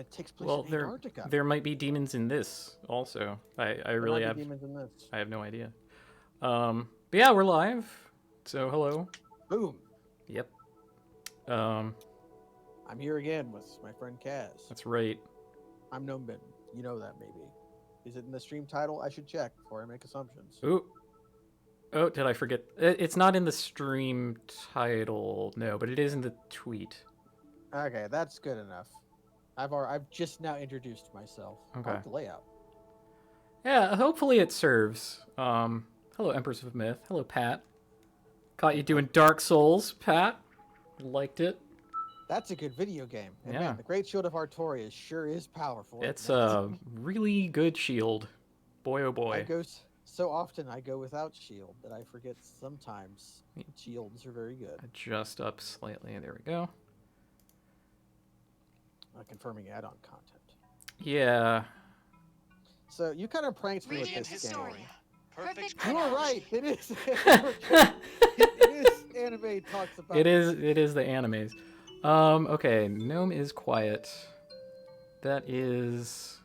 it takes place Well, in Antarctica. there might be demons in this also. I really have Demons in this. I have no idea. But yeah, we're live. So hello. Boom. Yep. Um, I'm here again with my friend Kaz. that's right. I'm Gnombin. You know that maybe. Is it in the stream title? I should check before I make assumptions. Ooh. Oh, did I forget? It's not in the stream title, no, but it is in the tweet. Okay, that's good enough. I've just now introduced myself. Okay. I like the layout. Yeah, hopefully it serves. Hello, Empress of Myth. Hello, Pat. Caught you doing Dark Souls, Pat. Liked it. That's a good video game. And Yeah. man, the Great Shield of Artorias sure is powerful. It's a really good shield. Boy, oh boy. So often I go without shield that I forget sometimes shields are very good. Adjust up slightly. There we go. Confirming add-on content. Yeah. So you kind of pranked me with this Historia. game. Perfect. You are right. It is. It is anime talks about. It is the animes. Okay, Gnome is quiet. That is.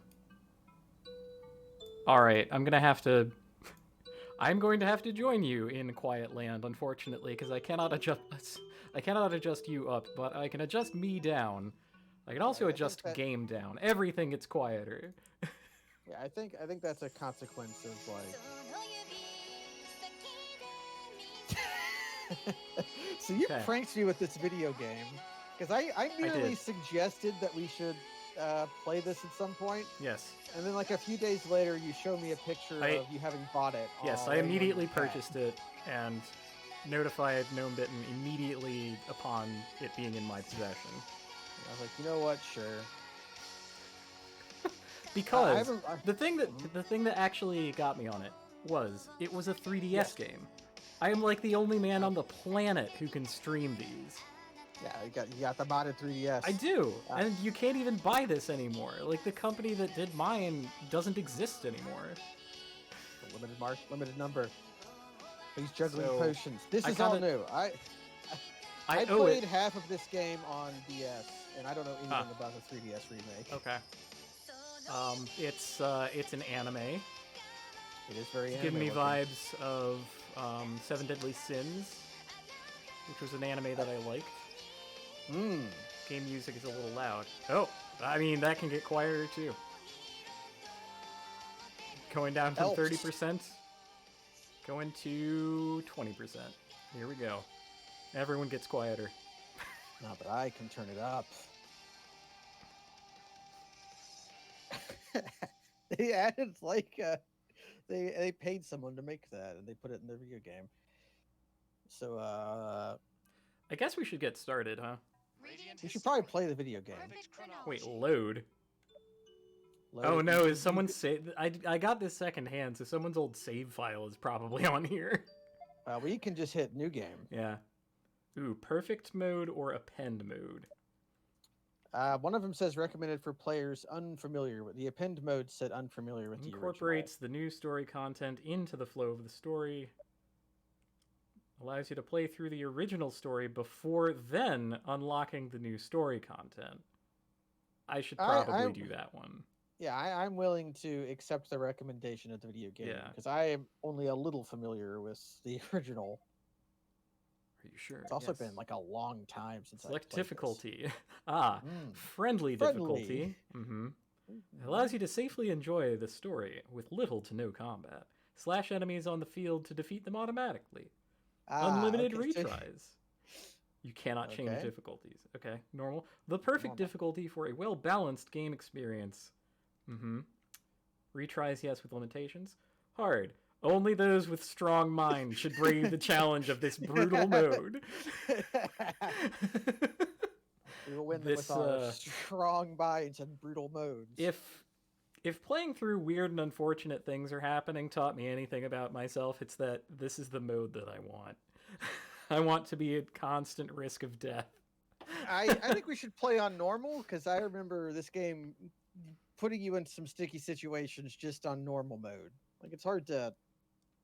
Alright, I'm going to have to join you in Quiet Land, unfortunately, because I cannot adjust you up, but I can adjust me down. I can also adjust game down. Everything gets quieter. Yeah, I think that's a consequence of like. So you pranked me with this video game because I merely suggested that we should play this at some point. Yes. And then like a few days later, you show me a picture of you having bought it. Yes, I immediately purchased it and notified Gnome Bitten immediately upon it being in my possession. I was like, you know what? Sure. Because the thing that actually got me on it was a 3DS game. I am like the only man on the planet who can stream these. Yeah, you got the modded 3DS. I do, and you can't even buy this anymore. Like the company that did mine doesn't exist anymore. Limited number. He's juggling potions. This is all new. I played half of this game on DS, and I don't know anything about the 3DS remake. Okay. It's an anime. It is very anime. Giving me vibes of Seven Deadly Sins, which was an anime that I liked. Game music is a little loud. Oh, I mean that can get quieter too. Going down from 30%, going to 20%. Here we go. Everyone gets quieter. No, but I can turn it up. They added like they paid someone to make that and they put it in their video game. So I guess we should get started, huh? We should probably play the video game. Wait, load. Oh no, is someone save? I got this secondhand, so someone's old save file is probably on here. We can just hit new game. Yeah. Ooh, perfect mode or append mode. One of them says recommended for players unfamiliar with the append mode. Said unfamiliar with the original. Incorporates the new story content into the flow of the story. Allows you to play through the original story before then unlocking the new story content. I should probably do that one. Yeah, I'm willing to accept the recommendation of the video game because I am only a little familiar with the original. Are you sure? It's also been like a long time since Select I played difficulty. this. Friendly difficulty. It allows you to safely enjoy the story with little to no combat. Slash enemies on the field to defeat them automatically. Unlimited retries. You cannot change difficulties. Okay, normal. The perfect difficulty for a well-balanced game experience. Retries, yes, with limitations. Hard. Only those with strong minds should brave the challenge of this brutal mode. We will win with our strong minds and brutal modes. If playing through weird and unfortunate things are happening taught me anything about myself, it's that this is the mode that I want. I want to be at constant risk of death. I think we should play on normal, because I remember this game putting you in some sticky situations just on normal mode. Like it's hard to...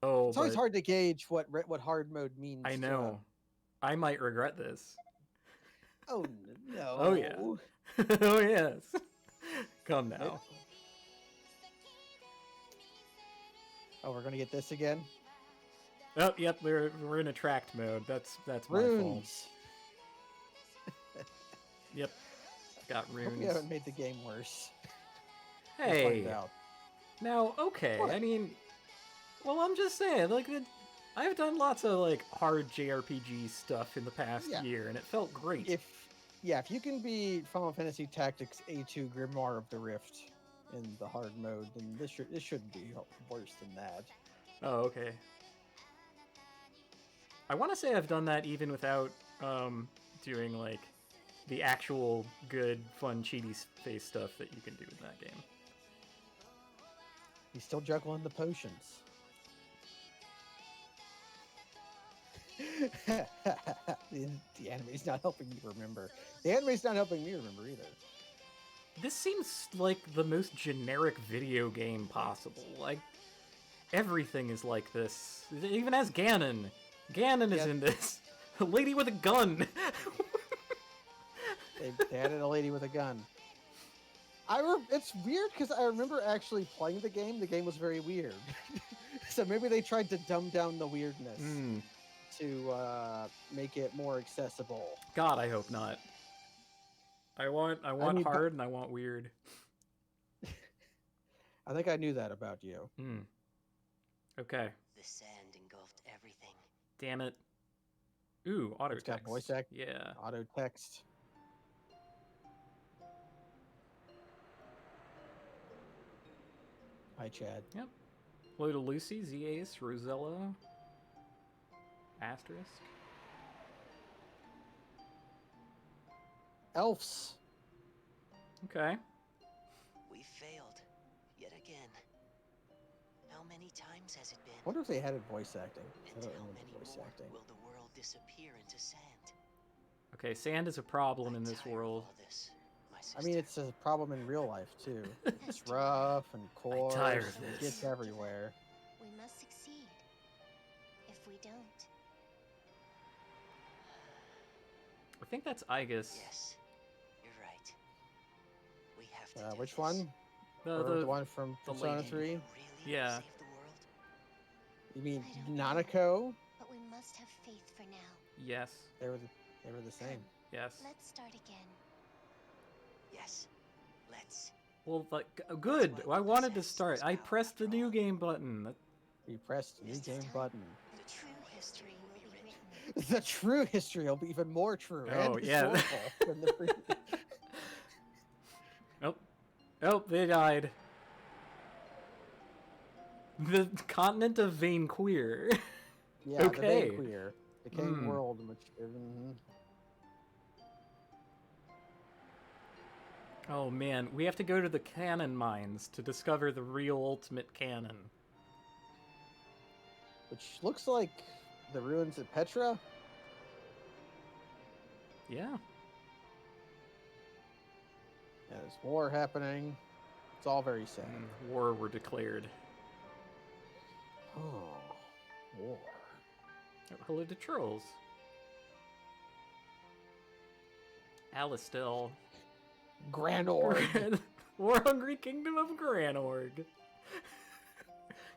it's always hard to gauge what hard mode means. I know. I might regret this. Oh, no. Oh, yeah. Oh, yes. Come now. Oh, we're gonna get this again? Oh, yep, we're in attract mode. That's my fault. Yep, got runes. Hope you haven't made the game worse. Hey, we'll find out. Now, okay, what? I mean, well, I'm just saying, like, I've done lots of like hard JRPG stuff in the past year, and it felt great. If you can beat Final Fantasy Tactics A2 Grimoire of the Rift in the hard mode, then this shouldn't be worse than that. Oh, okay. I want to say I've done that even without doing like the actual good, fun, cheaty face stuff that you can do in that game. He's still juggling the potions. The anime's not helping you remember. The anime's not helping me remember either. This seems like the most generic video game possible. Like, everything is like this. It even has Ganon. Ganon is in this. A lady with a gun. They added a lady with a gun. It's weird because I remember actually playing the game. The game was very weird. So maybe they tried to dumb down the weirdness to make it more accessible. God, I hope not. I want hard and I want weird. I think I knew that about you. Okay. The sand engulfed everything. Damn it. Ooh, auto text. Got voice act. Yeah. Auto text. Hi, Chad. Yep. Hello to Lucy, Z-Ace, Rosella, Asterisk. Elves. Okay. We failed. Yet again. How many times has it been? I wonder if they added voice acting. And how many more will the world disappear into sand? Okay, sand is a problem in this world. I mean, it's a problem in real life, too. It's rough and coarse. I'm tired of this. It gets everywhere. We must succeed. If we don't... I think that's Igus. Yes, you're right. We have to do which this. one? The one from Persona 3? Really yeah. save the world? You mean Nanako? But we must have faith for now. Yes. They were the same. Yes. Let's start again. Yes, let's. Well, like, good. I wanted to start. I pressed the new game button. You pressed the new game button. The true history will be written. The true history will be even more true. Oh, and yeah. historical than the previous. Oh, they died. The continent of Vain Queer. Yeah, okay. The Vain Queer. The King World, which. Oh man, we have to go to the cannon mines to discover the real ultimate cannon. Which looks like the ruins of Petra. Yeah. Yeah, there's war happening. It's all very sad. War were declared. Oh, war. Oh, hello to trolls. Alistel. Granorg. War-hungry Kingdom of Granorg.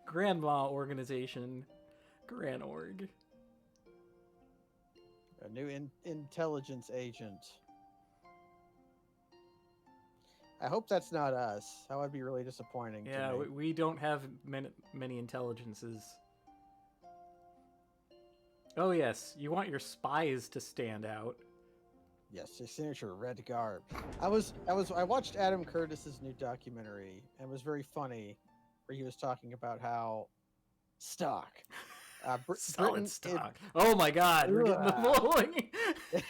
Grandma Organization. Granorg. A new intelligence agent. I hope that's not us. That would be really disappointing. Yeah, to me. we don't have many intelligences. Oh yes, you want your spies to stand out. Yes, his signature red garb. I watched Adam Curtis's new documentary, and it was very funny, where he was talking about how stock. Solid stock. Oh my God, we're getting the following.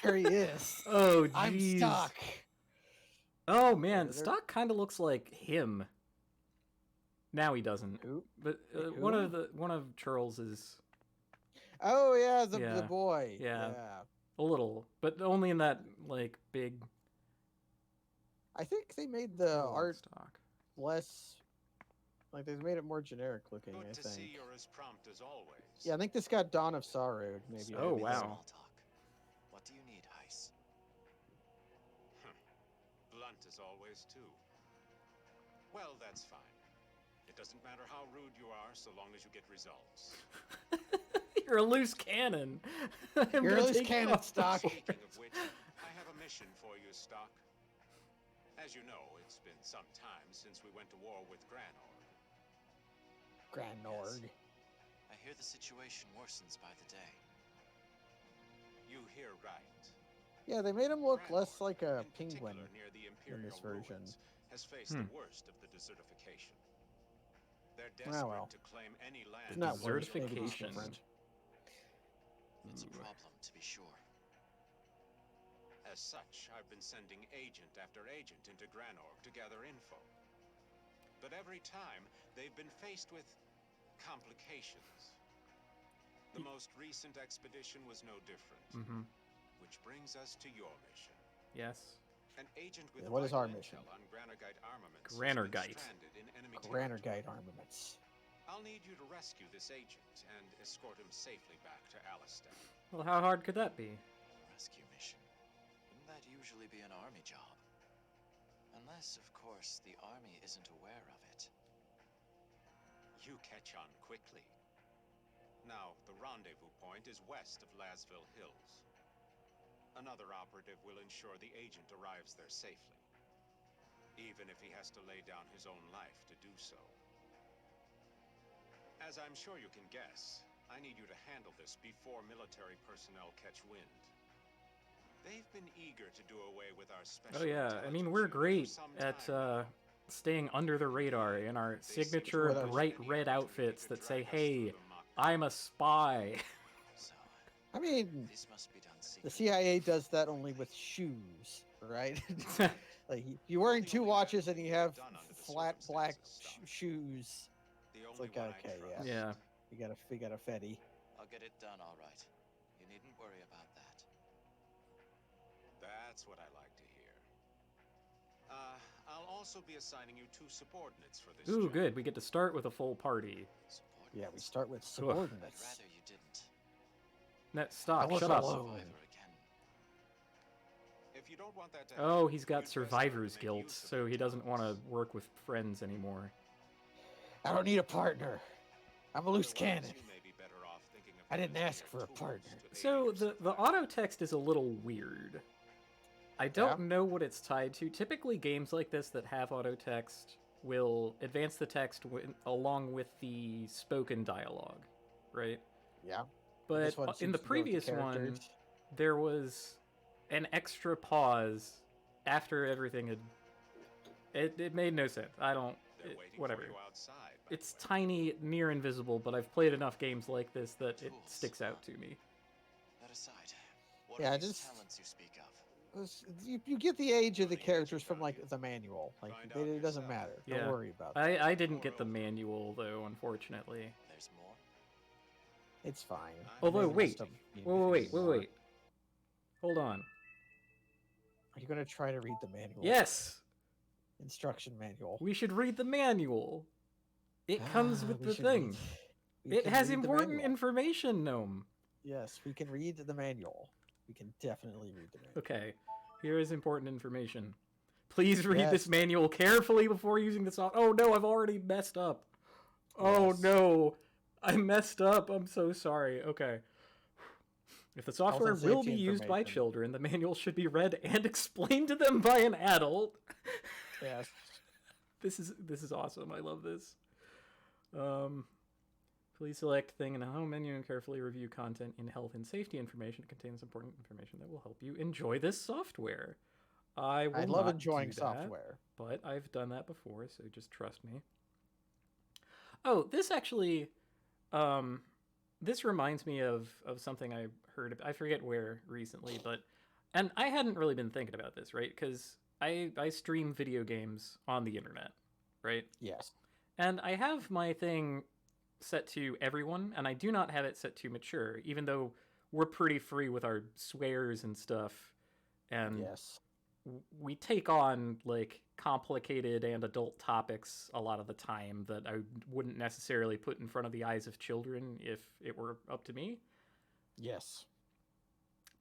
There he is. Oh, jeez. I'm stock. Oh man, Stock kind of looks like him. Now he doesn't. Who? But one of Charles's. Oh yeah, the boy. Yeah. A little, but only in that like big. I think they made the art Stock. less. Like they made it more generic looking. Good I to think. see you're as prompt as always. Yeah, I think this got Dawn of Sorrow maybe. Oh maybe wow. Small talk. What do you need, Heiss? Blunt as always, too. Well, that's fine. It doesn't matter how rude you are, so long as you get results. You're a loose cannon. You're a loose cannon, Stock. Speaking of which, I have a mission for you, Stock. As you know, it's been some time since we went to war with Granorg. Granorg. Yes. I hear the situation worsens by the day. You hear right. Yeah, they made him look Granorg, less like a in penguin particular near the Imperial this version. ruins, has faced the worst of the desertification. They're Ah, desperate well. to claim any land. It's not worse, maybe it's Desertification. different. It's a problem, to be sure. As such, I've been sending agent after agent into Granorg to gather info. But every time, they've been faced with complications. The most recent expedition was no different. Mm-hmm. Which brings us to your mission. Yes. An agent with Yeah, what is our vital mission? intel on Granorgite armaments has Granorgite. been stranded in enemy Granorgite territory. armaments. I'll need you to rescue this agent and escort him safely back to Alistan. Well, how hard could that be? Rescue mission. Wouldn't that usually be an army job? Unless, of course, the army isn't aware of it. You catch on quickly. Now, the rendezvous point is west of Lasville Hills. Another operative will ensure the agent arrives there safely, even if he has to lay down his own life to do so. As I'm sure you can guess, I need you to handle this before military personnel catch wind. They've been eager to do away with our special Oh yeah, I mean intelligence we're unit for great some at time now. staying under the radar in our signature With our bright red outfits that say, "Hey, I'm a spy." So, I mean, this must be done the secretly. CIA does that only with shoes, right? Like you're wearing two watches and you have flat black shoes. The It's only like, one I okay, trust. Yeah. You got a fetty. I'll get it done, all right. You needn't worry about that. That's what I like to hear. I'll also be assigning you 2 subordinates for this Ooh, job. good. We get to start with a full party. Yeah, we start with I'd subordinates. rather you didn't. No, stop. I was Shut up. alone. Survivor again. If you don't want that to Oh, happen, he's got you'd best learn to survivor's make guilt, use of so your he doesn't want to talents. work with friends anymore. I don't need a partner. I'm a loose Otherwise, cannon. you may be better off thinking of I them didn't as ask mere for a tools partner. to aid So your the survival. auto text is a little weird. I don't know what it's tied to. Typically, games like this that have auto text will advance the text along with the spoken dialogue, right? Yeah. But This one in seems the to go with the previous one, characters. there was an extra pause after everything had. It made no sense. I don't. They're waiting Whatever. for you outside, by the It's way. tiny, near invisible, but I've played enough games like this that it sticks out to me. That aside, what Yeah, are these just- talents you speak of? You get the age of the characters from like the manual. Like Find it out doesn't yourself. matter. Yeah. Don't worry about that. I didn't get the manual though, unfortunately. There's more? It's fine. Although, They wait. must have needed Wait. more. Hold on. Are you gonna try to read the manual? Yes, Instruction manual. we should read the manual. It comes with We the should thing. read- we It can has read the important manual. information, Gnome. Yes, we can read the manual. We can definitely read the manual. Okay, here is important information. Please read Yes. this manual carefully before using the software. Oh no, I've already messed up. Oh Yes. no, I messed up. I'm so sorry. Okay. If the software Health and will be safety used by information. children, the manual should be read and explained to them by an adult. Yes. This is awesome. I love this. Please select thing in the home menu and carefully review content in health and safety information. It contains important information that will help you enjoy this software. I love not enjoying do that, software. but I've done that before, so just trust me. Oh, this actually, this reminds me of something I heard. I forget where recently, and I hadn't really been thinking about this, right? Because I stream video games on the internet, right? Yes. And I have my thing set to everyone, and I do not have it set to mature, even though we're pretty free with our swears and stuff. And Yes. we take on like complicated and adult topics a lot of the time that I wouldn't necessarily put in front of the eyes of children if it were up to me. Yes.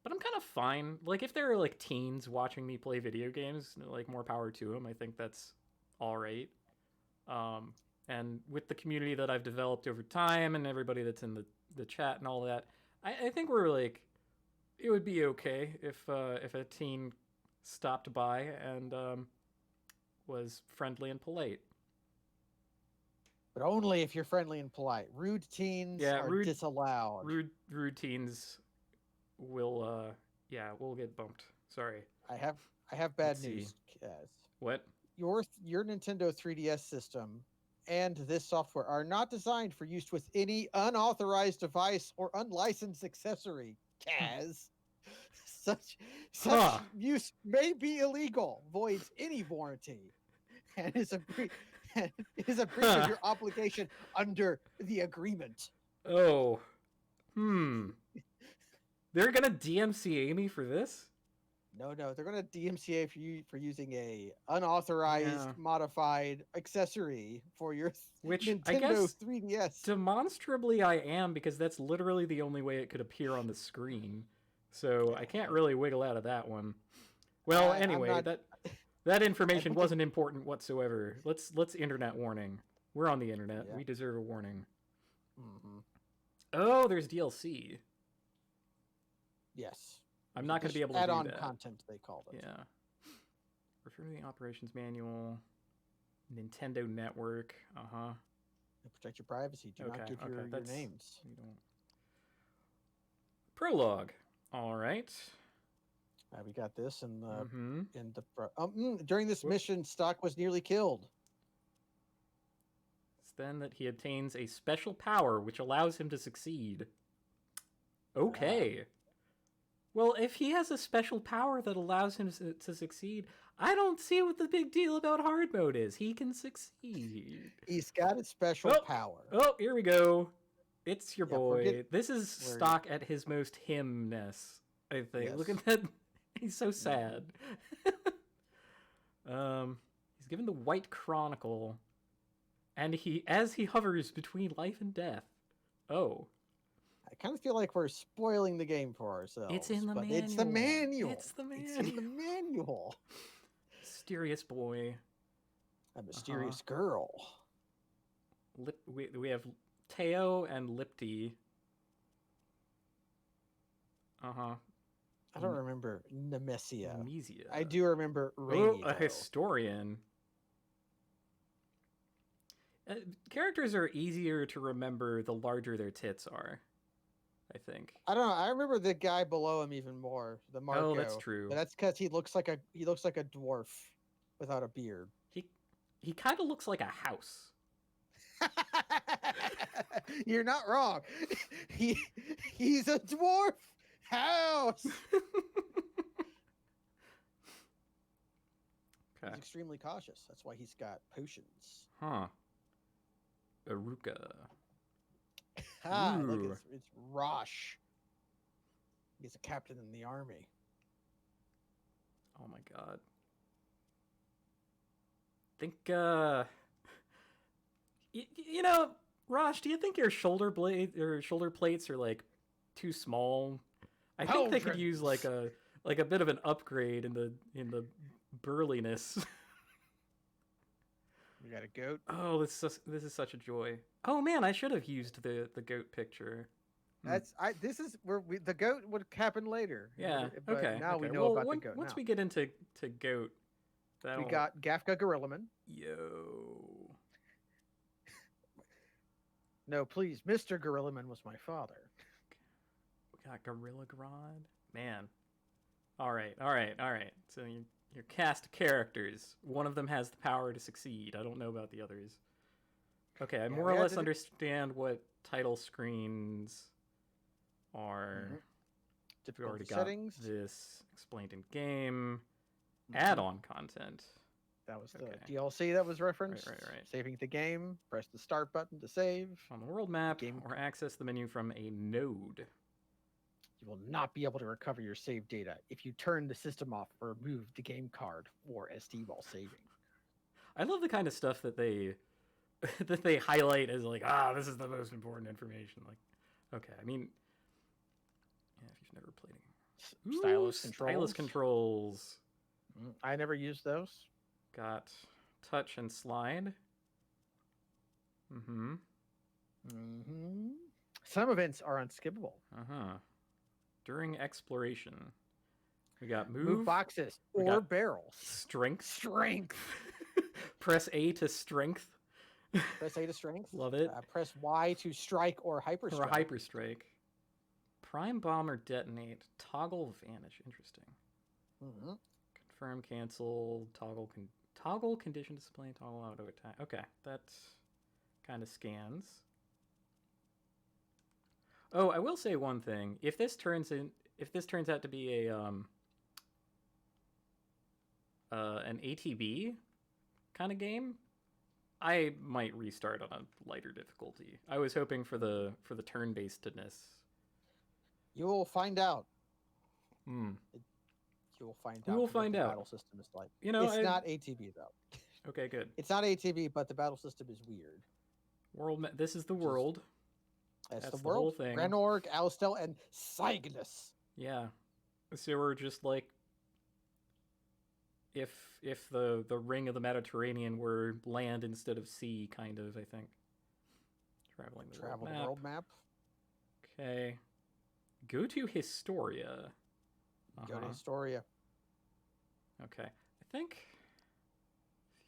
But I'm kind of fine. Like if there are like teens watching me play video games, like more power to them. I think that's all right. And with the community that I've developed over time and everybody that's in the chat and all that, I think we're like, it would be okay if a teen stopped by and was friendly and polite. But only if you're friendly and polite. Rude teens are disallowed. Rude teens will will get bumped. Sorry. I have bad news, Kaz. What? Your Nintendo 3DS system and this software are not designed for use with any unauthorized device or unlicensed accessory, Kaz. Such use may be illegal, voids any warranty, and is a breach of your obligation under the agreement. Oh. They're gonna DMCA me for this? No, they're gonna DMCA for using a unauthorized modified accessory for your Nintendo I guess 3DS. Demonstrably I am, because that's literally the only way it could appear on the screen. So I can't really wiggle out of that one. Well, anyway, that information wasn't important whatsoever. Let's internet warning. We're on the internet. Yeah. We deserve a warning. Mm-hmm. Oh, there's DLC. Yes. I'm not going to be able to do that. Add-on content, they called it. Yeah. Refer to the operations manual. Nintendo Network. Uh-huh. Protect your privacy. Do not give your names. You don't. Prologue. All right. We got this in the during this mission, Stock was nearly killed. It's then that he obtains a special power which allows him to succeed. Okay. Well, if he has a special power that allows him to succeed, I don't see what the big deal about hard mode is. He can succeed. He's got a special power. Oh, here we go. It's your boy. This is Stock at his most him-ness, I think. Yes. Look at that. He's so sad. He's given the White Chronicle, and as he hovers between life and death. Oh. I kind of feel like we're spoiling the game for ourselves. It's in the manual. It's the manual. It's in the manual. Mysterious boy. A mysterious girl. We have Teo and Lipti. I don't remember Nemesia. Nemesia. I do remember Rainy. A historian. Characters are easier to remember the larger their tits are, I think. I don't know. I remember the guy below him even more, the Marco. Oh, that's true. But that's because he looks like a dwarf without a beard. He kind of looks like a house. You're not wrong. He's a dwarf house. He's extremely cautious. That's why he's got potions. Eruka. Look, it's Rosh. He's a captain in the army. Oh my god. Think, you know, Rosh, do you think your shoulder plates are like too small? I think they could use like a bit of an upgrade in the burliness. We got a goat. Oh, this is such a joy. Oh man, I should have used the goat picture. This is where the goat would happen later. Yeah. But okay. Now we know about the goat. Once we get into goat, we got Gafka Gorillaman. Yo. No, please, Mr. Gorillaman was my father. We got Gorilla Grodd. Man. All right. So your cast of characters. One of them has the power to succeed. I don't know about the others. Okay, I more or less understand what title screens are. We already got settings. This explained in game. Add-on content. That was the DLC that was referenced. Right. Saving the game. Press the start button to save. On the world map, or access the menu from a node. You will not be able to recover your save data if you turn the system off or remove the game card or SD while saving. I love the kind of stuff that they highlight as like, this is the most important information. Like, okay, I mean, yeah, if you've never played Stylus controls. I never used those. Got touch and slide. Mm-hmm. Mm-hmm. Some events are unskippable. Uh-huh. During exploration, we got Move boxes or barrels. Strength. Strength. Press A to strength. Press A to strength. Love it. Press Y to strike or hyper strike. Or hyper strike. Prime bomb or detonate. Toggle vanish. Interesting. Mm-hmm. Confirm, cancel, toggle condition display, toggle auto attack. Okay, that kind of scans. Oh, I will say one thing. If this turns out to be a an ATB kind of game, I might restart on a lighter difficulty. I was hoping for the turn-basedness. You will find out. Hmm. You will find out. We will find out. The battle system is like. You know, it's not ATB though. Okay, good. It's not ATB, but the battle system is weird. This is the world. That's the world. whole thing. Granorg, Alistel, and Cygnus. Yeah. So we're just like, if the ring of the Mediterranean were land instead of sea, kind of, I think. Travel the world map. Okay. Go to Historia. Go to Historia. Okay. I think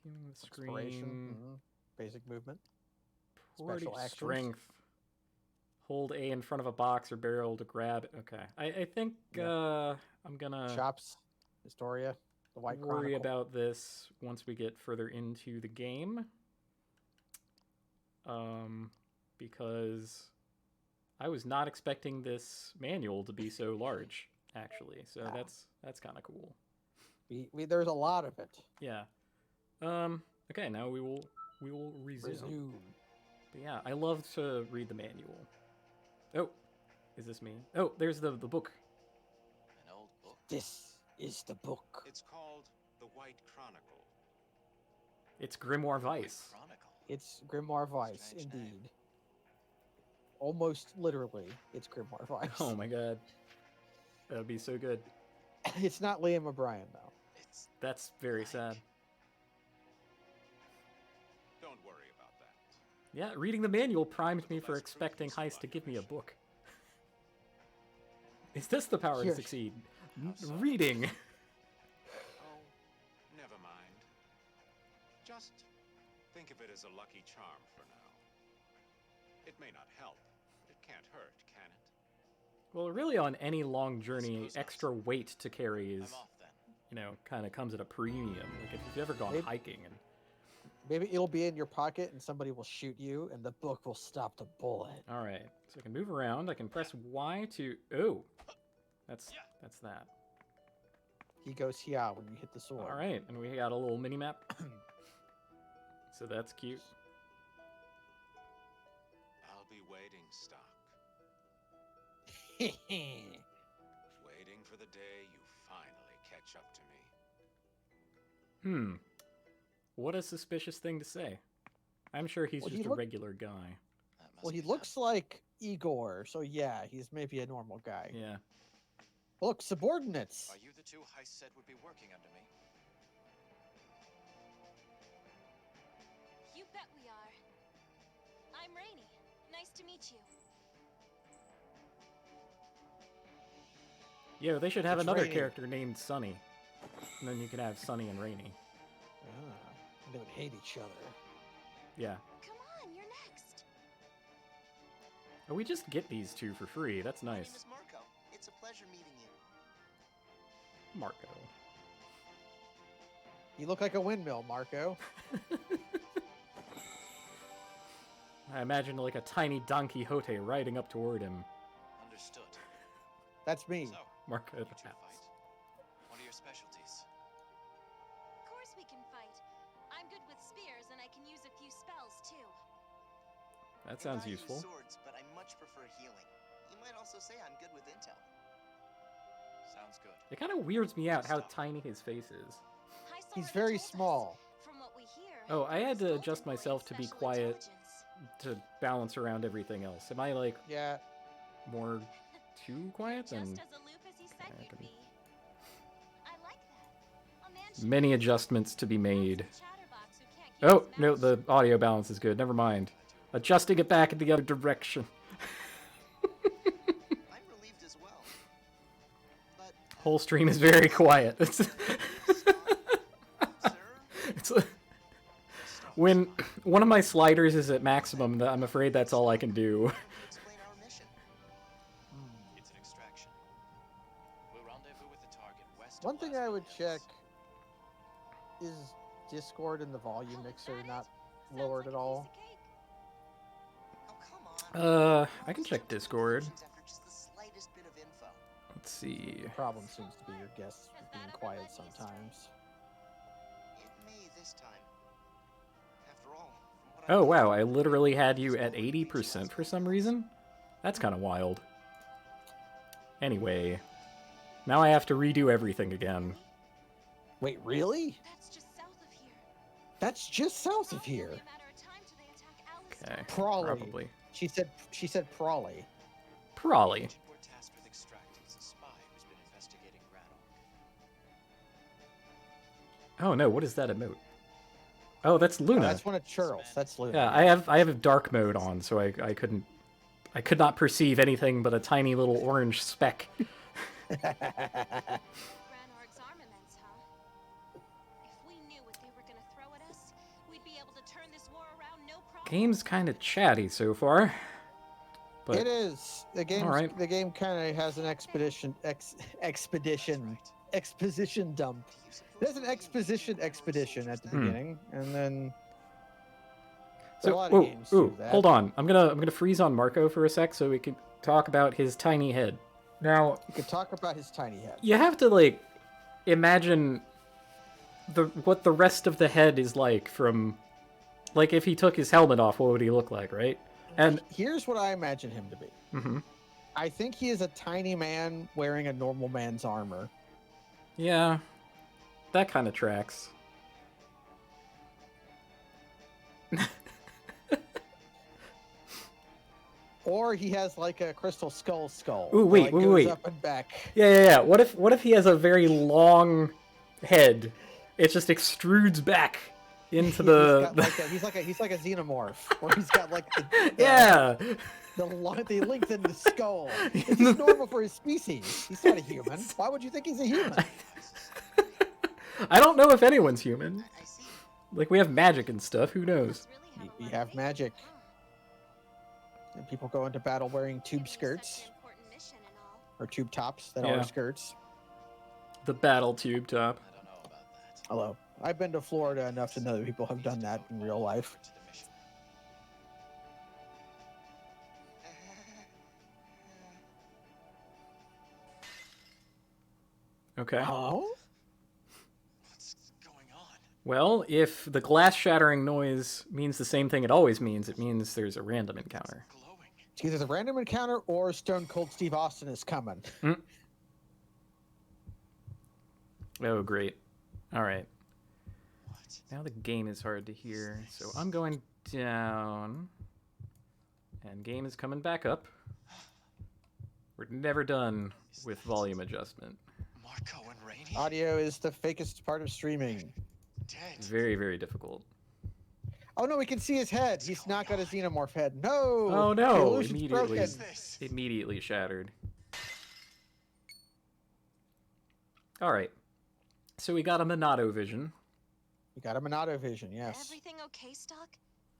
viewing the screen. Mm-hmm. Basic movement. Special actions. Strength. Hold A in front of a box or barrel to grab it. Okay. I think I'm gonna Shops. Historia. The White worry Chronicle. about this once we get further into the game. Because I was not expecting this manual to be so large, actually. So that's kind of cool. There's a lot of it. Yeah. Okay, now we will resume. But yeah, I love to read the manual. Oh, is this me? Oh, there's the book. An old book. This is the book. It's called The White Chronicle. It's Grimoire Vice. It's Grimoire Vice, indeed. Almost literally, it's Grimoire Vice. Oh my god. That would be so good. It's not Liam O'Brien, though. That's very sad. Don't worry about that. Yeah, reading the manual primed me for expecting Heist to give me a book. Is this the power to succeed? Reading! Oh, never mind. Just think of it as a lucky charm for now. It may not help, but it can't hurt, can it? Well, really on any long journey, extra weight to carry is, you know, kind of comes at a premium. Like if you've ever gone hiking and... Maybe it'll be in your pocket and somebody will shoot you and the book will stop the bullet. All right, so I can move around. I can press Y to... Oh! That's that. He goes here when you hit the sword. All right, and we got a little mini-map. So that's cute. I'll be waiting, Stock. Waiting for the day you finally catch up to me. What a suspicious thing to say. I'm sure he's just a regular guy. Well, he looks like Igor, so yeah, he's maybe a normal guy. Yeah. Look, subordinates. Are you the two Heist said would be working under me? You bet we are. I'm Rainey. Nice to meet you. Yo, they should have another character named Sunny. And then you could have Sunny and Rainey. They would hate each other. Yeah. Come on, you're next. Oh, we just get these two for free. That's nice. My name is Marco. It's a pleasure meeting you. Marco. You look like a windmill, Marco. I imagine like a tiny Don Quixote riding up toward him. Understood. That's me. So, Marco the you two Pats. fight? What are your specialties? Of course we can fight. I'm good with spears and I can use a few spells too. That sounds I useful. use swords, but I much prefer healing. You might also say I'm good with intel. Sounds good. It kind of weirds me out how tiny his face is. He's very small. From what we hear, Oh, I had to he's adjust golden myself boy to be special quiet intelligence. to balance around everything else. Am I like Yeah. more too quiet Just than... as aloof as he said Okay, I you'd can- be. I like that. A man should Many be adjustments to be made. chatterbox who can't keep Oh, his no, mouth the shut. audio balance is good. Never mind. I do Adjusting it back in the other direction. I'm relieved as well. But Whole stream is very quiet. It's when one of my sliders is at maximum, I'm afraid that's all I can do. explain our mission. It's an extraction. We'll rendezvous with the target west of One thing I would Laswell check Hills. is Discord and the volume Oh, mixer that not sounds lowered like at a all. piece of cake. Oh, come on. I can check Discord. After just the slightest bit of info. Let's see. The problem seems to be your guests Has being that ever quiet led you astray? sometimes. It may this time. After all, from what Oh I've wow, gathered, I literally had you at 80% for some reason? That's kind of wild. Anyway, now I have to redo everything again. Wait, really? That's just south of here. That's just south of Probably here. only a matter of time till they attack Alice. Okay, Probably. probably. She said Prawley. Probably. Agent we're tasked with extracting is a spy who's been investigating Granor. Oh no, what is that emote? Oh, that's Oh, Luna. that's one of Churl's. That's Luna. Yeah, I have a dark mode on, so I could not perceive anything but a tiny little orange speck. Granorg's armaments, huh? If we knew what they were gonna throw at us, we'd be able to turn this war around no problem. Game's kind of chatty so far. But It is. The game. Alright. The game kind of has an exposition dump. There's an expedition at the beginning, and then a so, lot of games do that. hold on. I'm gonna freeze on Marco for a sec so we can talk about his tiny head. Now, You could talk about his tiny head. you have to like imagine what the rest of the head is like from, like, if he took his helmet off, what would he look like, right? And Here's what I imagine him to be. mhm. I think he is a tiny man wearing a normal man's armor. Yeah, that kind of tracks. Or he has like a crystal skull. Ooh, wait, that, like, wait, goes wait. up and back. Yeah. What if he has a very long head? It just extrudes back into the. He's like a xenomorph, where he's got like the Yeah. the lengthened skull. This is normal for his species. He's not a human. Why would you think he's a human? I don't know if anyone's human. I see. Like, we have magic and stuff. Who knows? We have magic. And people go into battle wearing tube skirts or tube tops that Yeah. are skirts. The battle tube top. I don't know about that. Hello. I've been to Florida enough to know that people have done that in real life. To the mission. Okay. Oh? What's going on? Well, if the glass shattering noise means the same thing it always means, it means there's a random encounter. Glowing. It's either the random encounter or Stone Cold Steve Austin is coming. Oh, great. All right. What? Now the game is hard to hear, so I'm going down. And game is coming back up. We're never done with volume adjustment. Marco and Rainey? Audio is the fakest part of streaming. Dead. Very, very difficult. Oh no, we can see his head. He's not got a xenomorph head. No! Oh, no, The illusion's immediately. broken. This. Immediately shattered. All right. So we got a Monado vision. We got a Monado vision, yes. Everything okay, Stock?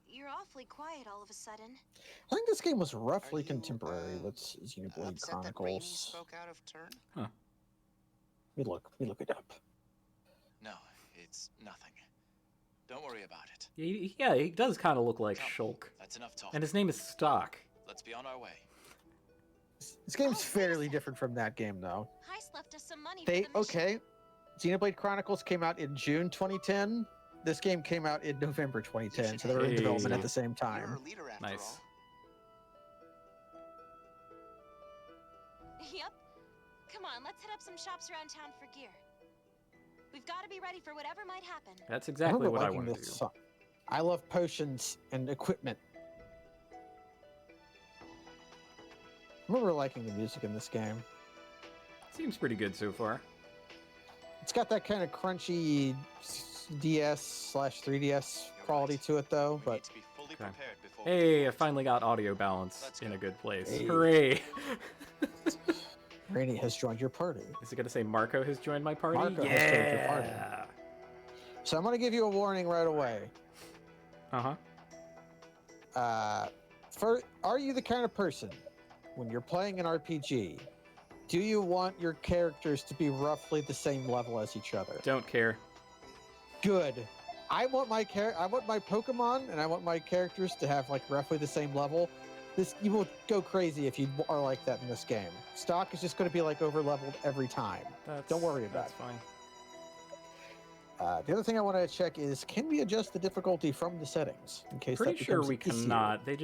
You're awfully quiet all of a sudden. I think this game was roughly Are you, contemporary with Xenoblade Upset that Rainey Chronicles. spoke out of turn? Let me look it up. No, it's nothing. Don't worry about it. Yeah, he does kind of look like Come, Shulk. That's enough talk. And his name is Stock. Let's be on our way. This game's fairly different from that game, though. Heist left us some money for the mission. Okay. Xenoblade Chronicles came out in June 2010. This game came out in November 2010, so they were in Hey. development at the same You're time. her leader after Nice. all. Yep. Come on, let's hit up some shops around town for gear. We've got to be ready for whatever might happen. That's exactly what I liking want to this do. song. I love potions and equipment. I remember liking the music in this game. Seems pretty good so far. It's got that kind of crunchy DS/3DS quality to it, though. We But need to be fully Okay. prepared before Hey, I finally got audio balance in a good place. Hey. Hooray! Rainy has joined your party. Is it gonna say Marco has joined my party? Marco has joined your party. So I'm gonna give you a warning right away. Are you the kind of person, when you're playing an RPG, do you want your characters to be roughly the same level as each other? Don't care. Good. I want my Pokemon and I want my characters to have like roughly the same level. You will go crazy if you are like that in this game. Stock is just going to be like over leveled every time. Don't worry about it. That's fine. The other thing I want to check is, can we adjust the difficulty from the settings in case Pretty that sure we becomes cannot. They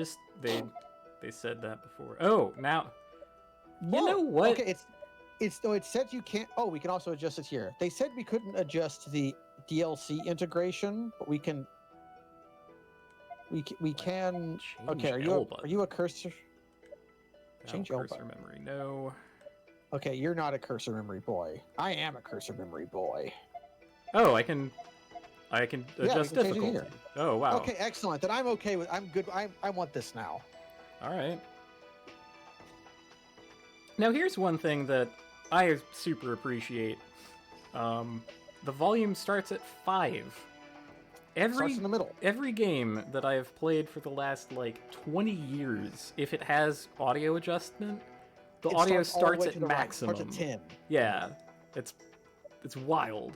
said that before. Oh, now you Whoa, know what? Okay, it said you can't. Oh, we can also adjust it here. They said we couldn't adjust the DLC integration, but we can. We can. Okay, are you a cursor? Change L cursor memory. No. Okay, you're not a cursor memory boy. I am a cursor memory boy. Oh, I can adjust difficulty. Here. Oh, wow. Okay, excellent. Then I'm okay with. I'm good. I want this now. All right. Now here's one thing that I super appreciate. The volume starts at 5. Starts in the middle. Every game that I have played for the last like 20 years, if it has audio adjustment, the audio starts at maximum. Starts at 10. Yeah, it's wild.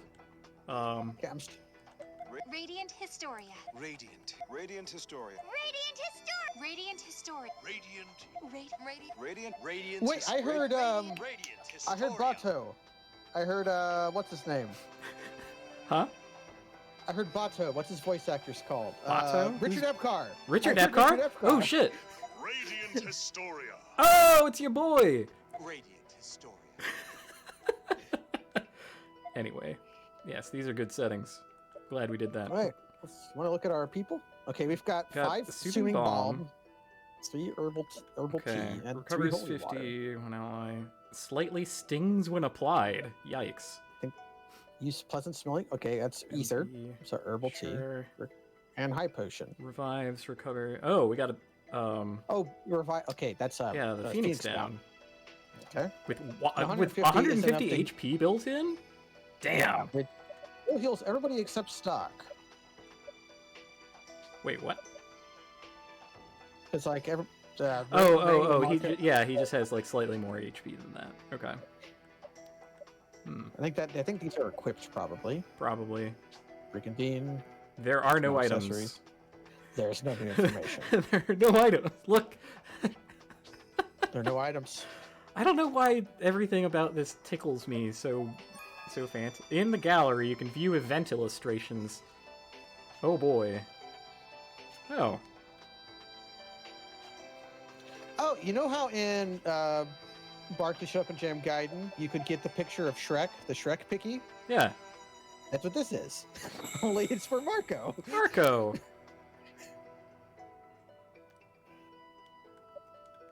Okay, Radiant Historia. Radiant Historia. Radiant Historia. Radiant. Wait, I heard Historia. I heard Bato. I heard what's his name? Huh? I heard Bato. What's his voice actor's called? Bato? Richard Epcar. Richard Epcar? Oh shit! Radiant Historia. Oh, it's your boy. Radiant Historia. Anyway, yes, these are good settings. Glad we did that. All right, want to look at our people? Okay, we've got 5 Soothing Soothing Balm. Balm, 3 herbal Okay, tea, and 3 recovers holy 50 water. when ally. Slightly stings when applied. Yikes. Use pleasant smelling. Okay, that's ether. So herbal tea and high potion. Revives, recover. Oh, we got a Oh, revive. Okay, that's yeah, the Phoenix down. Okay. With 150 150 is enough HP built in. Damn. It heals everybody except Stock. Wait, what? It's like every. He just has like slightly more HP than that. Okay. I think these are equipped probably. Probably. Freaking Bean. There are no items. Accessories. There's no new information. There are no items. Look. There are no items. I don't know why everything about this tickles me so fancy. In the gallery, you can view event illustrations. Oh boy. Oh. Oh, you know how in Barkley Shop and Jam Gaiden, you could get the picture of Shrek, the Shrek picky? Yeah. That's what this is. Only it's for Marco. Marco!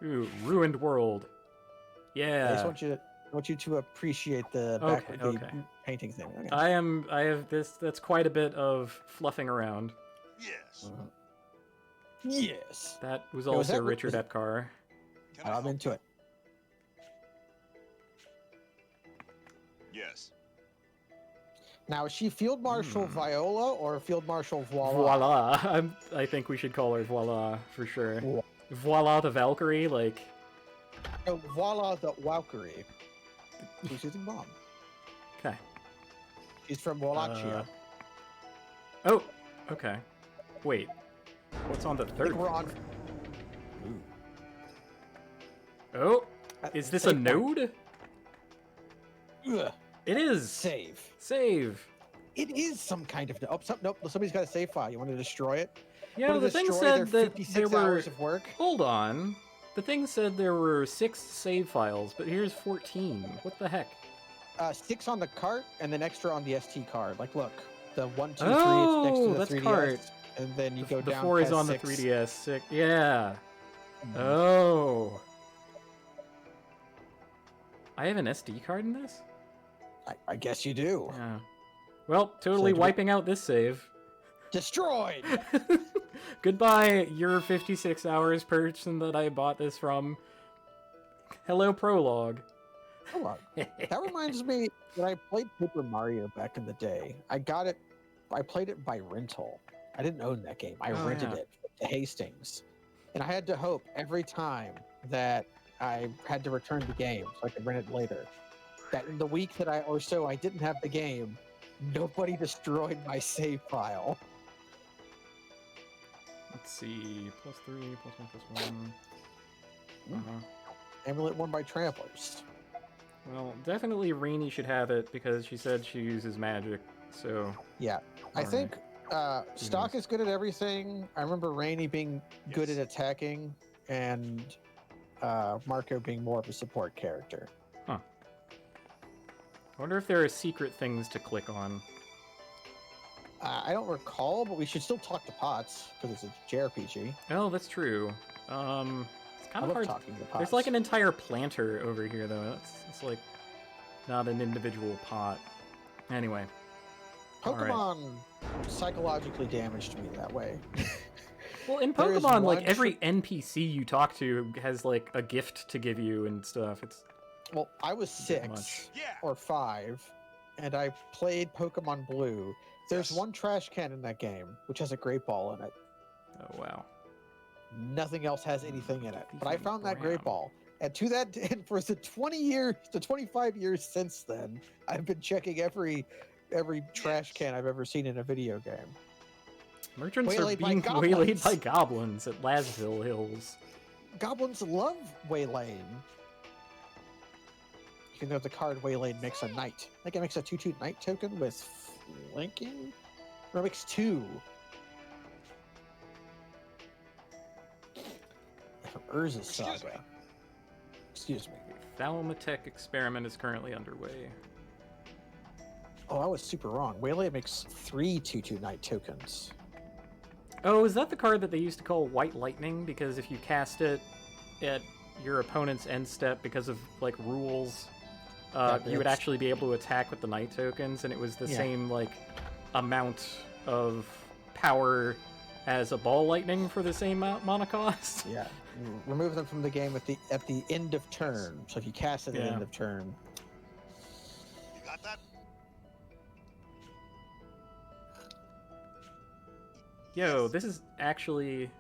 Ooh, ruined world. Yeah. I just want you to appreciate the painting thing. Okay. I have this. That's quite a bit of fluffing around. Yes. Yes. That was was also that- Richard was- Epcar. I'm into it. Yes. Now, is she Field Marshal Viola or Field Marshal Voila? Voila. I think we should call her Voila for sure. Voila the Valkyrie, like. No, Voila the Valkyrie. She's using bomb. Okay. She's from Wallachia. Oh, okay. Wait. What's on the I think third? we're on. Oh, is this a Save point. node? Ugh. It is. Save. Save. It is some kind of. Oh, nope. Somebody's got a save file. You want to destroy it? Yeah, Want to the thing destroy said their that 56 there were. hours of work. Hold on. The thing said there were 6 save files, but here's 14. What the heck? 6 on the cart and then extra on the ST card. Like, look, the 1, 2, 3. Oh, it's next to the that's 3DS, cart. and then you go The down. 4 is past on 6. the 3DS. 6. Yeah. Oh. I have an SD card in this? I guess you do. Yeah. Well, totally So do we- wiping out this save. Destroyed. Goodbye, your 56 hours person that I bought this from. Hello, Prologue. Prologue. That reminds me when I played Paper Mario back in the day. I played it by rental. I didn't own that game. I rented it to Hastings. And I had to hope every time that I had to return the game so I could rent it later, that in the week that I didn't have the game, nobody destroyed my save file. Let's see. +3, +1, +1. Amulet won by Tramplers. Well, definitely Rainy should have it because she said she uses magic, so... Yeah. I think Stock is good at everything. I remember Rainy being good at attacking, and Marco being more of a support character. Huh. I wonder if there are secret things to click on. I don't recall, but we should still talk to Potts, because it's a JRPG. Oh, that's true. It's kind of hard. Talking to Potts. There's like an entire planter over here, though. It's like not an individual pot. Anyway. Pokemon psychologically damaged me that way. Well, in Pokemon, like every NPC you talk to has like a gift to give you and stuff. Well, I was 6 or 5, and I played Pokemon Blue. There's one trash can in that game, which has a great ball in it. Oh, wow. Nothing else has anything in it. But I found that great ball. And and for the 25 years since then, I've been checking every trash can I've ever seen in a video game. Merchants are being waylaid by goblins at Lasville Hills. Goblins love waylaying. You know the card Waylaid makes a knight. I think it makes a 2/2 knight token with flanking? Or it makes 2. From Urza's Saga. Excuse me. The Thalamatech experiment is currently underway. Oh, I was super wrong. Waylay makes 3 2/2 knight tokens. Oh, is that the card that they used to call White Lightning? Because if you cast it at your opponent's end step because of, like, rules, you would actually be able to attack with the knight tokens, and it was the same, like, amount of power as a ball lightning for the same mana cost. Yeah. Remove them from the game at the end of turn. So if you cast it at the end of turn. You got that? Yo, this is actually...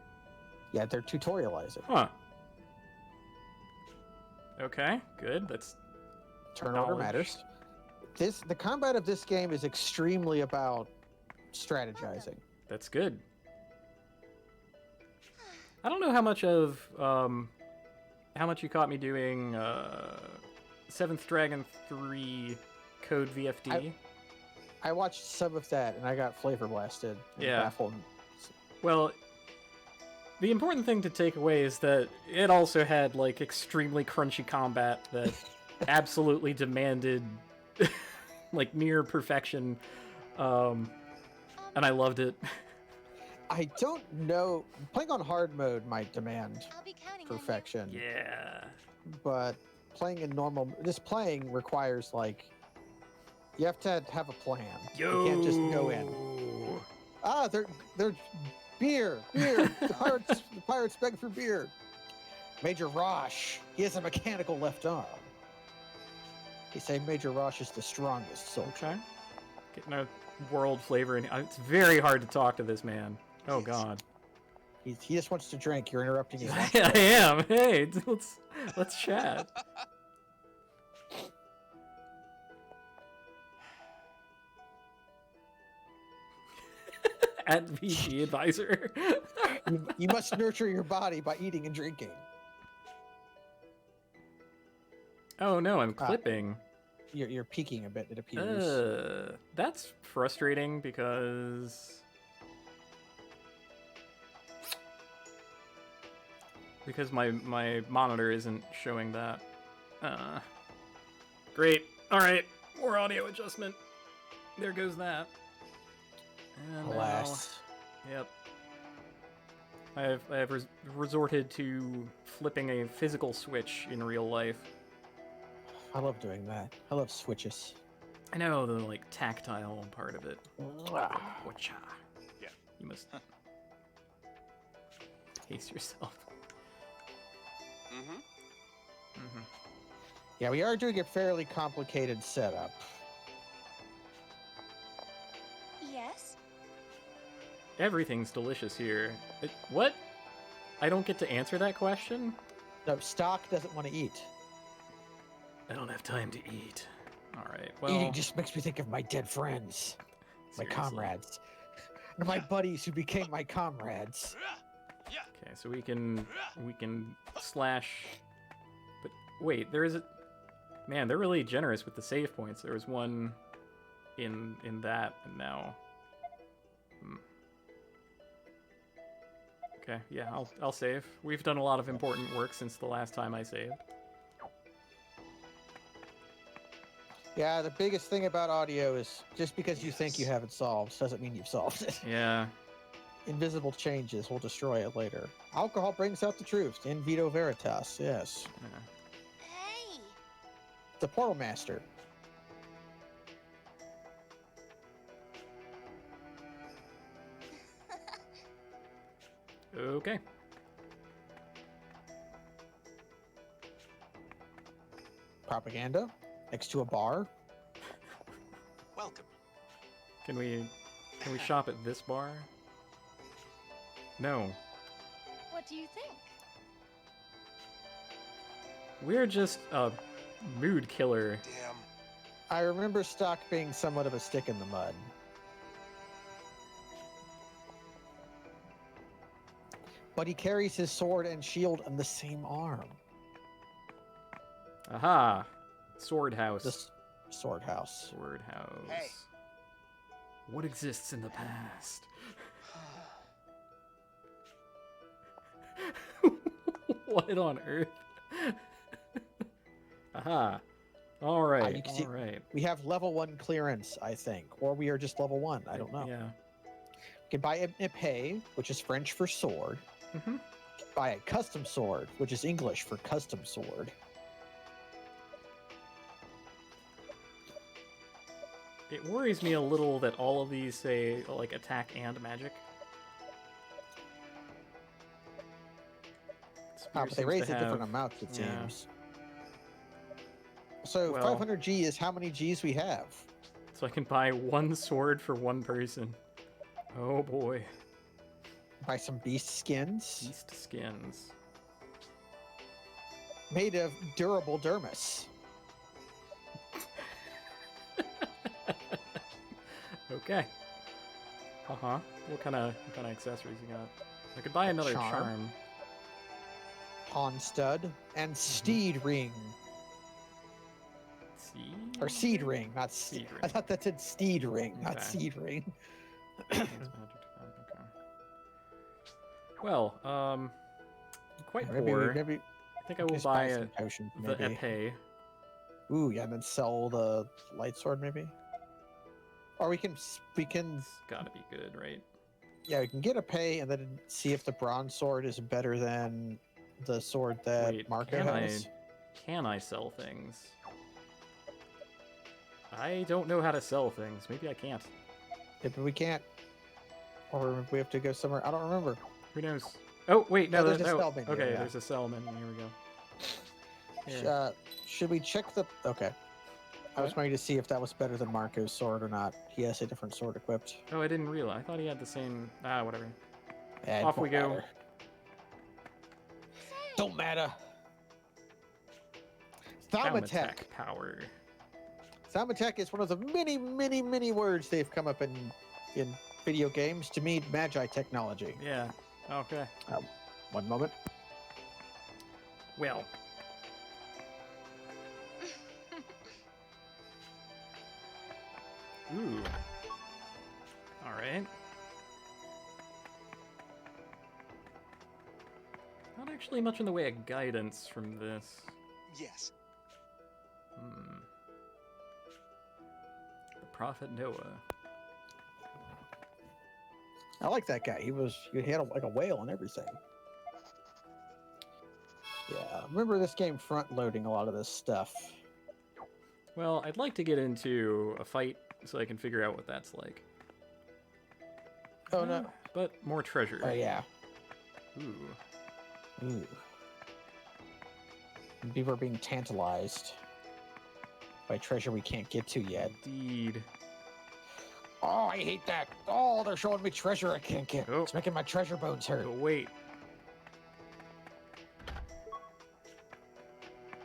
Yeah, they're tutorializing. Huh. Okay, good. That's... Turn order matters. The combat of this game is extremely about strategizing. That's good. I don't know how much of how much you caught me doing 7th Dragon 3 Code VFD. I watched some of that and I got flavor blasted. And baffled. Well, the important thing to take away is that it also had like extremely crunchy combat that absolutely demanded like near perfection, and I loved it. I don't know. Playing on hard mode might demand perfection. Yeah. But playing in normal, just playing requires like, you have to have a plan. You can't just go in. Ah, they're beer. The pirates beg for beer. Major Rosh, he has a mechanical left arm. They say Major Rosh is the strongest soldier. Okay. Getting a world flavor in. It's very hard to talk to this man. Oh God. He just wants to drink. You're interrupting his lunch. I am. Hey, let's chat. At VG Advisor. You must nurture your body by eating and drinking. Oh no, I'm clipping. You're peeking a bit, it appears. That's frustrating because my monitor isn't showing that. Great. All right, more audio adjustment. There goes that. And alas. Now, yep. I have resorted to flipping a physical switch in real life. I love doing that. I love switches. I know the like tactile part of it. Whatcha? Yeah. You must. Pace yourself. Yeah, we are doing a fairly complicated setup. Yes? Everything's delicious here. What? I don't get to answer that question? No, Stock doesn't want to eat. I don't have time to eat. All right, well... Eating just makes me think of my dead friends. My seriously. comrades. And my buddies who became my comrades. Okay, so we can slash... But wait, there is a... Man, they're really generous with the save points. There was one in that, and now... Okay, yeah, I'll save. We've done a lot of important work since the last time I saved. Yeah, the biggest thing about audio is just because you think you have it solved doesn't mean you've solved it. Yeah. Invisible changes will destroy it later. Alcohol brings out the truth. In vito veritas, yes. Yeah. Hey! The Portal Master. Okay. Propaganda. Next to a bar. Welcome. Can we shop at this bar? No. What do you think? We're just a mood killer. Damn. I remember Stock being somewhat of a stick in the mud. But he carries his sword and shield on the same arm. Aha! Sword house. This sword house. Sword house. Hey. What exists in the past? What on earth? Aha. All right. You can see- all right. We have level 1 clearance, I think. Or we are just level 1. I don't know. Yeah. You can buy an épée, which is French for sword. Mm-hmm. Buy a custom sword, which is English for custom sword. It worries me a little that all of these say, like, attack and magic. Spear But they seems raise to it different have- amounts, it yeah. seems. So Well- 500G is how many Gs we have. So I can buy one sword for one person. Oh boy. Buy some beast skins Beast skins. made of durable dermis. Okay. Uh-huh. What kind of accessories you got? I could buy another charm. Pawn stud and steed ring. See? Or seed ring, not Seed steed. ring. I thought that said steed ring, not Okay. seed ring. Okay. Well, quite poor. Maybe I think I will just buy some potions, the maybe. épée. Ooh, yeah, and then sell the light sword, maybe. Or we can, It's gotta be good, right? yeah, we can get a pay and then see if the bronze sword is better than the sword that Wait, Marco can has. Can I sell things? I don't know how to sell things. Maybe I can't. If we can't, or we have to go somewhere. I don't remember. Who knows? Oh, wait, no, Oh, there's a no. sell menu, Okay, yeah. there's a sell menu. Here we go. Here. Should we check the? Okay. I was What? waiting to see if that was better than Marco's sword or not. He has a different sword equipped. Oh, I didn't realize. I thought he had the same. Ah, whatever. It Off we won't go. matter. Don't matter. Thaumatek. Power. Thaumatek is one of the many, many, many words they've come up in video games to mean magi technology. Yeah. Okay. One moment. Well. Ooh. All right. Not actually much in the way of guidance from this. Yes. The Prophet Noah. I like that guy. He had like a whale and everything. Yeah, remember this game front loading a lot of this stuff. Well, I'd like to get into a fight so I can figure out what that's like. Oh no. But more treasure. Oh yeah. Ooh. Maybe we're being tantalized by treasure we can't get to yet. Indeed. Oh, I hate that. Oh, they're showing me treasure I can't get. Oh. It's making my treasure bones hurt. But wait.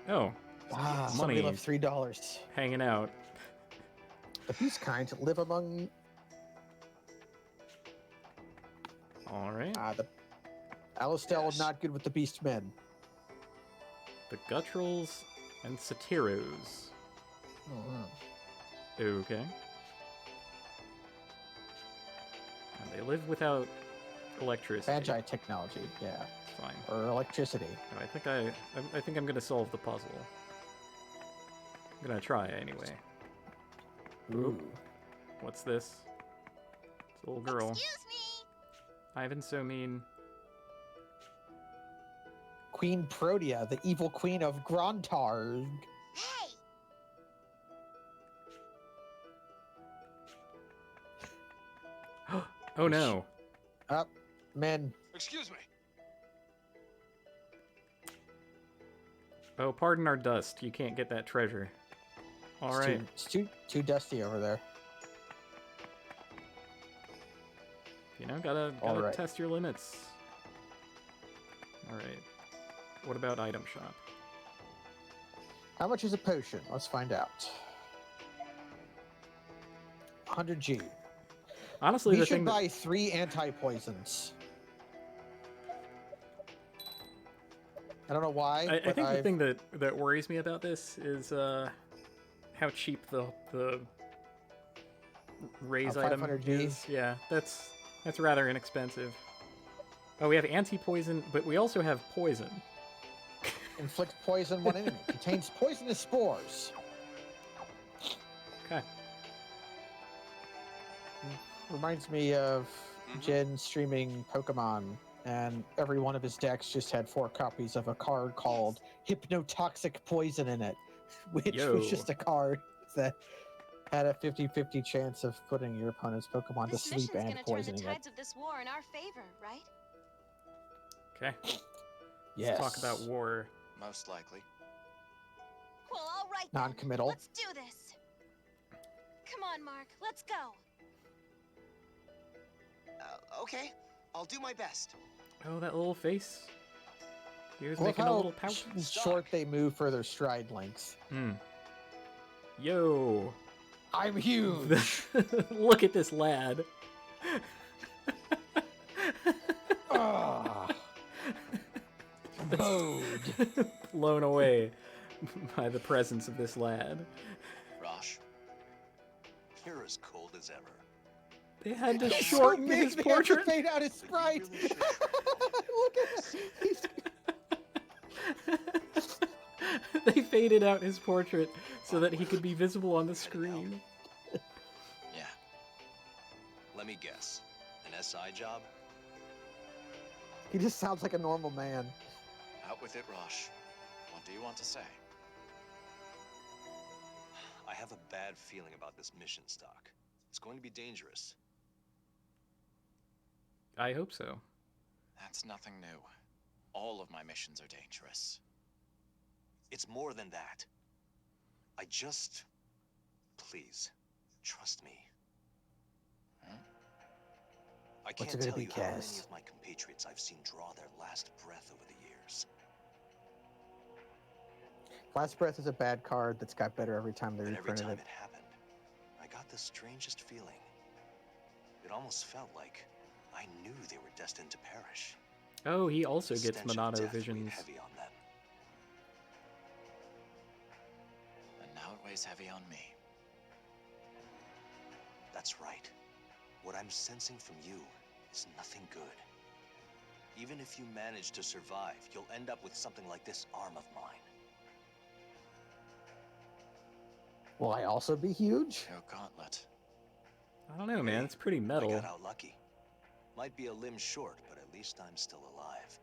Oh. Somebody left $3. Hanging out. The beast kind live among... Alright. The Alistel not good with the beast men. The Guttrals and Satyros. Okay. And they live without electricity. Magi technology, yeah. Fine. Or electricity. No, I think I'm gonna solve the puzzle. I'm gonna try anyway. Ooh. What's this? It's a little girl. Excuse me. Ivan's so mean. Queen Protea, the evil queen of Grontarg. Hey. Oh no. Up, men. Excuse me. Oh, pardon our dust. You can't get that treasure. All right. It's too dusty over there. You know, gotta right. test your limits. All right. What about item shop? How much is a potion? Let's find out. 100G. Honestly, we should buy 3 anti-poisons. I don't know why. I think the thing that worries me about this is how cheap the raise item 500G? is. Yeah, that's rather inexpensive. Oh, we have anti-poison, but we also have poison. Inflict poison one enemy. Contains poisonous spores. Okay. Reminds me of Jen streaming Pokemon, and every one of his decks just had 4 copies of a card called Hypnotoxic Poison in it, which was just a card that had a 50-50 chance of putting your opponent's Pokemon to sleep and poisoning Turn the it. tides of this war in our favor, right? Okay. Yes. Let's talk about war. Most likely. Well, all right then. Non-committal. Let's do this. Come on, Mark. Let's go. Okay, I'll do my best. Oh, that little face. He was Look making a how little pouch. short they move for their stride lengths. Yo. I'm huge. Look at this lad. Bowed. Blown away by the presence of this lad. Rosh, you're as cold as ever. They had to So shorten big, his they have to portrait. fade out his sprite. Really should. Look at that. They faded out his portrait so that he could be visible on the screen. Yeah. Let me guess. An SI job? He just sounds like a normal man. Out with it, Rosh. What do you want to say? I have a bad feeling about this mission stock. It's going to be dangerous. I hope so. That's nothing new. All of my missions are dangerous. It's more than that. Please, trust me. I What's can't it gonna tell be, you how many Kaz? of my compatriots I've seen draw their last breath over the years. Last Breath is a bad card that's got better every time they And every reprinted time it. it happened, I got the strangest feeling. It almost felt like I knew they were destined to perish. Oh, he also The gets stench of Monado death weighed visions. heavy on them. And now it weighs heavy on me. That's right. What I'm sensing from you is nothing good. Even if you manage to survive, you'll end up with something like this arm of mine. Will I also be huge? Your gauntlet. I don't know, man. It's pretty metal. I got out lucky. Might be a limb short, but at least I'm still alive.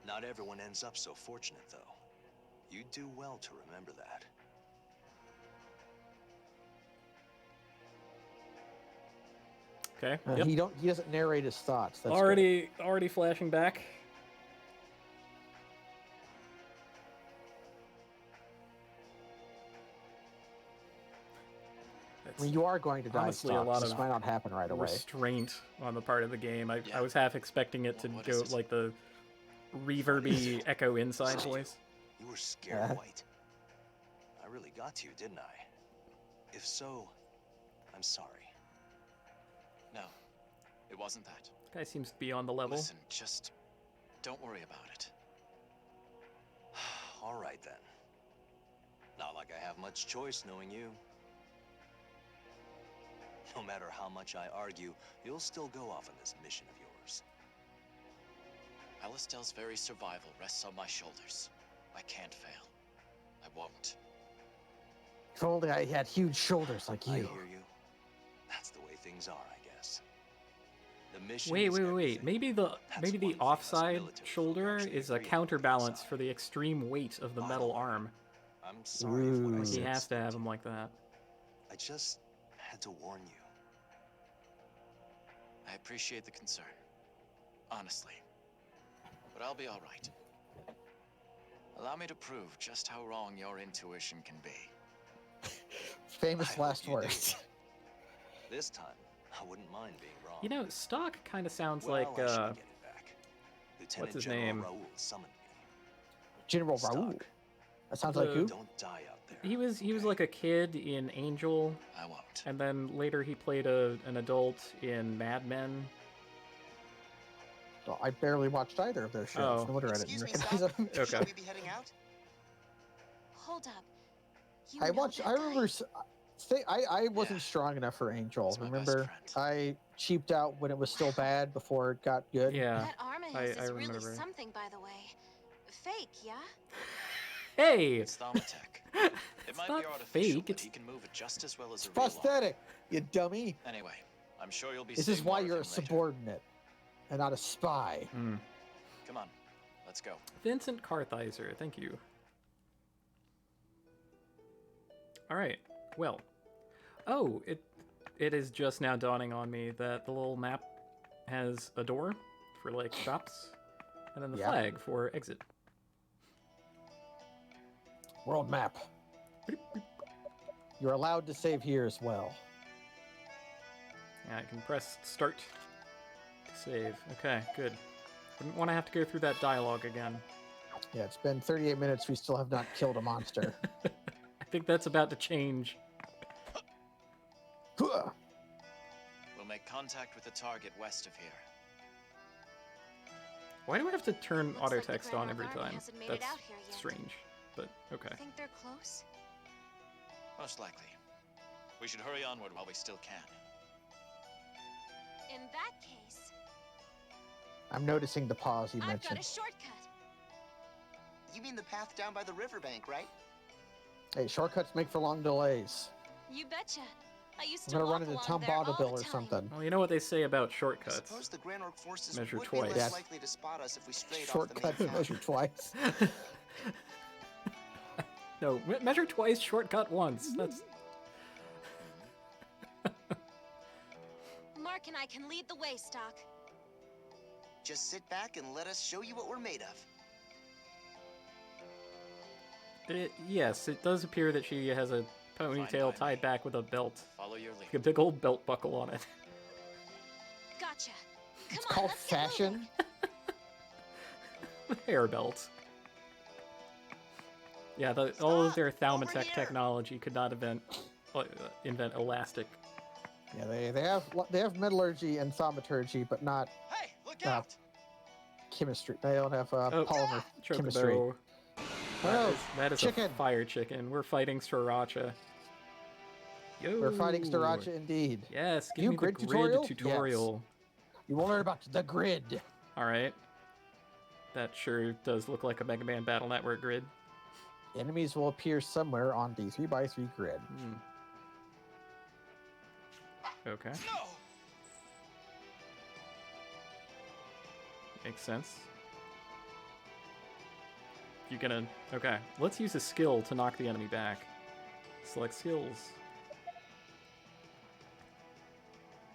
Not everyone ends up so fortunate, though. You do well to remember that. Okay. Yep. He doesn't narrate his thoughts. That's already flashing back. I mean, you are going to die. Honestly, a lot of might not happen right away. Restraint on the part of the game. I was half expecting it to go like the reverby echo inside voice. You were scared, White. I really got to you, didn't I? If so, I'm sorry. No, it wasn't that. Guy seems to be on the level. Listen, just don't worry about it. All right then. Not like I have much choice knowing you. No matter how much I argue, you'll still go off on this mission of yours. Alistair's very survival rests on my shoulders. I can't fail. I won't. If only I had huge shoulders like you. I hear you. That's the way things are, I guess. The mission Wait. Maybe the offside shoulder is a counterbalance for the extreme weight of the metal arm. I'm sorry if what I said He has to have him like that. I just had to warn you. I appreciate the concern. Honestly. But I'll be all right. Allow me to prove just how wrong your intuition can be. Famous last words. This time, I wouldn't mind being wrong. You know, Stock kind of sounds Well, like I should get it back. Lieutenant what's his General name? Raoul summoned me. General Stock, Raoul. That sounds like who? Don't die out there. he was like a kid in Angel, I won't. and then later he played an adult in Mad Men. Well, I barely watched either of those shows. Oh. No wonder I didn't Excuse me, recognize Stock. them. Okay. Shall we be heading out? Hold up. You I know watched. that I remember. guy? I wasn't Yeah. strong enough for Angel. He's my best Remember, friend. I cheaped out when it was still bad before it got good. Yeah. That arm of I his is really remember. something, by the way. Fake, yeah? Hey, It's Thaumatech. It might not be artificial, fake, but it's- he can move it just as well as It's a real arm. prosthetic, you dummy. Anyway, I'm sure you'll be This seeing is why more of you're a him later. subordinate and not a spy. Come on, let's go. Vincent Kartheiser, thank you. All right. Well, it is just now dawning on me that the little map has a door for like shops, and then the Yeah. flag for exit. World map. You're allowed to save here as well. Yeah, I can press start to save. Okay, good. Wouldn't want to have to go through that dialogue again. Yeah, it's been 38 minutes. We still have not killed a monster. I think that's about to change. Huh. We'll make contact with the target west of here. Why do I have to turn Looks auto like the text Grand on every Arc Army time? hasn't made it That's out here yet. strange, but okay. Think they're close? Most likely. We should hurry onward while we still can. In that case, I'm noticing the pause you I've mentioned. got a shortcut. You mean the path down by the riverbank, right? Hey, shortcuts make for long delays. You betcha. I used I'm to gonna walk run into along Tom there all the Bombadil or time. something. Well, you know what they say about I shortcuts. suppose the Grand Orc forces Measure would twice. be less Yeah. likely to spot us if we strayed Shortcuts off the main measure path. twice. No, measure twice, shortcut once. That's Mark and I can lead the way, Stock. Just sit back and let us show you what we're made of. yes, it does appear that she has a ponytail by tied me. back with a belt, Follow your like a lead. big old belt buckle on it. Gotcha. Come It's on, called let's get moving. fashion. Hair belt. Yeah, all of their Over Thaumatech here. technology could not invent elastic. Yeah, they have metallurgy and thaumaturgy, but not Hey, look Uh, out! chemistry. They don't have Oh, polymer chemistry. Chocobo. Oh, That is chicken. a fire chicken. We're fighting Sriracha. Yo. We're fighting Sriracha indeed. Yes, give You me the grid grid tutorial? tutorial. You will learn about the grid. All right. That sure does look like a Mega Man Battle Network grid. Enemies will appear somewhere on the 3x3 grid. Hmm. Okay, No! makes sense. You're gonna... Okay, let's use a skill to knock the enemy back. Select skills.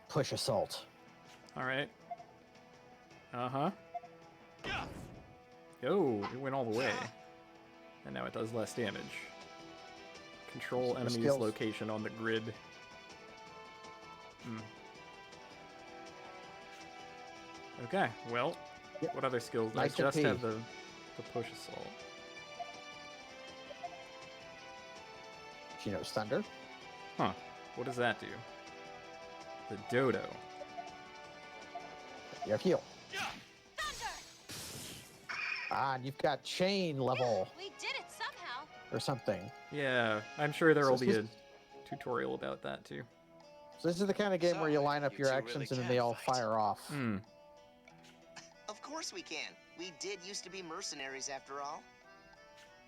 push assault. All right. Uh-huh. Oh, it went all the way. And now it does less damage. Control Super enemy's skills. location on the grid. Okay, well, Yep. what other skills? Nice I just and have the push assault. She knows thunder. Huh. What does that do? The dodo. You have heal. Ah, and you've got chain level We did it somehow. or something. Yeah, I'm sure there will So be this- a tutorial about that too. So this is the kind of game So, where you line up you your two actions really and then can they all fight. fire off. Hmm. Of course we can. We did used to be mercenaries after all.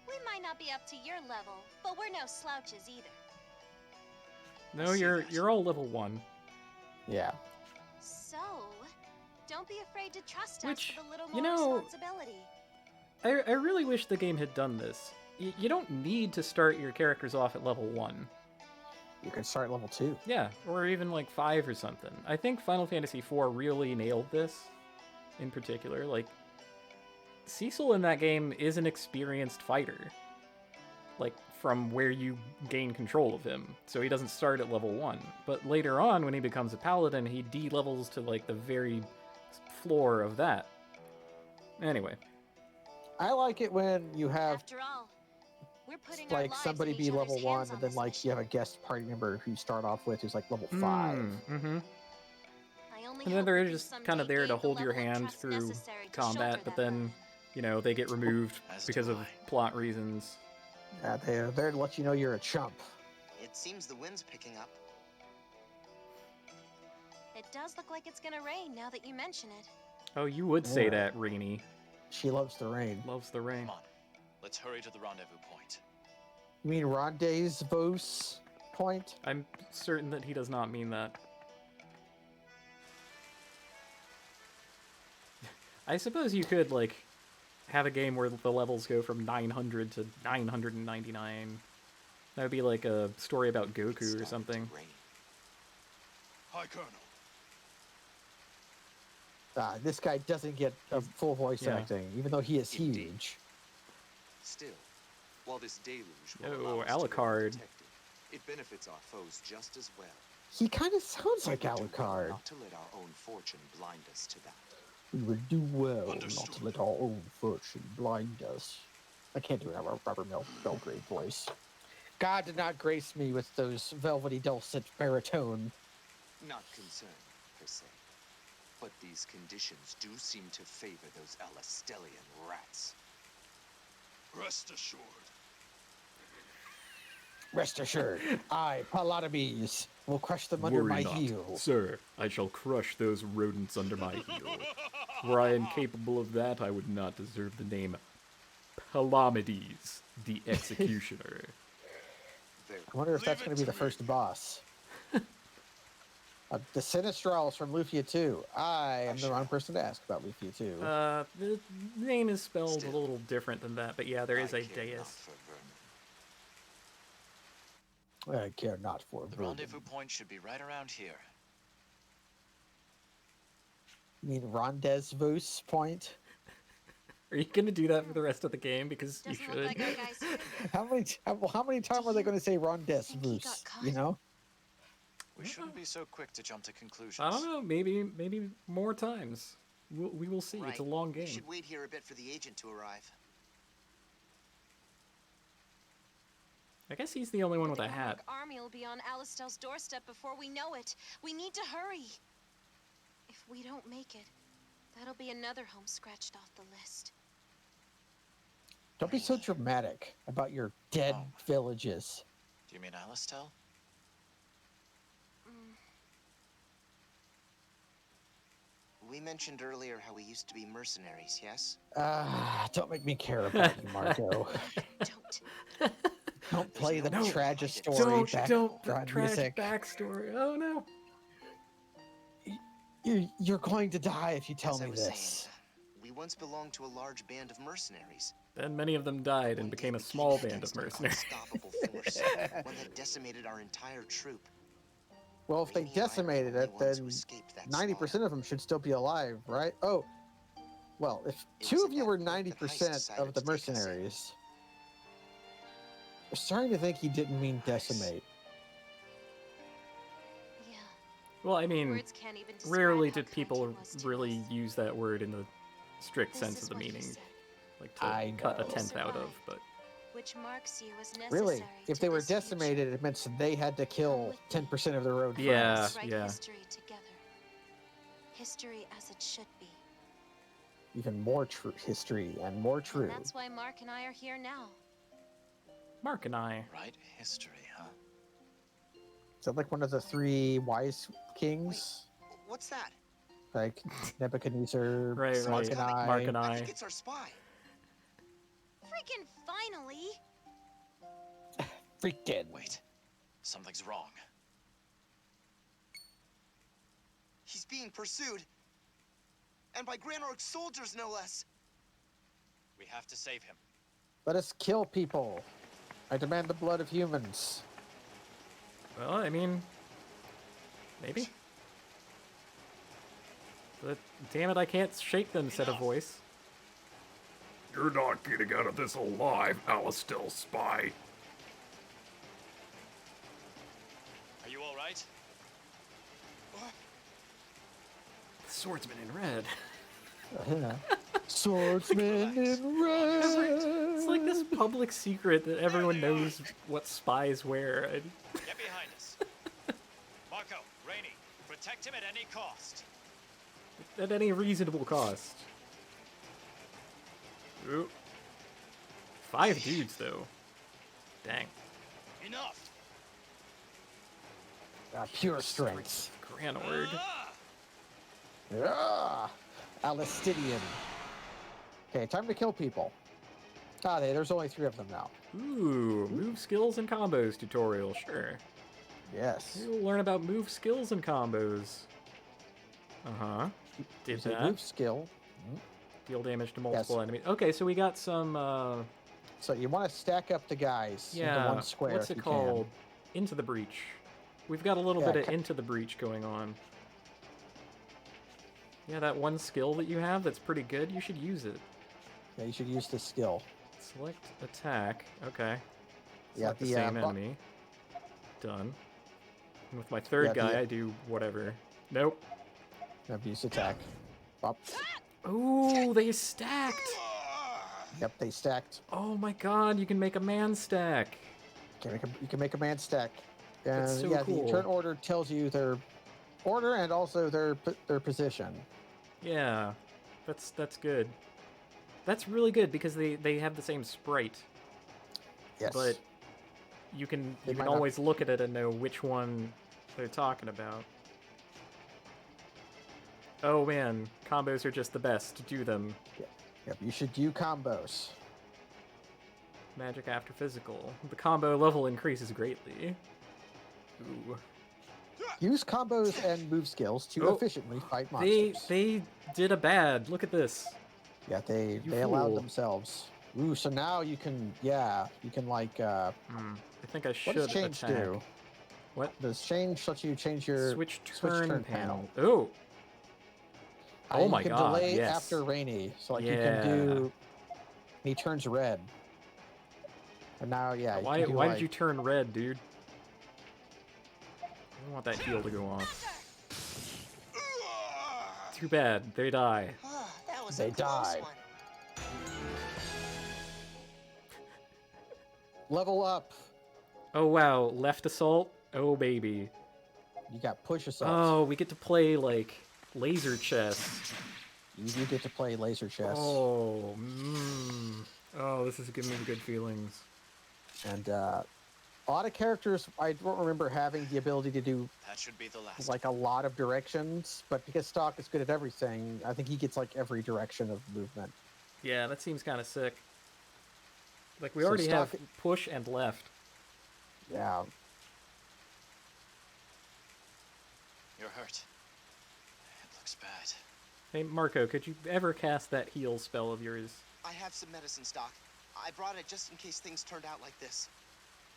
We might not be up to your level, but we're no slouches either. No, see you're that. all level 1. Yeah. So, don't be afraid to trust Which, us with a little you more know- responsibility. I really wish the game had done this. You don't need to start your characters off at level 1. You can start level 2. Yeah, or even like 5 or something. I think Final Fantasy IV really nailed this in particular. Like, Cecil in that game is an experienced fighter. Like, from where you gain control of him. So he doesn't start at level 1. But later on, when he becomes a paladin, he de-levels to like the very floor of that. Anyway. I like it when you have After all, we're putting our like lives somebody in be each level other's 1 hands and on then this like you have a mission. guest party member who you start off with who's like level 5. Mm-hmm. I only And then hope they're that you just someday kind of there to gain the hold your level of hand trust through necessary to combat, shoulder but that then, burden. you know, they get removed As because do of I. plot reasons. Yeah, they're there to let you know you're a chump. It seems the wind's picking up. It does look like it's gonna rain now that you mention it. Oh, you would say Yeah. that, Rainy. She loves the rain. Loves the rain. Come on. Let's hurry to the rendezvous point. You mean rendezvous point? I'm certain that he does not mean that. I suppose you could, like, have a game where the levels go from 900 to 999. That would be like a story about Goku or Started to something. rain. Hi, Colonel. This guy doesn't get a full voice yeah. acting, even though he is Indeed. huge. Still, while this deluge will Oh, allow us to remain Alucard. protected, it benefits our foes just as well. He kind of sounds like We would do well Alucard. not to let our own fortune blind us to that. We would do well not Understood. to let our own fortune blind us. I can't do a Rubber Belgrade voice. God did not grace me with those velvety dulcet baritone. Not concerned, per se. But these conditions do seem to favor those Alastelian rats. Rest assured. Rest assured, I, Palladames, will crush them under my heel. Sir. I shall crush those rodents under my heel. Were I incapable of that, I would not deserve the name Palamedes, the Executioner. Very I wonder if that's Leave going it to be the to first me. boss. The Sinistrals from Lufia 2. I am the wrong person to ask about Lufia 2. The name is spelled Still, a little different than that, but yeah, there is I a care not dais. for vermin. I care not for The vermin. rendezvous point should be right around here. You mean rendezvous point? Are you gonna do that for the rest of the game? Because you Doesn't should. look like our guys figured. How many times are they going to say think he rendezvous? got caught? You know? We shouldn't be so quick to jump to conclusions. I don't know. Maybe more times. We will see. It's a Right. long We game. should wait here a bit for the agent to arrive. I guess he's the only one with a The hat. Monarch army will be on Alistel's doorstep before we know it. We need to hurry. If we don't make it, that'll be another home scratched off the list. Don't be so dramatic about your dead Oh. villages. Do you mean Alistel? We mentioned earlier how we used to be mercenaries, yes? Don't make me care about you, Marco. Don't. Don't play the no way tragic behind it. story Don't background tragic music. backstory. Oh no. You're going to die if you tell As I me was this. saying, we once belonged to a large band of mercenaries. Then many of them died and One became day a we small came band of against an mercenaries. unstoppable force, one that decimated our entire troop. Well, if they decimated it, then 90% of them should still be alive, right? Oh, well, if two of you were 90% of the mercenaries, I'm starting to think he didn't mean decimate. Yeah. Well, I mean, Words can't even describe rarely how did kind people he was to really us. use that word in the strict This sense is of the what he meaning, said. like to I cut a know. tenth out of, but Which marks you as necessary Really, if to they were this future. decimated, it meant they had to kill 10% of their own Yeah. friends. Write history together. History as it should be. Even more true history and more true. And that's why Mark and I are here now. Mark and I. Right history, huh? Is that like one of the three wise kings? Wait, what's that? Like Nebuchadnezzar, Right, Mark right. and I. Mark and I I. think it's our spy. Freaking finally! Freaking. Wait, something's wrong. He's being pursued. And by Grand Orc soldiers, no less. We have to save him. Let us kill people. I demand the blood of humans. Well, I mean, maybe. But damn it, I can't shake them, said a voice. You're not getting out of this alive, Alistair spy. Are you all right? The swordsman in red. Swordsman in red. It's like this public secret that everyone knows what spies wear. Get behind us. Marco, Rainey, protect him at any cost. At any reasonable cost. Ooh. 5 dudes, though. Dang. Enough. Pure strength. Grand Org. Ah, Alistidian. Okay, time to kill people. There's only 3 of them now. Ooh, move skills and combos tutorial, sure. Yes. You'll learn about move skills and combos. Uh-huh. Did Use a that. move skill. Deal damage to multiple enemies. Okay, so we got some, So you want to stack up the guys into yeah, one square. what's if it you called? Into the Breach. We've got a little Yeah, bit of Into the Breach going on. Yeah, that one skill that you have that's pretty good, you should use it. Yeah, you should use this skill. Select attack. Okay. Yeah, Select the same enemy. Done. And with my third guy, I do whatever. Nope. Abuse attack. Up. Ooh, they stacked! Yep, they stacked. Oh my god, you can make a man stack. You can make a man stack. And That's so yeah, cool. the turn order tells you their order and also their position. Yeah, that's good. That's really good because they have the same sprite. Yes. But you can They might always look at it and know which one they're talking about. Oh man, combos are just the best. Do them. Yep, you should do combos. Magic after physical. The combo level increases greatly. Ooh. Use combos and move skills to efficiently fight monsters. They did a bad. Look at this. Yeah, they allowed fool. themselves. Ooh, so now you can like I think I should what does change attack. do? What? Does change let you change your Switch turn panel? Oh. Oh You my can god, delay yes. after Rainy. So like Yeah. you can do he turns red. And now you Why can do, did you turn red, dude? I don't want that heal to go off. Too bad, they die. That was They a close die. one. level up? Oh wow, left assault? Oh baby. You got push assault. Oh, we get to play like laser chess. You do get to play laser chess. Oh, oh, this is giving me good feelings. And a lot of characters I don't remember having the ability to do That should be the last. like a lot of directions, but because Stock is good at everything, I think he gets like every direction of movement. Yeah, that seems kind of sick. Like we So already have Stock- push and left. Yeah. You're hurt. It looks bad. Hey Marco, could you ever cast that heal spell of yours? I have some medicine stock. I brought it just in case things turned out like this.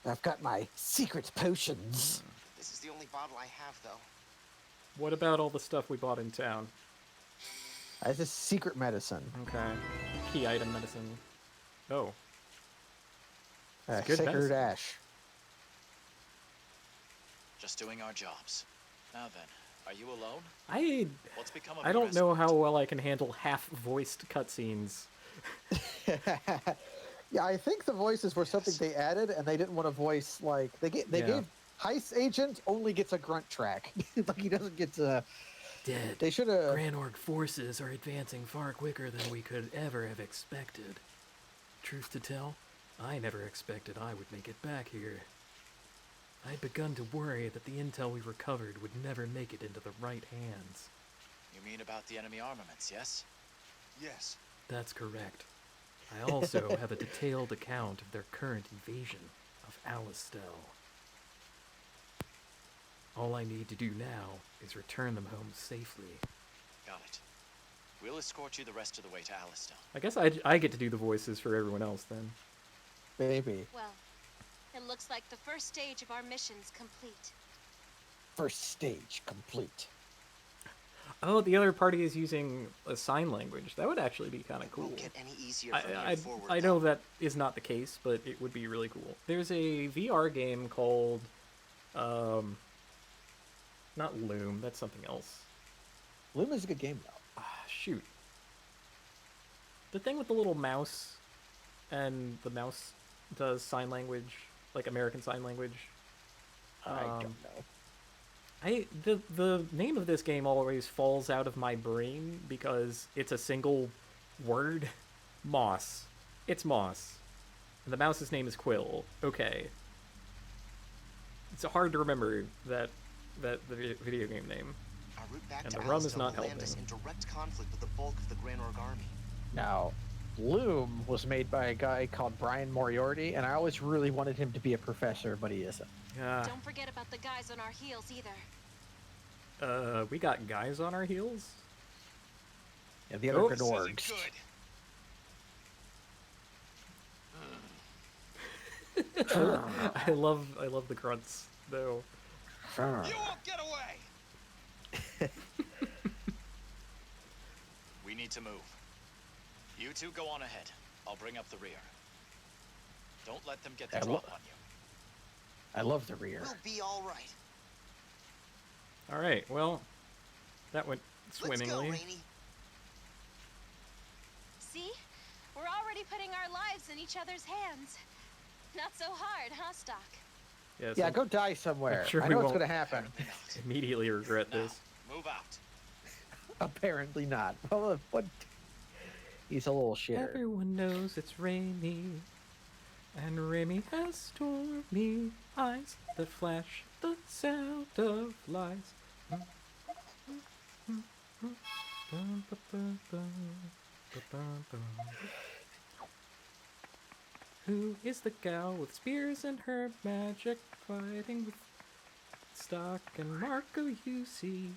I've got my secret potions. This is the only bottle I have, though. What about all the stuff we bought in town? That's a secret medicine. Okay. Key item medicine. Oh. It's good Sacred medicine. ash. Just doing our jobs. Now then, are you alone? I What's become of I your don't know escort? how well I can handle half-voiced cutscenes. Yeah, I think the voices were something they added, and they didn't want to voice like they gave Heist Agent only gets a grunt track. Like he doesn't get to. Dead. They should have. Grand Orc forces are advancing far quicker than we could ever have expected. Truth to tell, I never expected I would make it back here. I'd begun to worry that the intel we recovered would never make it into the right hands. You mean about the enemy armaments, yes? Yes. That's correct. I also have a detailed account of their current invasion of Alistel. All I need to do now is return them home safely. Got it. We'll escort you the rest of the way to Alistel. I guess I get to do the voices for everyone else then. Baby. Well, it looks like the first stage of our mission's complete. First stage complete. Oh, the other party is using a sign language. That would actually be kind of cool. Won't get any easier from here forward. I know that is not the case, but it would be really cool. There's a VR game called, not Loom. That's something else. Loom is a good game though. Shoot. The thing with the little mouse, and the mouse does sign language, like American Sign Language. I don't know. The name of this game always falls out of my brain because it's a single word. Moss. It's Moss. And the mouse's name is Quill. Okay. It's hard to remember the video game name. Our route back And to the rum is Alistel not will land helping. us in direct conflict with the bulk of the Grand Orc army. Now, Loom was made by a guy called Brian Moriarty, and I always really wanted him to be a professor, but he isn't. Don't forget about the guys on our heels either. We got guys on our heels? Yeah, the other Gnorgs. I love the grunts though. You won't get away! We need to move. You two go on ahead. I'll bring up the rear. Don't let them get the drop on you. I love the rear. We'll be all right. All right, well, that went swimmingly. Let's go, Rainy. See? We're already putting our lives in each other's hands. Not so hard, huh, Stock? Yes, Yeah, go die somewhere. Sure I we know what's won't going to happen. immediately regret this. Move out. Apparently not. Well, what? He's a little shitter. Everyone knows it's rainy, and Remy has stormy eyes that flash the sound of lies. Who is the gal with spears and her magic, fighting with Stock and Marco, you see?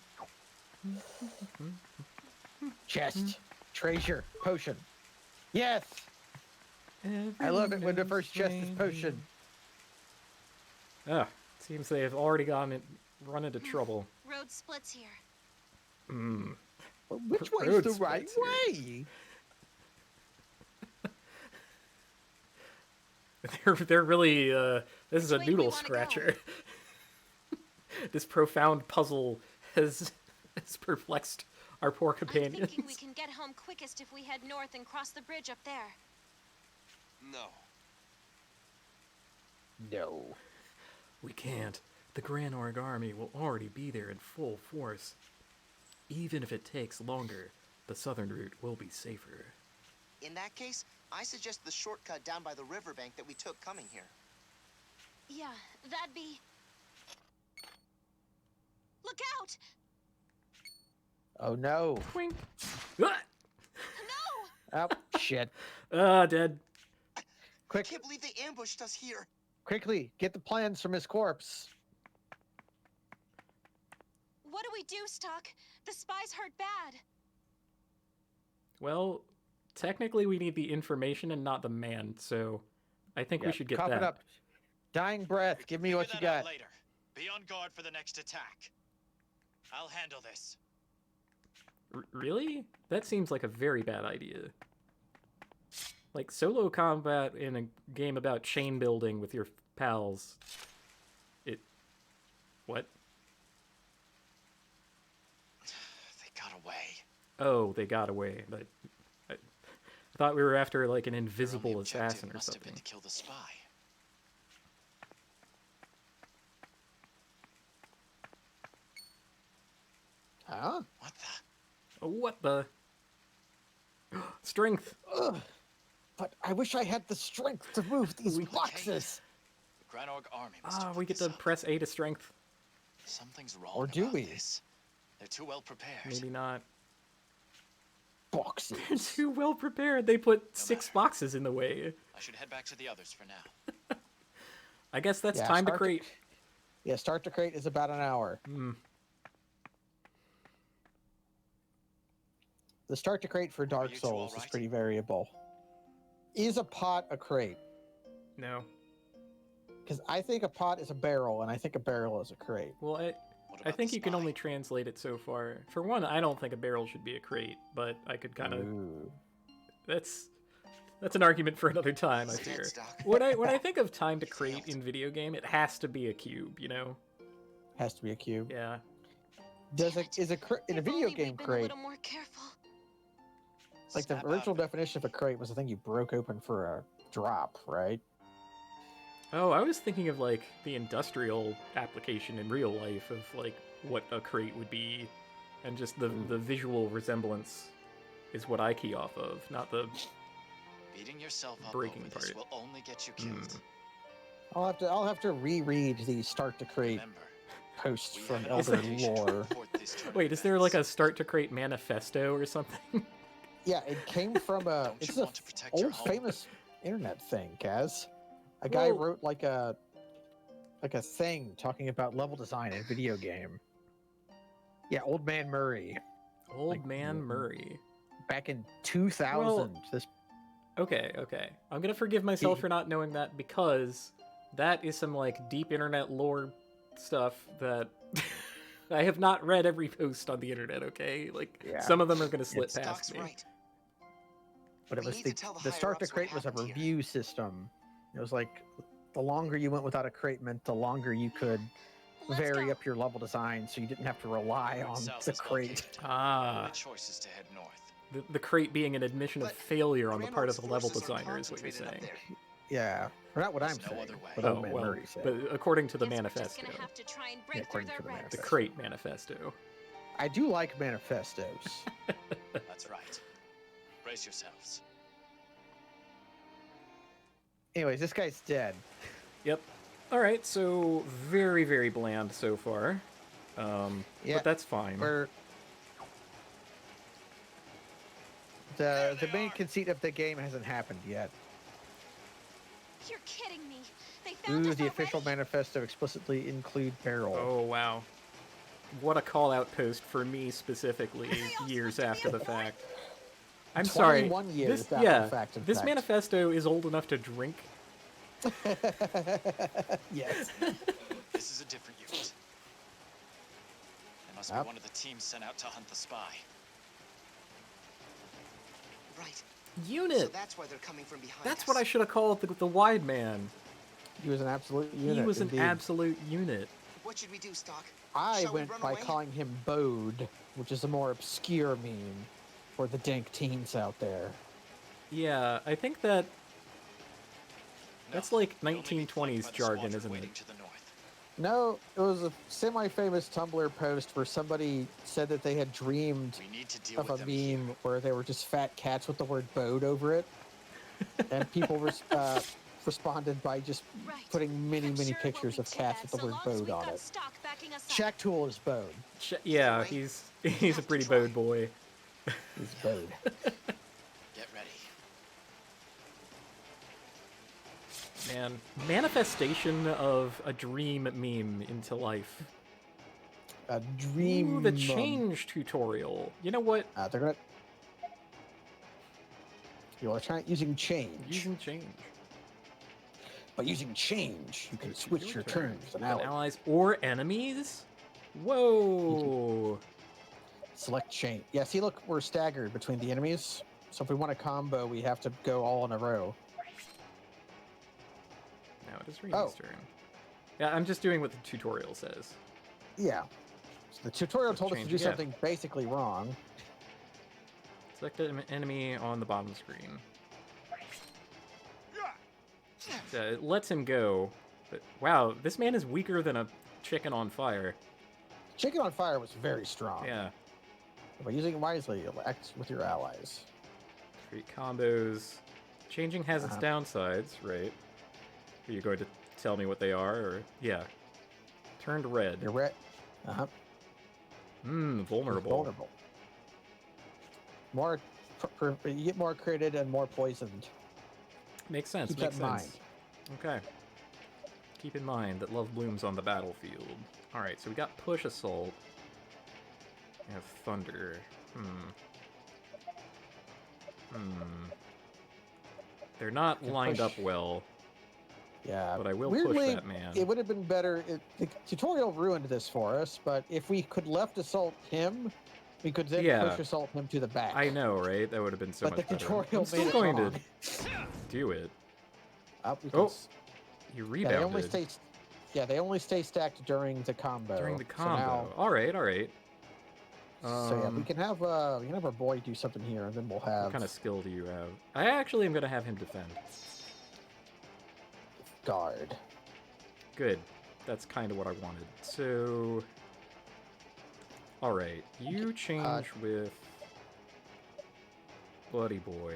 Chest, treasure, potion. Yes! I love it when the first chest is potion. Ah, seems they have already run into trouble. Road splits here. Well, which way Road is the right splits way? They're really this is a Which way do we noodle wanna scratcher. This profound puzzle has perplexed our poor I'm companions. thinking we can get home quickest if we head north and cross the bridge up there. No. No. We can't. The Grand Org army will already be there in full force. Even if it takes longer, the southern route will be safer. In that case, I suggest the shortcut down by the riverbank that we took coming here. Yeah, that'd be... Look out! Oh no. Twink. Ah! Oh, shit. Dead. I Quick, can't believe they ambushed us here. quickly, get the plans from his corpse. What do we do, Stock? The spies hurt bad. Well, technically we need the information and not the man, so I think we should get Cough that. it up. Dying breath, give me what you Figure that out got. later. Be on guard for the next attack. I'll handle this. Really? That seems like a very bad idea. Like, solo combat in a game about chain building with your pals. What? They got away. Oh, they got away. But I thought we were after, like, an invisible assassin or must something. Have been to kill the spy. Huh? What the? Oh, what the? Strength! Ugh. But I wish I had the strength to move these boxes. The Granorg army must have We put get this to up. press A to strength. Something's wrong Or do about we? This. They're too well prepared. Maybe not. Boxes. They're too well prepared. They put No 6 matter. boxes in the way. I should head back to the others for now. I guess that's Yeah, time to start crate. Yeah, start to crate is about an hour. The start to crate for Dark you two Souls all is right? pretty variable. Is a pot a crate? No. Because I think a pot is a barrel, and I think a barrel is a crate. Well, What I about think the you can spy? only translate it so far. For one, I don't think a barrel should be a crate, but I could kind of. Ooh. That's an argument for another time, I He's dead, fear. Stock. When I think of time to He crate failed. in video game, it has to be a cube, you know? Has to be a cube. Yeah. Does it in a If video only we'd game been a crate? little more careful. Like the Snap original out of it. definition of a crate was a thing you broke open for a drop, right? Oh, I was thinking of like the industrial application in real life of like what a crate would be, and just the visual resemblance is what I key off of, not the. Beating yourself up Breaking over this part. will only get you killed. I'll have to reread the start to crate Remember, posts we from have an Elder obligation to Lore. report this turn of Wait, is there like a events. start to crate manifesto or something? Yeah, it came from a. Don't It's you a want to protect your old home? famous internet thing, Kaz. A guy Well- wrote like a thing talking about level design in a video game. Yeah, Old Man Murray, Old Like, Man mm, Murray. back in 2000. This Okay. I'm gonna forgive myself for not knowing that because that is some like deep internet lore stuff that I have not read every post on the internet. Okay, like Yeah. some of them are gonna slip It's- Doc's past me. right. but it We was need the to tell the the start to higher-ups what crate was a happened here. review system. It was like the longer you went without a crate meant the longer you could Let's vary go. up your level design, so you didn't have to rely on South the is crate. located. Ah, Your choice is to head north. the crate being an admission of But failure on the part of Granorg's the level forces are designer is what you're concentrated up saying. there. Yeah, or not what There's I'm no saying. other way. What Oh Old Man well, Murray said. but according to the Guess we're just manifesto, gonna have to try and break Yeah, through according their to the ranks. the manifesto. crate manifesto. I do like manifestos. That's right. Brace yourselves. Anyways, this guy's dead. Yep. All right, so very, very bland so far. Yeah, But that's fine. Where the main conceit of the game hasn't happened yet. You're kidding me. They found Ooh, us the official already? manifesto explicitly include barrel. Oh, wow. What a call-out post for me specifically years after the fact. I'm sorry. 21 years This, after yeah, the fact, in this fact. manifesto is old enough to drink. Yes. This is a different unit. They must be Yep. one of the teams sent out to hunt the spy. Right. So Unit! that's why they're coming from behind That's us. what I should have called the wide man. He was an absolute unit. He was indeed. an absolute unit. What should we do, Stock? I Shall we went run by away? calling him Bode, which is a more obscure meme for the dank teens out there. Yeah, I think that that's No, like they'll only be 1920s flanked by the jargon, squadron isn't waiting it? to the north. No, it was a semi-famous Tumblr post where somebody said that they had dreamed We need to deal of with a them here. meme where they were just fat cats with the word Bode over it, and people responded by just Right. putting many, I'm many sure it won't pictures be of too cats bad with the so word long as Bode we've on got it. Stock backing us up. Shack Tool is Bode. Yeah, Wait. he's We a have to pretty try. bode boy. He's Bode. Get ready. Man, manifestation of a dream meme into life. A dream. Ooh, the change tutorial. You know what? They're gonna. You are trying using change. Using change. But using change, you can switch your turns with an ally. Allies or enemies? Whoa! Select change. Yeah, see, look, we're staggered between the enemies. So if we want a combo, we have to go all in a row. Now it is Rina's turn. Yeah, I'm just doing what the tutorial says. Yeah. So the tutorial told us to do something basically wrong. Select an enemy on the bottom screen. It lets him go. But wow, this man is weaker than a chicken on fire. Chicken on fire was very strong. Yeah. By using it wisely, you'll act with your allies. Create combos. Changing has its downsides, right? Are you going to tell me what they are, or yeah? Turned red. You're red. Vulnerable. Vulnerable. More, you get more critted and more poisoned. Makes sense. Keep makes that in sense. mind. Okay. Keep in mind that love blooms on the battlefield. All right, so we got push assault. We have thunder. They're not lined up well. Yeah, but I will weirdly, push that man. It would have been better. The tutorial ruined this for us, but if we could left assault him, we could then push assault him to the back. I know, right? That would have been so much better. But the tutorial I'm still made it going wrong. to do it. You Yeah, rebounded. they only stay stacked during the combo. During the combo. So now, all right. so yeah, we can have our boy do something here, and then we'll have. What kind of skill do you have? I actually am going to have him defend. Guard. Good. That's kind of what I wanted. So, all right, you change with Bloody Boy.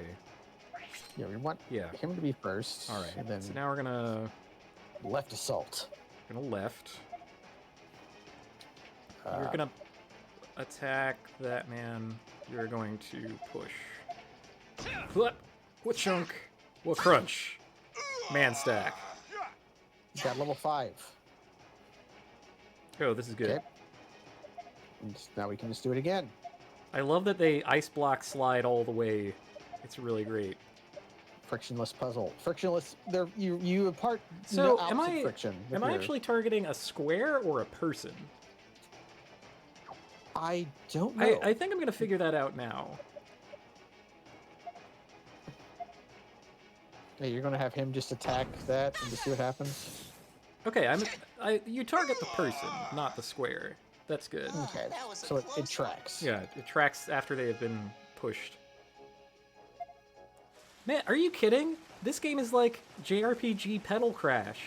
Yeah, we want him to be first. All right. And then so now we're gonna left assault. Gonna left. You're gonna attack that man. You're going to push. Flip. What chunk? What crunch? Man stack. You got level 5. Oh, this is good. Okay. And now we can just do it again. I love that they ice block slide all the way. It's really great. Frictionless puzzle. Frictionless. There, you impart so am I friction. Am I actually targeting a square or a person? I don't know. I think I'm gonna figure that out now. Hey, you're gonna have him just attack that and just see what happens. Okay, you target the person, not the square. That's good. Okay, so it tracks. Yeah, it tracks after they have been pushed. Man, are you kidding? This game is like JRPG Pedal Crash.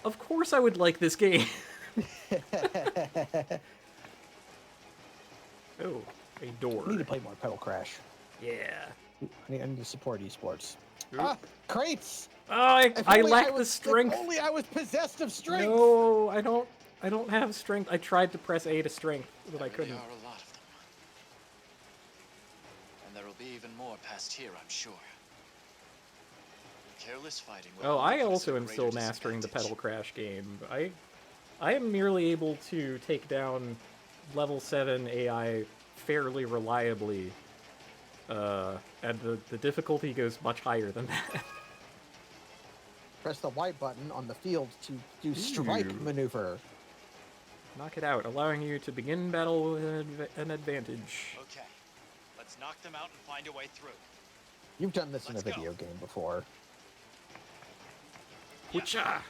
Of course I would like this game. Oh, a door. I need to play more Pedal Crash. Yeah. I need to support esports. Crates! Oh, I lack the strength. If only I was possessed of strength. No, I don't have strength. I tried to press A to strength, but I couldn't. There are a lot of them. And there will be even more past here, I'm sure. Careless fighting will Oh, I only put us also at a am still greater mastering the disadvantage. Pedal Crash game. I am merely able to take down level 7 AI fairly reliably. And the difficulty goes much higher than that. Press the Y button on the field to do strike maneuver. Knock it out, allowing you to begin battle with an advantage. Okay, let's knock them out and find a way through. You've done this in a Let's go. video game before. Whatcha?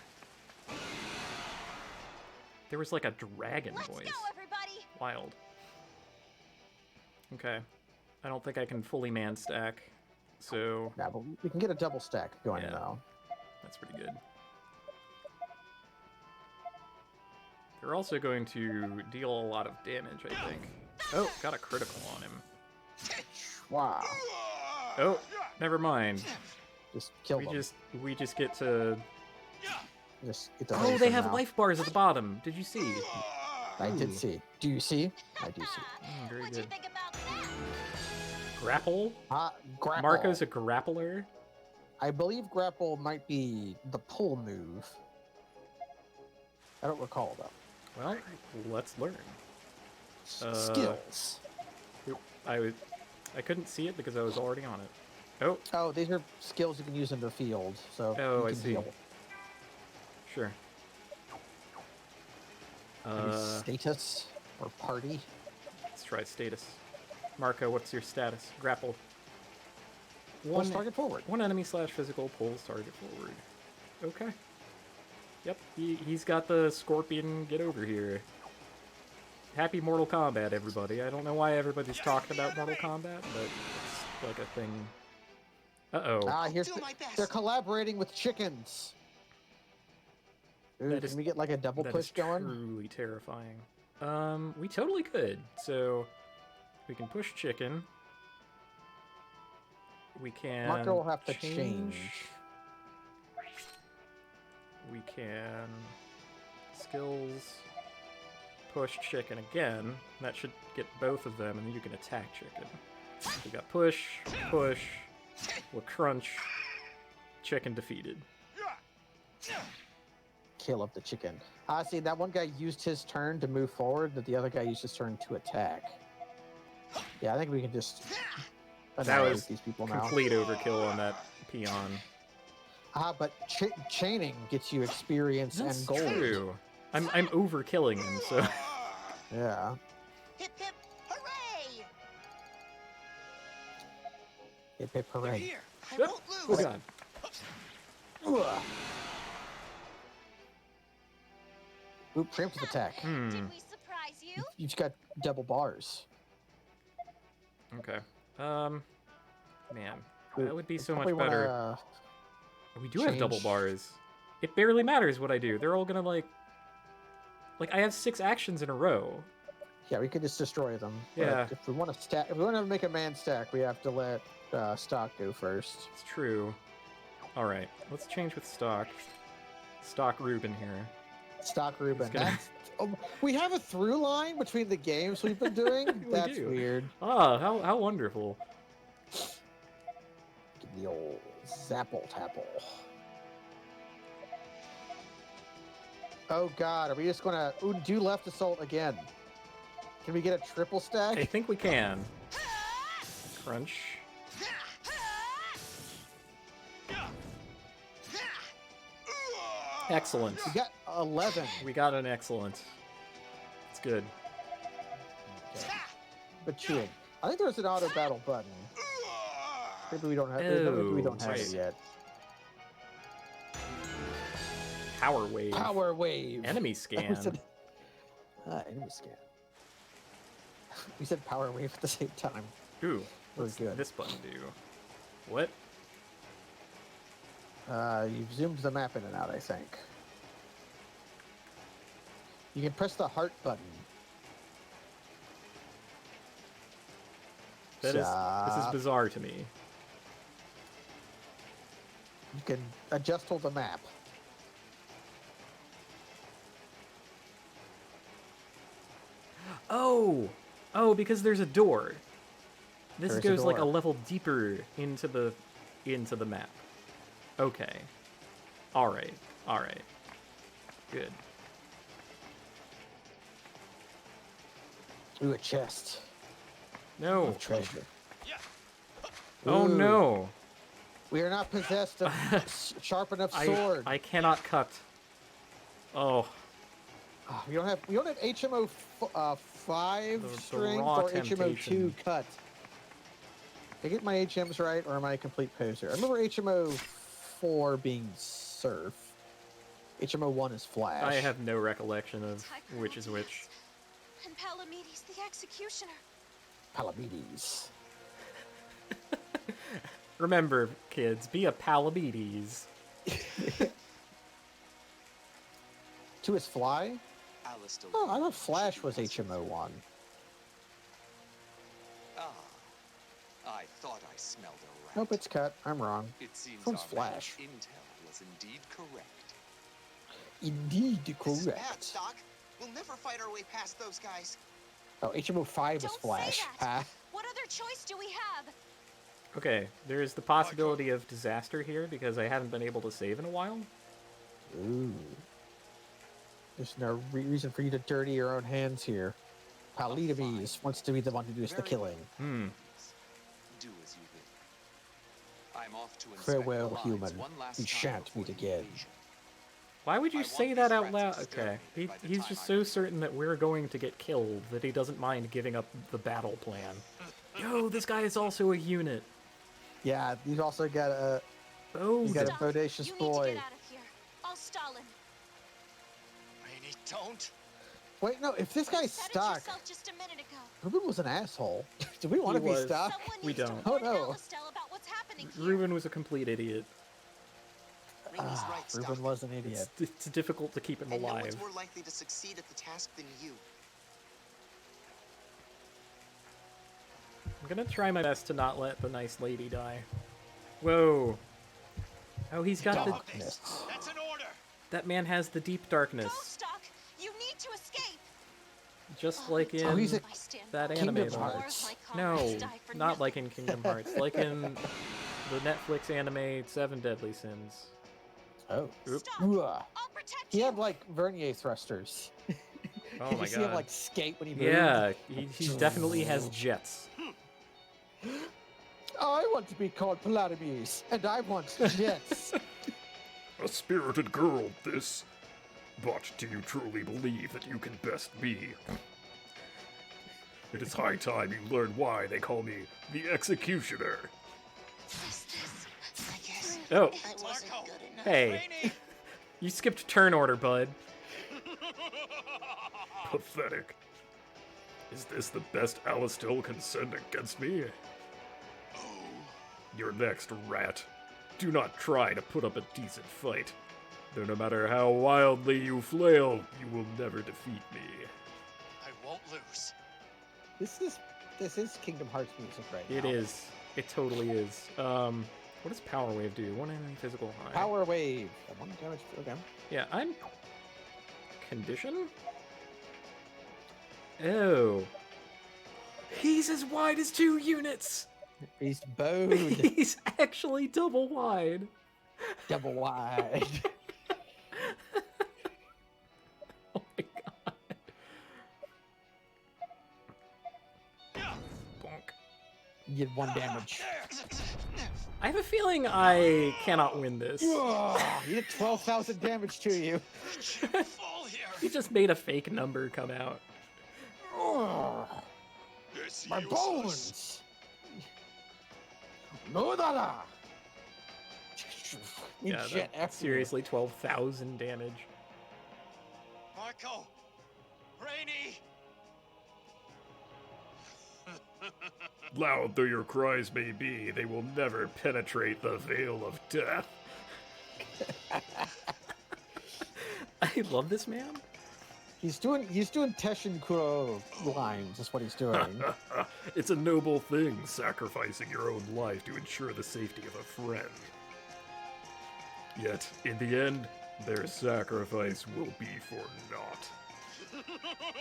There was like a dragon Let's voice. go, everybody! Wild. Okay. I don't think I can fully man stack, so Yeah, but we can get a double stack going now. that's pretty good. They're also going to deal a lot of damage, I think. Oh, got a critical on him. Wow. Oh, never mind. Just kill them. We just get to. Just get the Oh, hose they them have now. life bars at the bottom. Did you see? I did see. Do you see? I do see. Very What'd you good. think about that? Grapple? Grapple. Marco's a grappler. I believe grapple might be the pull move. I don't recall though. Well, let's learn. Skills. I couldn't see it because I was already on it. Oh, these are skills you can use in the field, so Oh, you I can see. heal. Sure. Maybe status or party. Let's try status. Marco, what's your status? Grapple. Pulls target forward. One enemy / physical pulls target forward. Okay. Yep, he's got the scorpion get over here. Happy Mortal Kombat, everybody. I don't know why everybody's talking about Mortal Kombat, but it's like a thing. Uh-oh. They're collaborating with chickens. Ooh, can we get like a double push going? That is truly terrifying. We totally could. So, we can push chicken. We can Marco will have to change. We can skills push chicken again. That should get both of them, and then you can attack chicken. We got push, we'll crunch, chicken defeated. Kill of the chicken. See, that one guy used his turn to move forward, but the other guy used his turn to attack. Yeah, I think we can just annihilate these people now. Complete overkill on that peon. But chaining gets you experience and gold. True. I'm overkilling him, so. Yeah. Hip hip hooray! Hip hip hooray. Here, I Yep. won't lose. Oh god. Ooh, preemptive attack. Did we surprise you? You just got double bars. Okay. Man, that would be so much Probably better. wanna, We do have double bars. It barely matters what I do. They're all gonna like I have 6 actions in a row. Yeah, we could just destroy them. Yeah. But if we want to stack, if we want to make a man stack, we have to let stock go first. It's true. All right, let's change with stock. Stock Ruben here. Stock Ruben. Gonna... we have a through line between the games we've been doing. That's weird. Ah, how wonderful. Give the old zapple tapple. Oh god, are we just gonna do left assault again? Can we get a triple stack? I think we can. Crunch. Excellent. We got 11. We got an excellent. It's good. Okay. But chewing. I think there's an auto battle button. Maybe we don't have. Maybe we don't have it yet. Power wave. Power wave. Enemy scan. Enemy scan. We said power wave at the same time. Ooh. What's this button do? What? You've zoomed the map in and out, I think. You can press the heart button. This is bizarre to me. You can adjust all the map. Oh, because there's a door. This goes like a level deeper into the map. Okay. All right. Good. Ooh, a chest. No. Treasure. Oh no. We are not possessed of sharp enough sword. I cannot cut. Oh. We don't have HMO 5 strength or HMO 2 cut. Did I get my HMs right, or am I a complete poser? I remember HMO 4 being surf. HMO 1 is flash. I have no recollection of which is which. And Palamedes, the executioner. Palamedes. Remember, kids, be a Palamedes. 2 is fly? Oh, I thought flash was HMO 1. I thought I smelled a rat. Nope, it's cut. I'm wrong. It seems Phone's flash. Intel was indeed correct. Indeed This is bad, correct. Doc. We'll never fight our way past those guys. Oh, HMO 5 is flash. What other choice do we have? Okay, there's the possibility of disaster here because I haven't been able to save in a while. Ooh. There's no reason for you to dirty your own hands here. Palamedes wants to be the one to do the killing. Do as you I'm off to inspect Farewell, the lines human. one last We time shan't before meet the again. invasion. Why would you I say want that these out rats loud? Okay. exterminated by the He's time just I so return. certain that we're going to get killed that he doesn't mind giving up the battle plan. Yo, this guy is also a unit. Yeah, you've also got a Oh, you got a Stuck. bodacious You need to boy. get out of here. I'll Stalin. Rainey, don't. Wait, no, if this You guy's said it stuck, yourself just a minute ago. Ruben was an asshole. Do we want to be was. stuck? Someone We needs don't. to warn Oh, no. Alastel about what's happening here. Reuben was a complete idiot. Rainey's right, Stock. Ruben was an idiot. It's difficult to keep him And no alive. one's more likely to succeed at the task than you. I'm gonna try my best to not let the nice lady die. Whoa. Oh, he's got the... Darkness. That's an order! That man has the deep Go, darkness. Stock. You need to escape. Just like in he's a- I stand that by. anime. Kingdom though. Hearts. No, Die for not nothing. like in Kingdom Hearts. Like in the Netflix anime 7 Deadly Sins. Oh. Oop. Stock. Ooh, I'll protect he you. had like Vernier thrusters. Oh Did my you see him god. like skate when he moved? Yeah, he definitely has jets. I want to be called Palladius, and I want jets. A spirited girl, this. But do you truly believe that you can best me? It is high time you learn why they call me the Executioner. I guess Oh, I wasn't good enough. hey. You skipped turn order, bud. Pathetic. Is this the best Alastil can send against me? You're next, rat. Do not try to put up a decent fight. Though no matter how wildly you flail, you will never defeat me. I won't lose. This is Kingdom Hearts music right now. It is. It totally is. What does Power Wave do? One enemy physical high. Power Wave. One damage. Okay. Yeah, I'm... Condition? Oh. He's as wide as 2 units! He's bowed. He's actually double wide. Double wide. Oh my god. Bonk. You get 1 damage. I have a feeling I cannot win this. You did 12,000 damage to you. Fall here. He just made a fake number come out. It's My useless. bones. No da. Yeah, that's seriously 12,000 damage. Marco! Rainey! Loud though your cries may be, they will never penetrate the veil of death. I love this man. He's doing Teshin Kuro lines. That's what he's doing. It's a noble thing, sacrificing your own life to ensure the safety of a friend. Yet, in the end, their sacrifice will be for naught.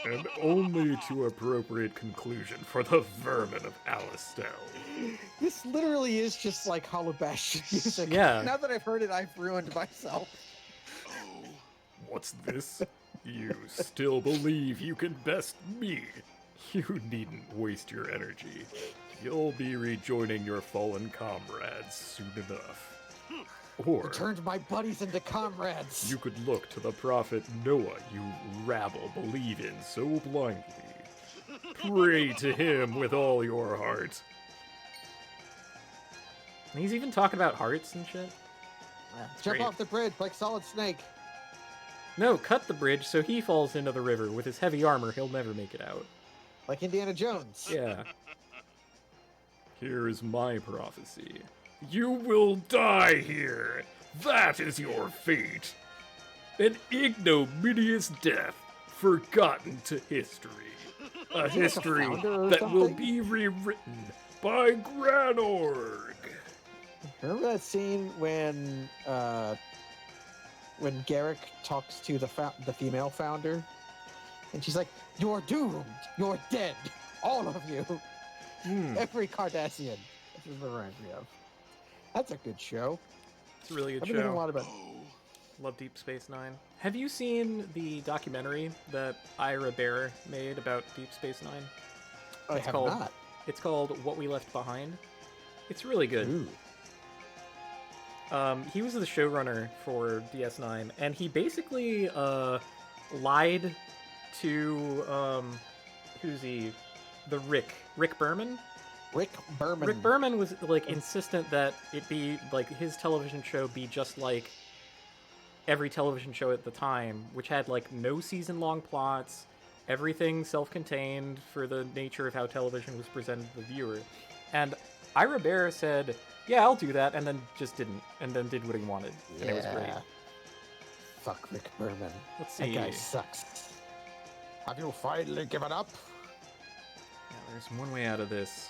And only to appropriate conclusion for the vermin of Alastel. This literally is just like Hollow Bastion music. Yeah. Now that I've heard it, I've ruined myself. What's this? You still believe you can best me? You needn't waste your energy. You'll be rejoining your fallen comrades soon enough. Or Turned my buddies into comrades. you could look to the prophet Noah you rabble believe in so blindly. Pray to him with all your heart. And he's even talking about hearts and shit. Jump great. off the bridge like Solid Snake. No, cut the bridge so he falls into the river. With his heavy armor, he'll never make it out. Like Indiana Jones. Yeah. Here is my prophecy. You will die here. That is your fate. An ignominious death, forgotten to history. A history founder or that will something? be rewritten by Granorg. Remember that scene when Garrick talks to the female founder, and she's like, "You're doomed. You're dead. All of you. Every Cardassian." This is the reminds me of. That's a good show. It's a really good I've been thinking a show. lot about. Love Deep Space Nine. Have you seen the documentary that Ira Bear made about Deep Space Nine? I have called- not. It's called What We Left Behind. It's really good. Ooh. He was the showrunner for DS9, and he basically lied to who's he? The Rick Berman. Rick Berman. Rick Berman was like insistent that it be like his television show be just like every television show at the time, which had like no season-long plots, everything self-contained for the nature of how television was presented to the viewer. And Ira Bear said, "Yeah, I'll do that," and then just didn't, and then did what he wanted, and it was great. Fuck Rick Berman. Let's see. That guy sucks. Have you finally given up? Yeah, there's one way out of this.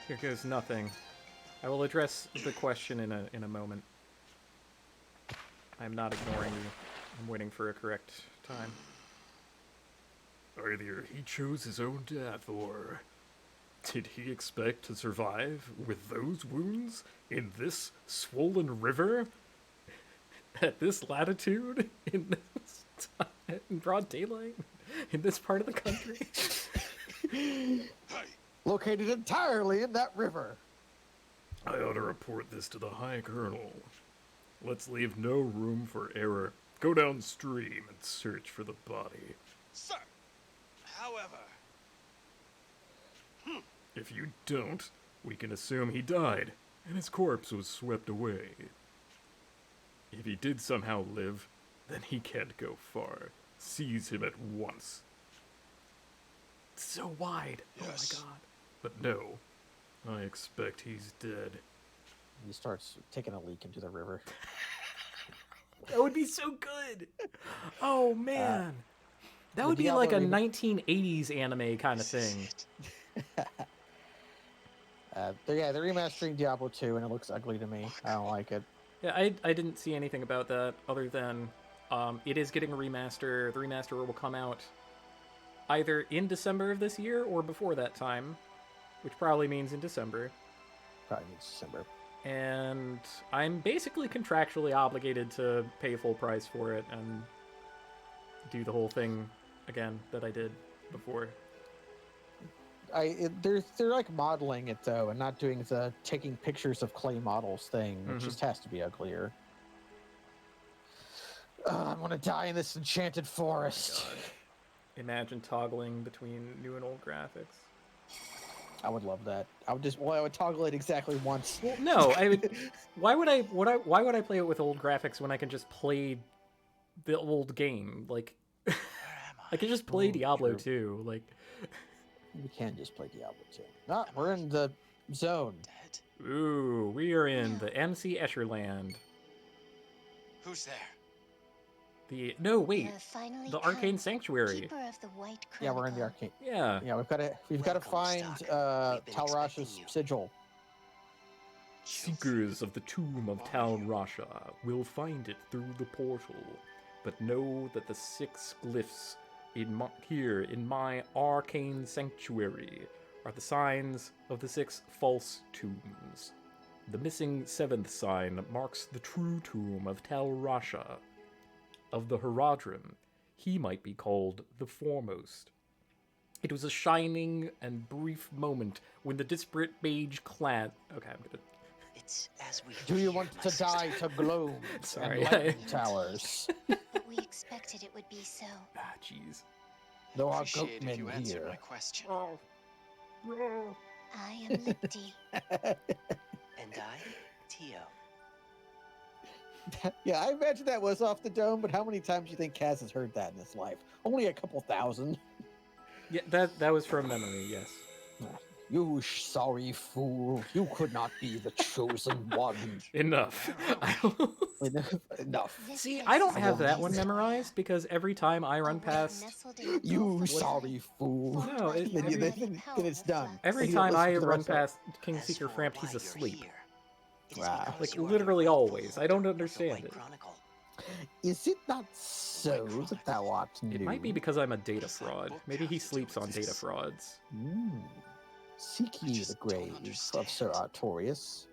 Here goes nothing. I will address the question in a moment. I'm not ignoring you. I'm waiting for a correct time. Either he chose his own death, or did he expect to survive with those wounds in this swollen river? At this latitude? In this time, in broad daylight? In this part of the country? Located entirely in that river. I ought to report this to the High Colonel. Let's leave no room for error. Go downstream and search for the body. Sir, however... If you don't, we can assume he died, and his corpse was swept away. If he did somehow live, then he can't go far. Seize him at once. It's so wide. Yes. Oh my god. But no, I expect he's dead. He starts taking a leak into the river. That would be so good. Oh man. That would be Diablo like a remake. 1980s anime kind of thing. They're remastering Diablo 2, and it looks ugly to me. I don't like it. Yeah, I didn't see anything about that other than it is getting a remaster. The remaster will come out either in December of this year or before that time, which probably means in December. Probably means December. And I'm basically contractually obligated to pay full price for it and do the whole thing again that I did before. They're like modeling it though, and not doing the taking pictures of clay models thing, which just has to be uglier. I'm gonna die in this enchanted forest. Oh Imagine toggling between new and old graphics. I would love that. I would toggle it exactly once. Well, no, I would. Why would I play it with old graphics when I can just play the old game? Like, I can just play Diablo 2. Like, we can't just play Diablo 2. No, we're in the zone. Dead? ooh, we are in the MC Escher land. Who's there? No, wait, You have finally the come, Arcane Sanctuary. Keeper of the White Yeah, we're in the Chronicle. arcade. Yeah. Yeah, we've got to Welcome, find Stock. We've been Talrash's expecting you. sigil. Seekers of the tomb of Tal Rasha will find it through the portal, but know that the 6 glyphs here in my arcane sanctuary are the signs of the 6 false tombs. The missing 7th sign marks the true tomb of Tal Rasha. Of the Herodrim, he might be called the foremost. It was a shining and brief moment when the disparate mage clan... Okay, I'm gonna... It's as we Do you feared, want my to sister. die to gloom Sorry, and lightning towers? But we expected it would be so. Ah, jeez. There are Appreciate if you goatmen answered here. my question. I am Lipti. And I, Tio. Yeah, I imagine that was off the dome, but how many times do you think Kaz has heard that in his life? Only a couple thousand. Yeah, that was from memory, yes. You sorry fool. You could not be the chosen one. Enough. Enough. This See, place I don't is have that amazing. one memorized because every time I run A well past... nestled in You golf sorry fool. No, it- then, every- then it's done. Every Then you time listen I to the run rest of it. past Kingseeker As for Framp, why he's you're asleep. here, it is Wow. because Like, you are the literally rightful always. I don't lord of the understand White it. Chronicle. Is it not so that thou art new? It might be because I'm a data does that fraud. book Maybe have he to do sleeps with on data this? frauds. Seek I ye just the don't grave of understand. Sir Artorius.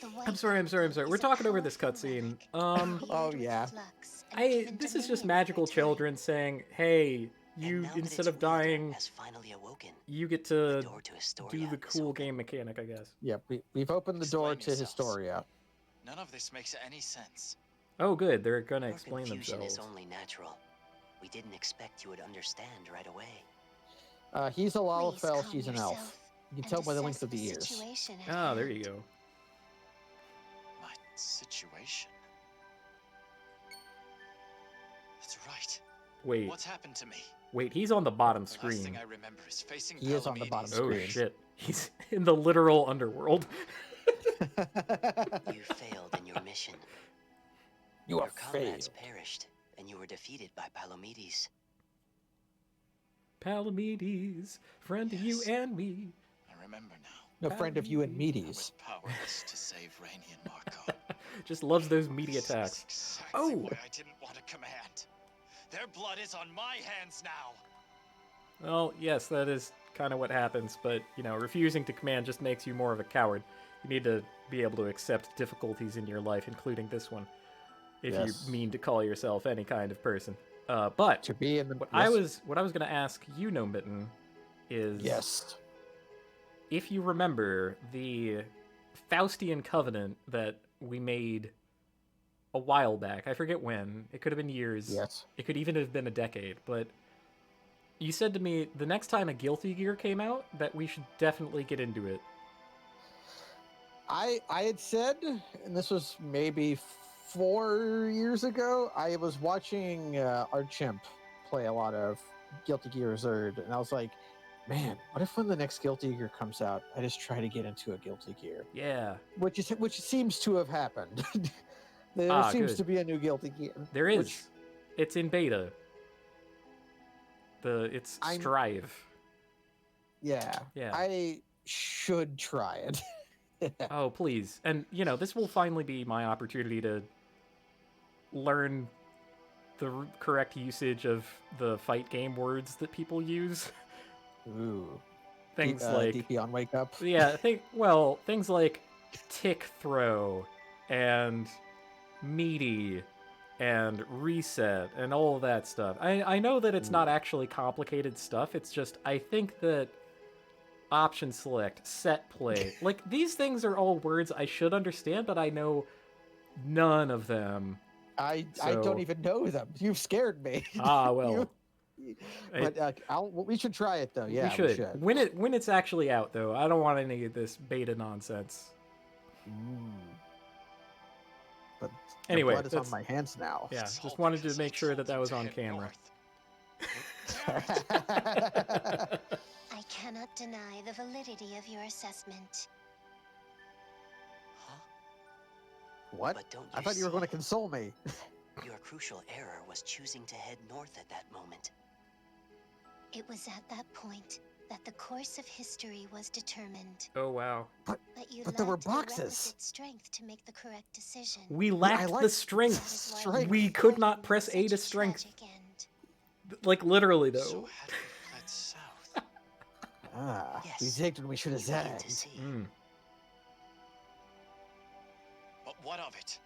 The White I'm sorry. Chronicle We're is a talking over this powerful cutscene. relic, Oh, imbued with yeah. flux and given This is just dominion magical over time. children saying, hey, And you, now that instead its of wisdom dying, has finally awoken, you get the to door to Historia do the is cool open. game mechanic, I guess. Yeah, we've opened the door Explain to yourselves. Historia. None of this makes any sense. Oh, good. They're gonna Your explain confusion themselves. is only natural. We didn't expect you would understand right away. He's a Please Lalafell, calm she's an elf. yourself You can and tell by the assess length of the ears. situation at Ah, there hand. you go. My situation? That's right. Wait, What's happened to me? wait. He's on the bottom The last thing screen. I remember is facing He is on the bottom Palamedes. Oh screen. shit. He's in the literal underworld. You failed in your mission. You Your are comrades failed. perished, and you were defeated by Palomedes. Palamedes, friend of you Yes. and me. I remember now. No friend of you and I Medes. was powerless to save Rainey and Marco. Just loves those media This is attacks. exactly Oh! why I didn't want to command. Their blood is on my hands now. Well, yes, that is kind of what happens, but, you know, refusing to command just makes you more of a coward. You need to be able to accept difficulties in your life, including this one, if Yes. you mean to call yourself any kind of person. But To be in the what yes. I was going to ask you, No Mitten, is Yes. if you remember the Faustian covenant that we made a while back. I forget when. It could have been years. Yes. It could even have been a decade, but you said to me the next time a Guilty Gear came out that we should definitely get into it. I had said, and this was maybe 4 years ago, I was watching our chimp play a lot of Guilty Gear Zerd, and I was like, man, what if when the next Guilty Gear comes out, I just try to get into a Guilty Gear? Yeah. Which seems to have happened. There seems good. to be a new Guilty Gear. There is. which It's in beta. It's Strive. Yeah. Yeah. I should try it. Oh, please. And, you know, this will finally be my opportunity to learn the correct usage of the fight game words that people use. Ooh. Things like DP on Wake Up. yeah, things like tick throw and meaty and reset and all of that stuff. I know that it's not actually complicated stuff. It's just I think that option select, set play, like these things are all words I should understand, but I know none of them. I So- don't even know them. You've scared me. Ah, well. But we should try it though. Yeah, we should. When it's actually out though. I don't want any of this beta nonsense. But Anyway, the blood is on my hands now. Yeah, It's just all wanted to because I make sure that told was him on to head camera. north. I cannot deny the validity of your assessment. Huh? What? But don't I thought you were going to see? console me. Your crucial error was choosing to head north at that moment. It was at that point that the course of history was determined. Oh wow. But you But there were lacked the boxes. requisite strength to make the correct decision. We lacked like the That strength. is why strength. We you could fought not with press A such to a strength. tragic end. Like literally though. So had we fled south? We Yes. zigged when we should have You begin to zagged. see. But what of it?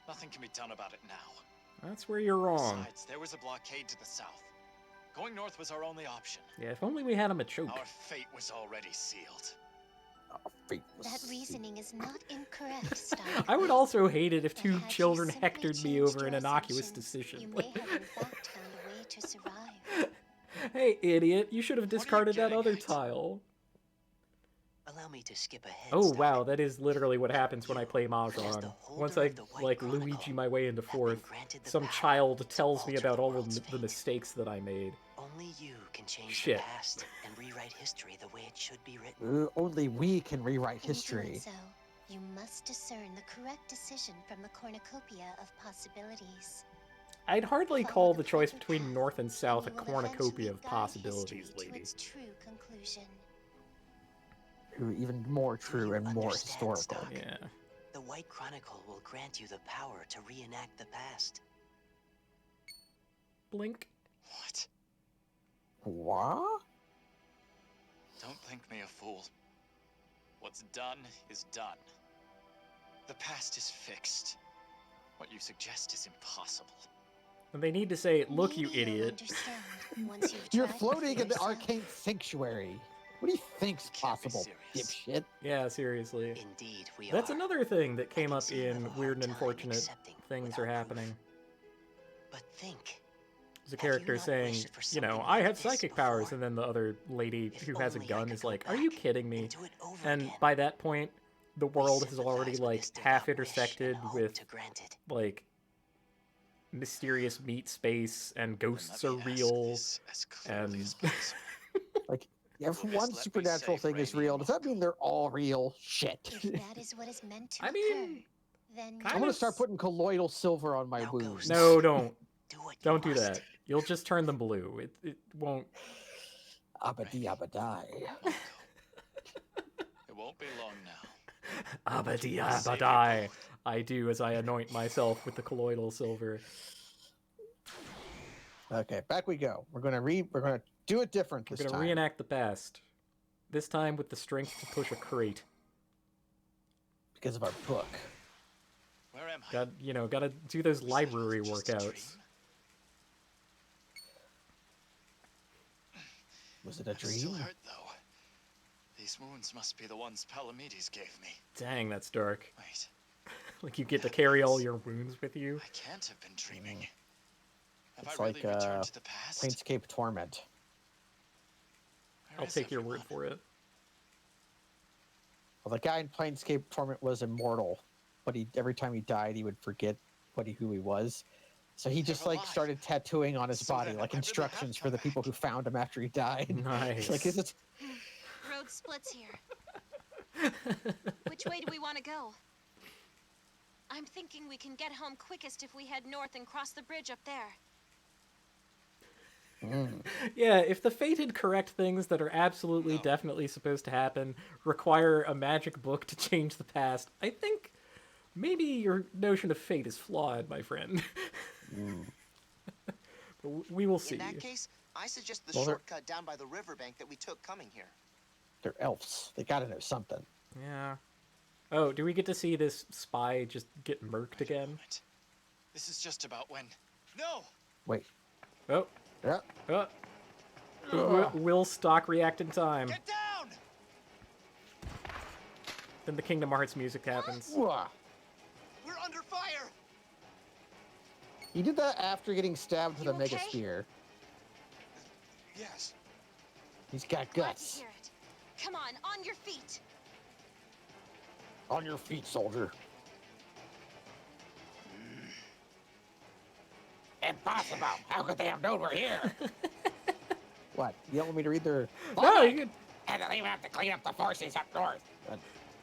Nothing can be done about it now. That's where you're wrong. Besides, there was a blockade to the south. Going north was our only option. Yeah, if only we had him a choke. Our fate was already sealed. That reasoning is not incorrect, Stark. I would also hate it if But two had you children simply hectored me changed over an your innocuous assumptions, decision. You may have in fact found a way to survive. Hey, idiot, you should have What are you discarded that getting other at? tile. Allow me to skip ahead. Oh Stark. wow, that is literally what happens when I play As Mahjong. the Once holder I of the White like Chronicle, Luigi my way into have been fourth, granted the some power child to tells me alter about the all of world's the fate. mistakes that I made. Only you can change Shit. the past and rewrite history the way it should be written. Only we can rewrite In doing history. so, you must discern the correct decision from the cornucopia of possibilities. I'd hardly Follow call the the choice proper between path, north and south a and you will cornucopia of eventually guide possibilities, history to lady. its true conclusion. Even more true you and more understand, historical. Stark? Yeah. The White Chronicle will grant you the power to reenact the past. Blink. What? What? Don't think me a fool. What's done is done. The past is fixed. What you suggest is impossible. And they need to say, look, you Maybe you'll idiot. understand once you've You're tried it floating for in the yourself. arcane sanctuary. What do you think's possible, dipshit? Yeah, seriously. Indeed, we That's are. another thing that came can up see you have in a hard Weird and time Unfortunate accepting Things Are without Happening. proof. But think, There's a have you character not saying, wished for you know, something I like have this psychic powers, before? and then the other lady If who has a only I gun could is go like, are you back kidding me? and do it over And again. by that point, the world has already, sympathize with like, this half devout wish intersected and hope with, to grant it. like, mysterious meat space, and ghosts Let are me ask real, this as clearly and... as possible. Like, if Will this one let me supernatural save thing is Rainey real, and does that mean Marco? they're all real? Shit. If that is what is meant to I occur, mean, then I'm kind gonna of start putting colloidal silver on my Now, wounds. ghosts. No, don't. Do what you Don't do must. that. You'll just turn them blue. It won't... Abadi abadai. Marco. It won't be long now. Abadi Save you abadai. both. I do as I anoint myself with the colloidal silver. Okay, back we go. We're gonna do it different We're this gonna time. reenact the past. This time with the strength to push a crate. Because of our book. Where am I? Gotta do those Was that library all just a workouts. dream? Was it a I'm still dream? hurt, though. These wounds must be the ones Palamedes gave me. Dang, that's dark. Wait, Like you get to carry all your wounds with you. I can't have been dreaming. Have It's I really like, returned to the past? Planescape Torment. Where I'll is take your word everyone? for it. Well, the guy in Planescape Torment was immortal, but every time he died, he would forget who he was. So he just They're like alive. started tattooing on his So body then, like I really instructions have for the come people back. who found him after he died. Nice. Like, is it? Road splits here. Which way do we want to go? I'm thinking we can get home quickest if we head north and cross the bridge up there. Yeah, if the fated correct things that are absolutely definitely supposed to happen require a magic book to change the past, I think maybe your notion of fate is flawed, my friend. But we will see. In that case, I suggest the Well, they're- shortcut down by the riverbank that we took coming here. They're elves. They gotta know something. Yeah. Oh, do we get to see this spy just get murked again? Moment. This is just about when. No! Wait. Oh. Yeah. Oh. Will stock react in time? Get down! Then the Kingdom Hearts music happens. Wah. We're under fire! He did that after getting stabbed with You a mega okay? spear. Yes. He's got Glad to guts. hear it. Come on your feet. On your feet, soldier. Impossible! How could they have known we're here? What? You don't want me to read their... No, you can... And then even have to clean up the forces up north.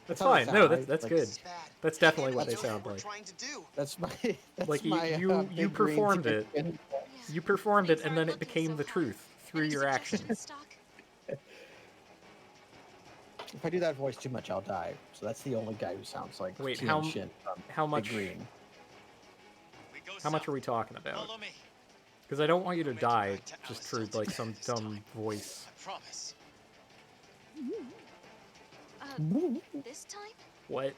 That's how they fine. sound, No, right? that's Like, good. It's bad. That's definitely what Can't they even know sound what like. we're trying to do. That's my... That's Like, my, you big green performed it. chicken. You performed it, Things and then aren't it looking became so the hot. truth through Any your suggestions, actions. Stock? If I do that voice too much, I'll die. So that's the only guy who sounds like Wait, Tien how Shin from how Big much Green. We go how much south. are we talking about? Follow me. Because I don't want you to Make it die back to just for Alistair like some this dumb time. voice. I promise. This time? What?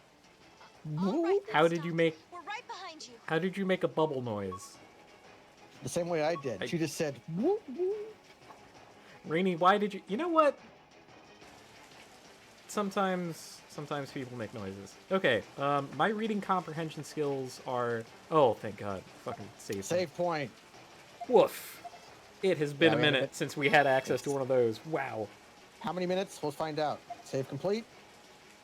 All right, then, How did Stock. you make We're right behind you. how did you make a bubble noise? The same way I did. I- She just said, whoop, whoop. Rainey, why did you you know what? Sometimes people make noises. Okay, my reading comprehension skills are oh thank god. Fucking save. Save point. Woof. It has been Yeah, a we have minute since we had access to one of those. Wow. How many minutes? We'll find out. Save complete?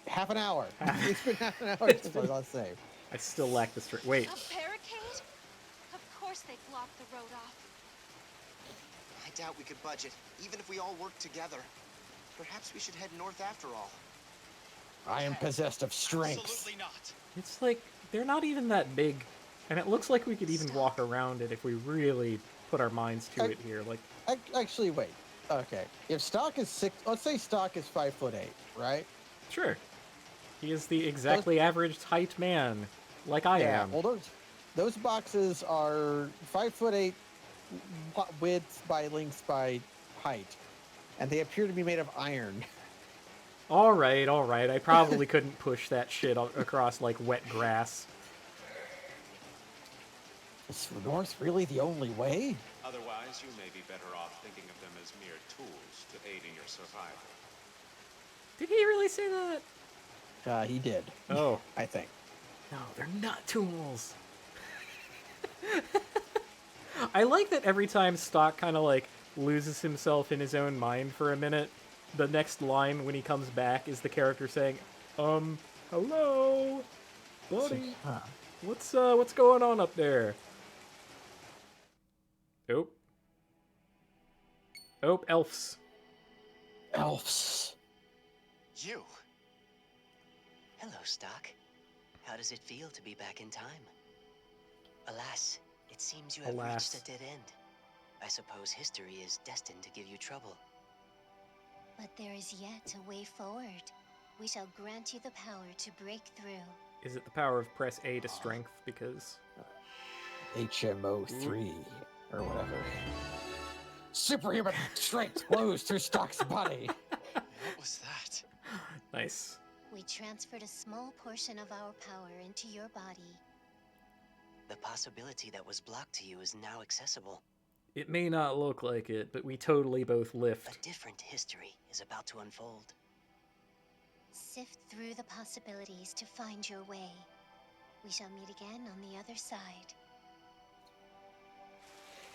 Half an hour. It's been half an hour since I last saved. I still lack the strength. Wait. A barricade? Of course they blocked the road off. I doubt we could budge it, even if we all work together. Perhaps we should head north after all. I am possessed of strength. Absolutely not. It's like they're not even that big, and it looks like we could even walk around it if we really put our minds to it here. Like, Actually, wait. Okay. If Stock is let's say Stock is 5'8", right? sure, he is the exactly average height man, like I am. Well, those boxes are 5'8" width by length by height, and they appear to be made of iron. All right. I probably couldn't push that shit across like wet grass. Is north really the only way? Otherwise, you may be better off thinking of them as mere tools to aid in your survival. Did he really say that? He did. Oh. I think. No, they're not tools. I like that every time Stock kind of like loses himself in his own mind for a minute, the next line when he comes back is the character saying, hello, buddy. What's going on up there? Oh, elves. Elves. You. Hello, Stock. How does it feel to be back in time? Alas, it seems you have reached a dead end. I suppose history is destined to give you trouble. But there is yet a way forward. We shall grant you the power to break through. Is it the power of press A to strength? Because HMO3 or whatever. Superhuman strength flows through Stock's body. What was that? Nice. We transferred a small portion of our power into your body. The possibility that was blocked to you is now accessible. It may not look like it, but we totally both lift. A different history is about to unfold. Sift through the possibilities to find your way. We shall meet again on the other side.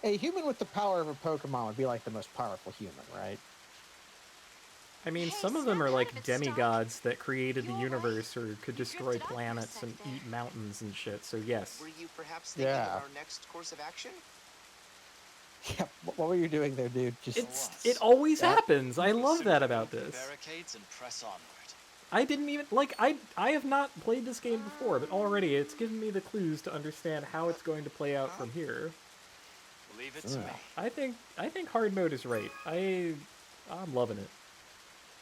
A human with the power of a Pokemon would be like the most powerful human, right? I mean, Hey, some of them are like Stock. demigods that created the You all universe or could You destroy drifted off for a planets sec and there. eat mountains and shit, so yes. Were you perhaps thinking Yeah. of our next course of action? Yeah, what were you doing there, dude? Just It always Yeah. happens. I love that about Remove the this. barricades and press onward. I didn't even, like, I have not played this game before, but already it's given me the clues to understand how it's going to play out from here. Leave it to me. I think hard mode is right. I'm loving it.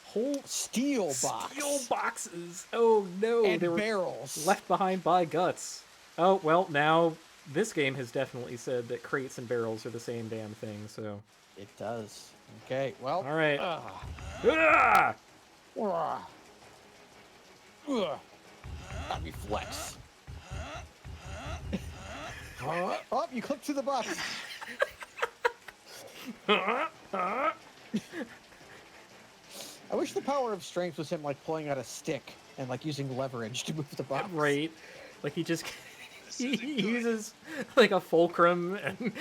Whole steel box. steel boxes. Oh no, And they were barrels. left behind by guts. Oh well, now this game has definitely said that crates and barrels are the same damn thing. So It does. Okay, well. all right. Ah. Let me flex. Oh, you clicked through the box. I wish the power of strength was him like pulling out a stick and like using leverage to move the box. Right, like he just he uses like a fulcrum and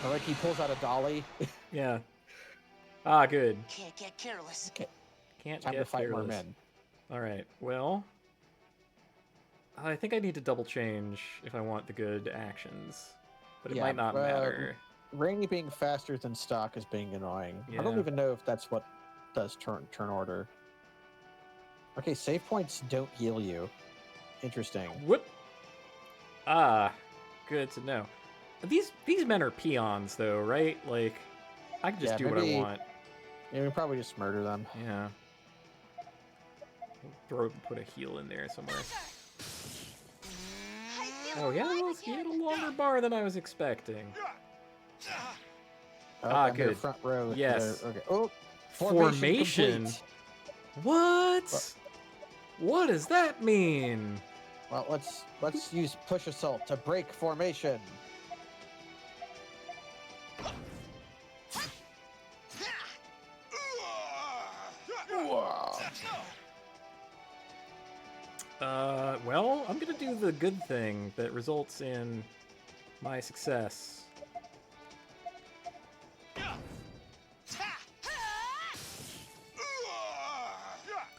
Or like he pulls out a dolly. yeah. Ah, good. Can't get careless. Okay, Can't time get to fight more fearless. men. All right. Well, I think I need to double change if I want the good actions, but it Yeah, might not matter. Rainy being faster than Stock is being annoying. I don't Yeah. even know if that's what does turn order. Okay, save points don't heal you. Interesting. Whoop. Ah, good to know. These men are peons, though, right? Like, I can just Yeah, do what I maybe- want. Yeah, we probably just murder them. Yeah. Put a heal in there somewhere. I feel Oh yeah, alive well, he had a again. longer bar than I was expecting. Oh, Ah, I'm in the good. front row. Yes. Okay. Oh, Formation? complete. What? What does that mean? Well, let's use push assault to break formation. Well, I'm gonna do the good thing that results in my success.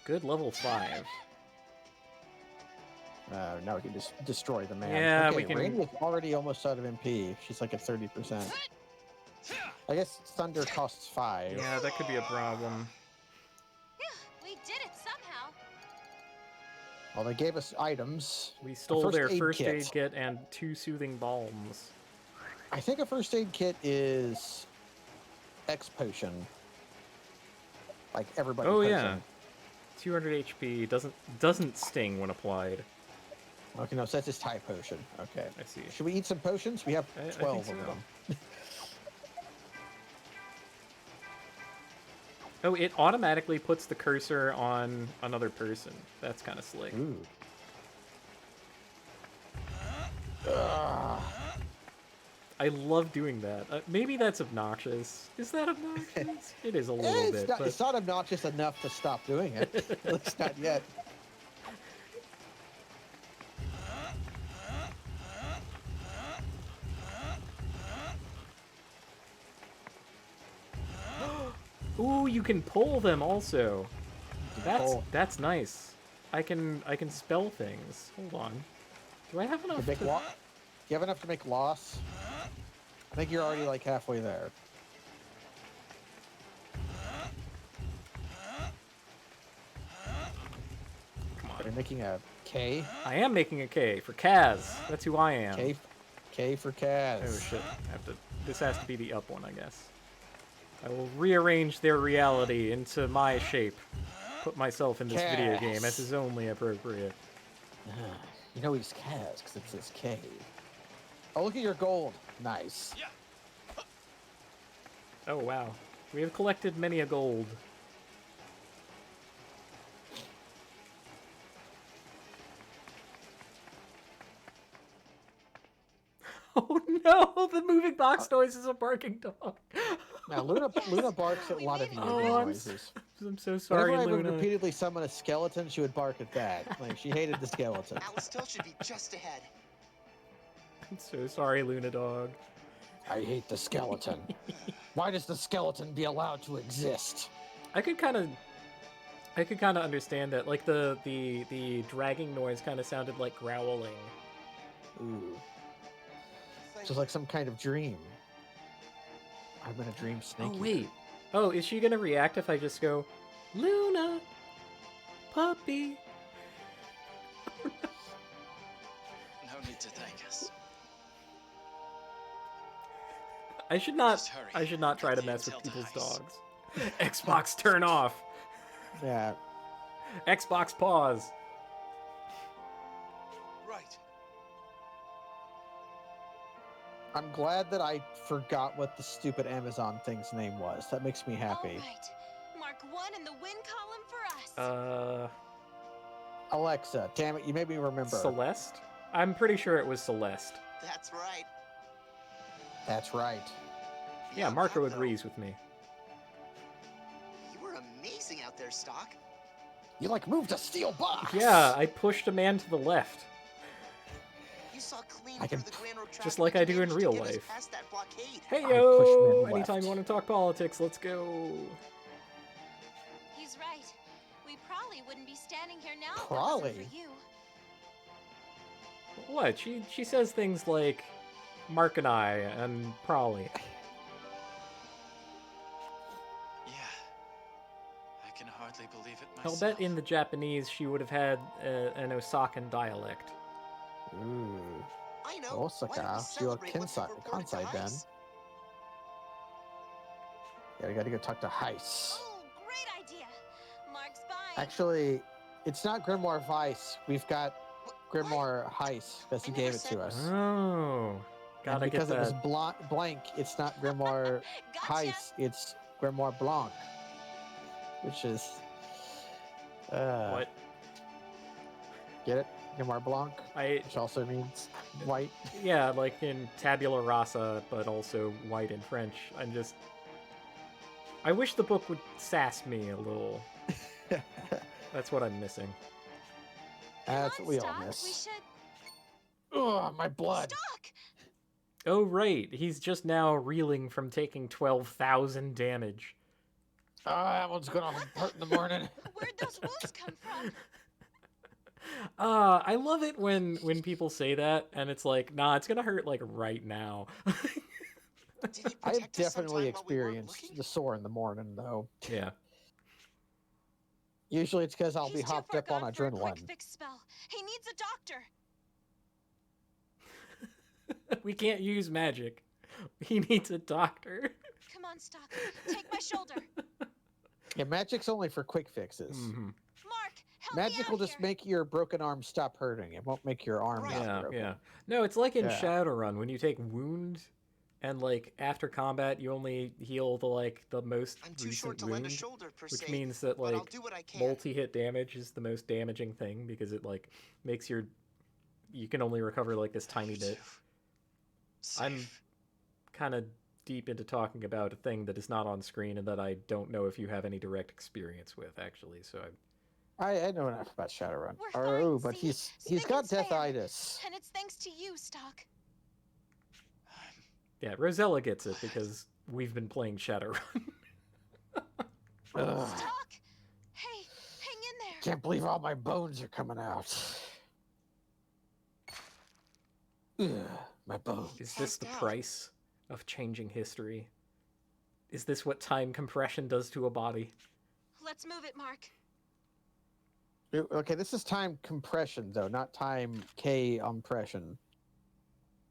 Good level 5. Now we can just destroy the man. Yeah, okay, we can- Rain is already almost out of MP. She's like at 30%. I guess Thunder costs 5. Yeah, that could be a problem. We did it somehow. Well, they gave us items. We stole first their aid first kit. aid kit and 2 soothing balms. I think a first aid kit is X potion. Like everybody. Oh puts yeah, in. 200 HP doesn't sting when applied. Okay, no, so that's just high potion. Okay. I see. Should we eat some potions? We have I think 12 so. of them. Oh, it automatically puts the cursor on another person. That's kind of slick. Ooh. Ugh. I love doing that. Maybe that's obnoxious. Is that obnoxious? It is a little bit. But... It's not obnoxious enough to stop doing it. At least not yet. Ooh, you can pull them also. That's nice. I can spell things. Hold on. Do I have enough? Do you have enough to make loss? I think you're already like halfway there. Come on. Are you making a K? I am making a K for Kaz. That's who I am. K for Kaz. Oh shit. This has to be the up one, I guess. I will rearrange their reality into my shape. Put myself in this video game as is only appropriate. You know he's Kaz because it says K. Oh, look at your gold. Nice. Oh, wow. We have collected many a gold. Oh no! The moving box noise is a barking dog. Now Luna barks at a lot of you noises. I'm so sorry, Whenever I Luna. would repeatedly summon a skeleton, she would bark at that. Like she hated the skeleton. Alistel should be just ahead. I'm so sorry, Luna dog. I hate the skeleton. Why does the skeleton be allowed to exist? I could kind of understand that. Like the dragging noise kind of sounded like growling. Ooh. Just like some kind of dream. I'm gonna dream snake. Oh wait. Oh, is she gonna react if I just go, Luna, puppy? No need to thank us. I should not try to mess with people's dogs. Xbox turn off. Yeah. Xbox pause. Right. I'm glad that I forgot what the stupid Amazon thing's name was. That makes me happy. All right. Mark 1 in the win column for us. Alexa, damn it, you made me remember. Celeste? I'm pretty sure it was Celeste. That's right. That's right. Yeah, Marco agrees with me. You were amazing out there, Stock. You like moved a steel box. Yeah, I pushed a man to the left. You saw clean I can through the Grand Road just traffic like I and do in managed to real get us life. past that blockade. Hey I yo! push men Anytime left. you want to talk politics, let's go. He's right. We probably wouldn't be standing here now if it Probably. wasn't for you. What? She says things like Mark and I and probably. Yeah. I can hardly believe it I'll myself. bet in the Japanese she would have had an Osakan dialect. Ooh. I know. Why don't we Osaka. She celebrate what's Kansai reported to then. Heist? Yeah, we gotta go talk to Heist. Oh, great idea. Mark's buying. Actually, it's not Grimoire Vice. We've got Grimoire Heist because he gave it to us. Oh, And gotta because get it was that. blank, it's not Grimoire Gotcha. Heist, it's Grimoire Blanc. Which is... What? Get it? Grimoire Blanc? I Which also means white. yeah, like in Tabula Rasa, but also white in French. I wish the book would sass me a little. That's what I'm missing. That's what we all Stock, we miss. should... Ugh, my blood. Stock! Oh right, he's just now reeling from taking 12,000 damage. That one's gonna hurt in the morning. Where'd those wounds come from? I love it when people say that, and it's like, nah, it's gonna hurt like right now. Did he I have protect us sometime definitely while we weren't experienced looking? the sore in the morning, though. Yeah. Usually it's because I'll be He's too hopped far up on gone for a quick adrenaline. fix spell. He needs a doctor. We can't use magic. He needs a doctor. Come on, Stock. Take my shoulder. Yeah, magic's only for quick fixes. Mm-hmm. Mark, help me Magic out will just here. make your broken arm stop hurting. It won't make your arm not Yeah, broken. yeah. No, it's like in Yeah. Shadowrun when you take wound, and like after combat you only heal the most I'm too short recent to lend a wound, shoulder per which se, means that but I'll like do what I can. multi-hit damage is the most damaging thing because it like makes you can only recover like this tiny bit. Safe. kind of deep into talking about a thing that is not on screen and that I don't know if you have any direct experience with, actually. So I know enough about Shadowrun. We're fine, But see? he's got Spick and span. deathitis. And it's thanks to you, Stock. yeah, Rosella gets it because we've been playing Shadowrun. Stock! Hey, hang in there. Can't believe all my bones are coming out. Ugh, my bones. Is this the price of changing history? Is this what time compression does to a body? Let's move it, Mark. Okay, this is time compression, though, not time compression.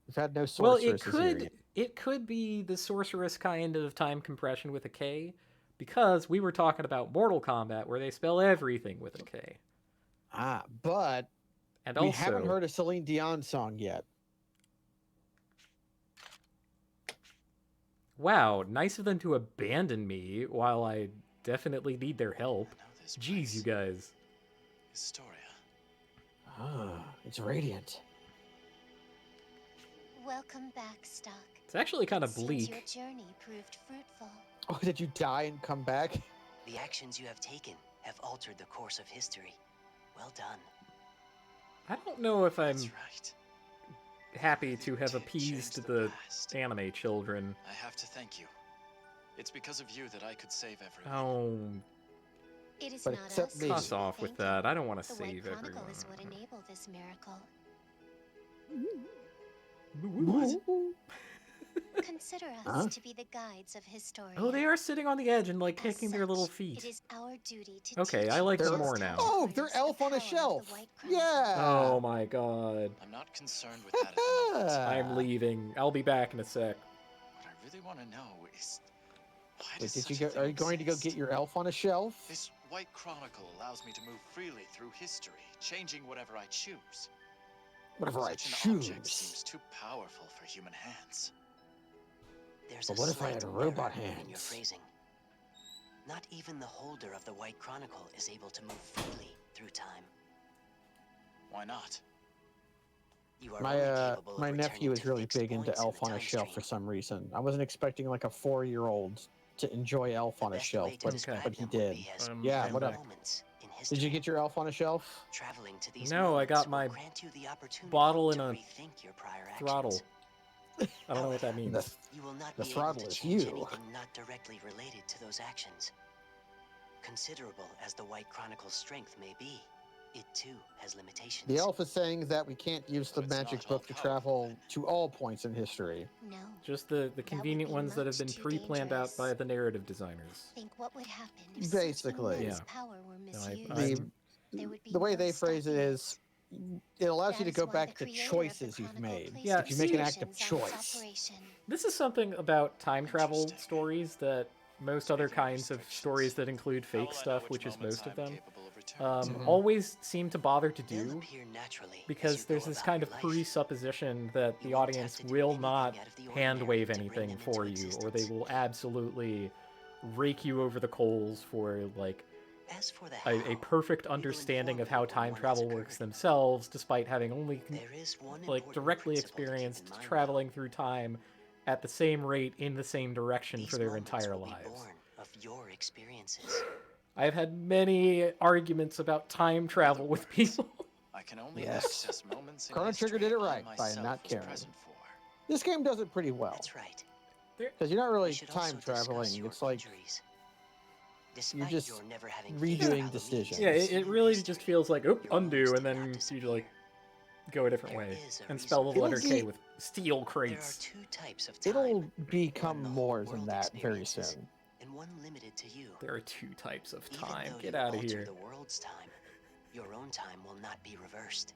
We've had no sorceress. Well, it could be the sorceress kind of time compression with a K, because we were talking about Mortal Kombat, where they spell everything with a K. But and we haven't heard a Celine Dion song yet. Wow, nice of them to abandon me while I definitely need their help. Jeez, you guys. Historia. It's radiant. Welcome back, Stock. It's actually kind of bleak. Your journey proved fruitful. Oh, did you die and come back? The actions you have taken have altered the course of history. Well done. I don't know if I'm right. happy to have appeased the anime children. I have to thank you. It's because of you that I could save everyone. Oh. It is But not us. Cuss off with that. I don't want to The save White Chronicle everyone. is what enabled this miracle. Consider us to be the guides of Historia. Oh, they are sitting on the edge and like kicking their little feet. It is our duty to Okay, teach I like you them just more how now. Oh, to they're harness elf the on a power of shelf. the White Chronicle. Yeah. Oh my god. I'm not concerned with that at the moment. I'm leaving. I'll be back in a sec. What I really want to know is why Wait, does did you such a go? thing Are you going to go exist? get your elf on a shelf? This White Chronicle allows me to move freely through history, changing whatever I choose. Whatever I Such an object choose. seems too powerful for human hands. There's But a what if I slight had robot error in your hands? phrasing. Not even the holder of the White Chronicle is able to move freely through time. Why not? You are only capable of My nephew returning is to really fixed big into points in Elf the on a time Shelf for stream. some reason. I wasn't expecting like a 4-year-old to enjoy Elf on a Best Shelf, way to but describe he them would did. be as Yeah, random what up? moments in Did you history. get your Elf on a Shelf? Traveling to these No, I got moments will my grant you the opportunity bottle to in a rethink your prior throttle. actions. I don't know what that means. The, You will not the be able throttle to is change you. anything not directly related to those actions. Considerable as the White Chronicle's strength may be, it too has limitations. The elf is saying that we can't use the But it's magic not all book to travel to all points in history. No. Just the convenient be ones that have much been too pre-planned out dangerous. by the narrative designers. Think what would happen if Basically. such immense Yeah. power were No, misused. There would be The way no they phrase it stopping is, it allows That you to is go why back the to creator of the choices you've Chronicle made. placed Yeah, If you make an active restrictions on its choice. operation. This is something about time travel Interesting. stories that most other kinds of stories that include How will fake I know stuff, which which is moments most of I'm them, capable of returning to? always seem to bother to They'll do, appear naturally as because you there's go this about kind your of life. presupposition that You the won't audience have to do will anything not out of the hand ordinary wave to bring anything them into for you, or they existence. will absolutely rake you over the coals for like As for the a how, perfect we will understanding of inform how you on time one travel that's works occurred. themselves, despite having only There is one like important directly principle to keep in experienced mind, traveling through time at the same rate in the same direction These for their moments entire will be lives. born of your experiences. I've had many arguments about time travel with people. I can only Yes. access moments in Chrono Trigger history did it I right by myself not was caring. present for. This game does it pretty well. That's right. Because you're not We really should also time discuss traveling. your It's like injuries. Despite just your never having redoing faced Alamedes decisions. Yeah, in it really history, just feels like, oop, your undo, wounds and did not then you disappear. like go a different There way is a and reason spell the for letter this. K with steel There are crates. two types of time. it'll become one the more whole than world that very experiences, soon. and one limited to you. There are two types of Even time. though Get you out of alter here. the world's time, your own time will not be reversed.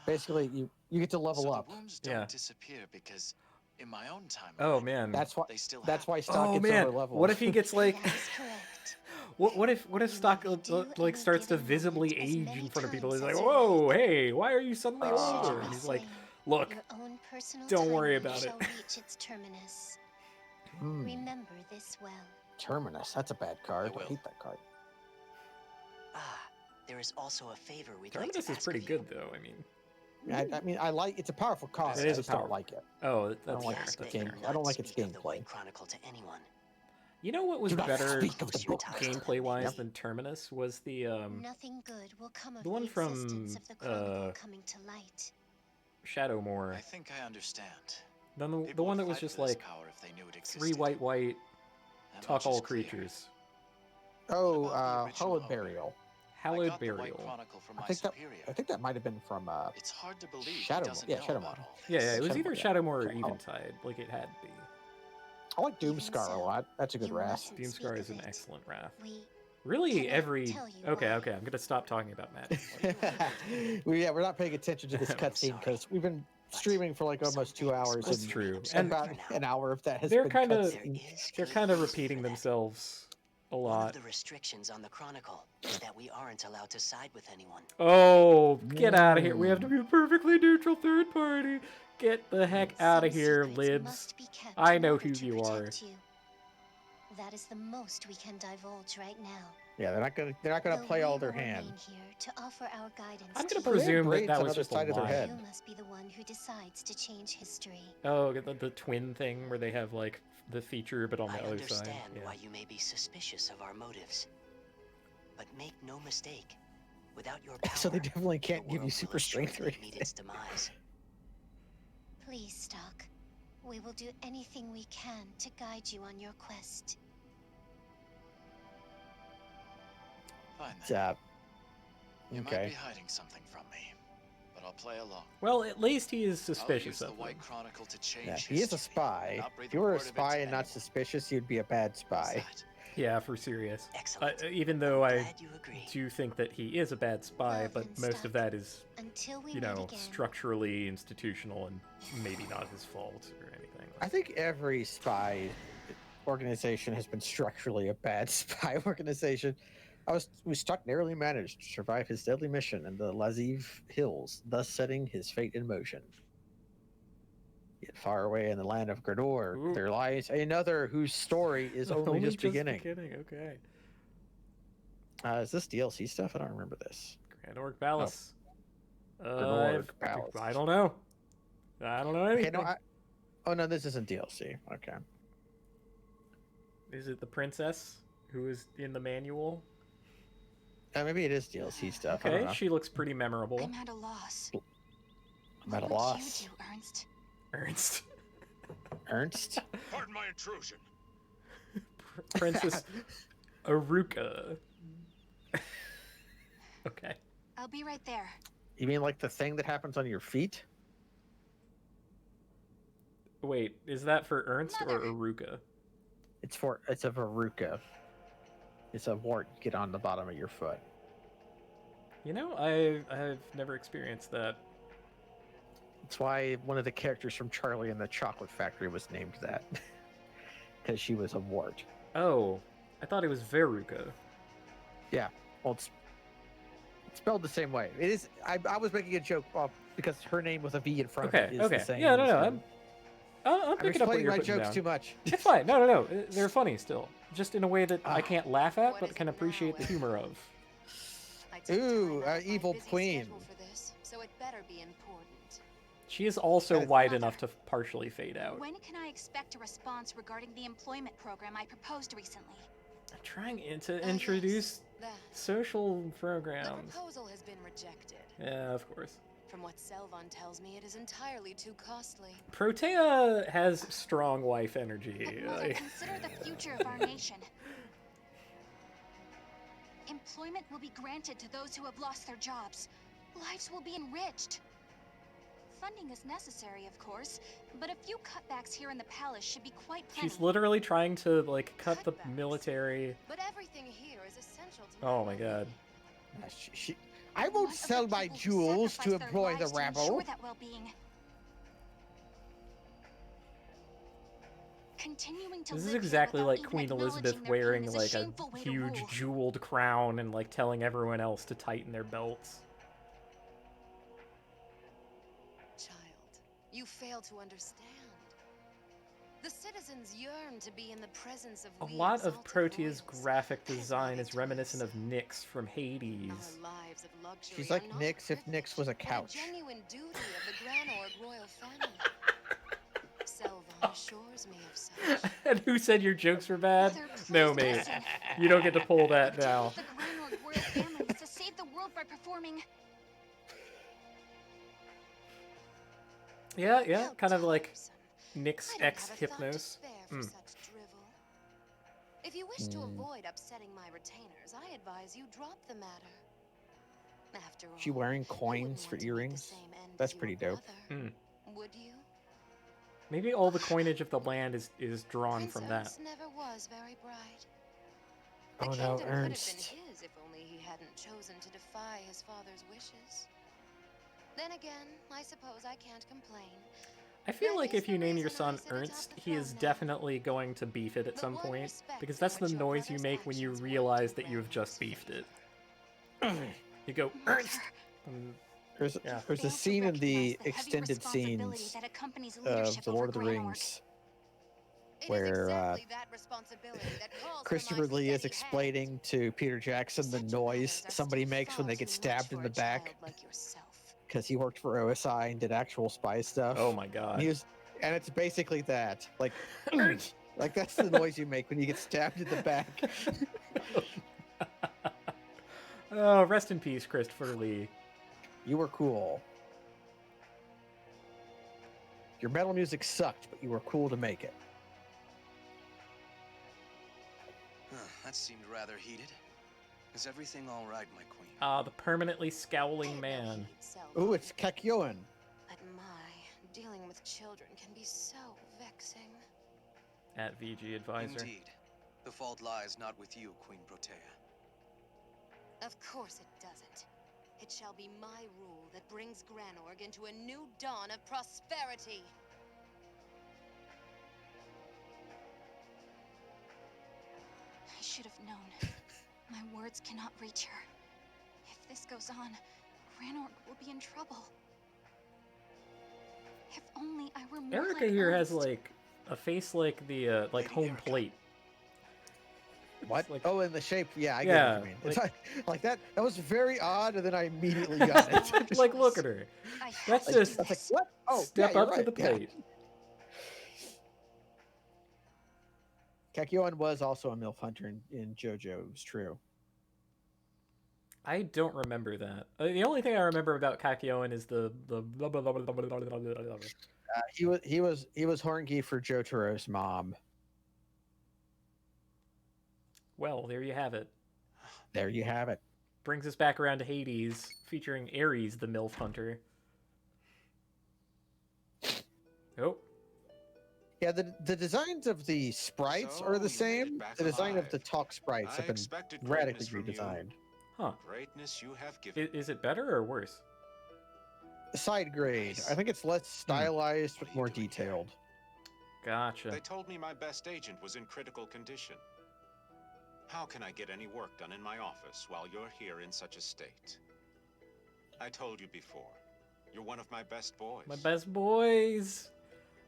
Basically, you get to level so up. the wounds don't Yeah. disappear because in my own time. Oh man. That's why. They still That's happen. why stock Oh gets man. over leveled. What if he gets like That is correct. what if You Stock will do like any starts to given visibly moment as age many in front of people? times He's like, as you "Whoa, like. hey, why are you suddenly Should older?" you And be he's like, slain, "Look, your own personal don't worry timeline about it." shall reach its terminus. Hmm, Remember this well. Terminus. That's a bad card. I will. hate that card. Ah, there is also a favor we'd Terminus like to is ask pretty of you. good though. I mean, I mean, it's a powerful card. It is I just don't like it. Oh, that's I don't like fair. the That's game. fair. I don't like its Speak of the gameplay. White Chronicle to anyone. You know what was Do not better speak of the book. gameplay-wise than Terminus was the Nothing good will come of the one from existence of the Chronicle coming to light. Shadowmoor. I think I understand. Then the one that was just like 3 white, talk all creatures. Oh, Hallowed Burial. Hallowed Burial. I think that might have been from It's hard to believe Shadowmoor. Yeah, Shadowmoor. Yeah, it was either Shadowmoor or Yeah. Eventide, like it had to be. I like Doomscar a lot. That's a good wrath. Doomscar is an excellent wrath. Really, every... Okay, I'm gonna stop talking about magic. We're not paying attention to this cutscene because we've been streaming for like almost 2 hours. That's true. And about an hour of that has they're been kind of cutscene. repeating themselves a One lot. of the restrictions on the Chronicle is that we aren't allowed to side with anyone. Oh, get out of here. We have to be a perfectly neutral third party. Get the heck out of here, libs. I know who you are. That is the most we can divulge right now. Yeah, they're not gonna play all their hand. Here to offer our guidance. I'm gonna presume that was just a side of their lie. head. You must be the one who decides to change history. Oh, the twin thing where they have like the feature but on the other side. I understand Yeah. why you may be suspicious of our motives. But make no mistake, without your power, So they definitely can't the give you world super will strength or assuredly meet anything. its demise. Please, Stock. We will do anything we can to guide you on your quest. Fine What's then. up? You might Okay. be hiding something from me, but I'll play along. Well, at least he is I'll suspicious use the of them. White Chronicle to change Yeah, he is a history, spy. not breathe If you a were a word of it spy to and not anyone. suspicious, you'd be a bad spy. How's that? Yeah, for serious. Excellent. Even though I Glad you agree. do think that he is a bad spy, Well but then, most of Stock. that is, Until we you meet know, again. structurally institutional and maybe not his fault or anything. I think every spy organization has been structurally a bad spy organization. We Stuck narrowly managed to survive his deadly mission in the Laziv Hills, thus setting his fate in motion. Yet far away in the land of Grador, Ooh. there lies another whose story is only just beginning. Okay. Is this DLC stuff? I don't remember this. Grand Orc Palace. Grador Palace. I don't know. I don't know anything. Okay, oh no, this isn't DLC. Okay. Is it the princess who is in the manual? Maybe it is DLC stuff. I don't Okay, know. she looks pretty memorable. I'm at a loss. I'm at a What would loss. you do, Ernst? Ernst. Ernst? Pardon my intrusion. Princess Eruka. Okay. I'll be right there. You mean like the thing that happens on your feet? Wait, is that for Ernst or Mother. Eruka? It's a verruca. It's a wart you get on the bottom of your foot. You know, I've never experienced that. That's why one of the characters from Charlie and the Chocolate Factory was named that. Because she was a wart. Oh, I thought it was Veruca. Yeah. Well, it's spelled the same way. It is. I was making a joke because her name with a V in front of it is the same. Yeah, as no. him. I'm picking up what explaining you're my putting jokes down. too much. It's fine. No. They're funny still. Just in a way that I can't laugh at, What but is can it appreciate the now, humor of. I took Ooh, time out of my evil busy queen. schedule for this, so it better be important. She is also That is- wide enough to partially fade out. When can I expect a response regarding the employment program I proposed recently? I'm trying to introduce That. social The programs. proposal has been rejected. Yeah, of course. From what Selvon tells me, it is entirely too costly. Protea has strong wife energy. But Mother, consider the future of our nation. Employment will be granted to those who have lost their jobs. Lives will be enriched. Funding is necessary, of course, but a few cutbacks here in the palace should be quite plenty. She's literally trying to like cut the Cutbacks. military. But everything here is essential to Oh my god. I won't Want of the sell my people who jewels to sacrifice their employ the lives to rabble. ensure that well-being. Continuing to This is live here exactly without like even Queen Elizabeth acknowledging their pain wearing is like a shameful way to huge rule. jeweled crown and like telling everyone else to tighten their belts. child. You fail to understand. The citizens yearn to be in the presence of A lot of Protea's graphic design is reminiscent of Nyx from Hades. She's like Nyx if Nyx was a couch. A genuine duty of the Granorg royal family. Selvon assures me of such. And who said your jokes were bad? No, mate. You don't get to pull that now. The Granorg royal family was to save the world by performing. Yeah, kind of like Nyx X Hypnos. If you wish to avoid upsetting my retainers, I advise you drop the matter. After all, She wearing coins for earrings? That's pretty dope. Would you? Maybe all the coinage of the land is drawn from that. Never was very bright. Oh no, Ernst. Could have been his if only he hadn't chosen to defy his father's wishes. Then again, I suppose I can't complain. I feel like if you name your son Ernst, he is definitely going to beef it at some point, because that's the noise you make when you realize that you have just beefed it. You go, Ernst! There's a scene in the extended scenes of The Lord of the Rings where Christopher Lee is explaining to Peter Jackson the noise somebody makes when they get stabbed in the back. Because he worked for OSI and did actual spy stuff. Oh my god. And it's basically that. Like, like that's the noise you make when you get stabbed in the back. Oh, rest in peace, Christopher Lee. You were cool. Your metal music sucked, but you were cool to make it. That seemed rather heated. Is everything all right, my queen? Ah, the permanently scowling man. Ooh, it's Kakyoin. But dealing with children can be so vexing. At VG Advisor. Indeed. The fault lies not with you, Queen Protea. Of course it doesn't. It shall be my rule that brings Granorg into a new dawn of prosperity. I should have known. My words cannot reach her. If this goes on, Granorg will be in trouble. If only I were more Eruka like here Ernst. has like a face like the like home plate. What? Like, oh, in the shape. Yeah, I yeah, get what you mean. It's like that. That was very odd, and then I immediately got it. Like, look at her. That's just like, what? Oh, step yeah, up to right. the plate. Yeah. Kakyoin was also a MILF hunter in JoJo. It was true. I don't remember that. The only thing I remember about Kakyoin is the he was Horngi for Jotaro's mom. Well, there you have it. There you have it. Brings us back around to Hades, featuring Ares, the MILF hunter. Oh. Yeah, the designs of the sprites are the same. The design of the talk sprites have been radically redesigned. Huh. Greatness you have given. Is it better or worse? Side grade. I think it's less stylized but more detailed. Gotcha. They told me my best agent was in critical condition. How can I get any work done in my office while you're here in such a state? I told you before, you're one of my best boys. My best boys.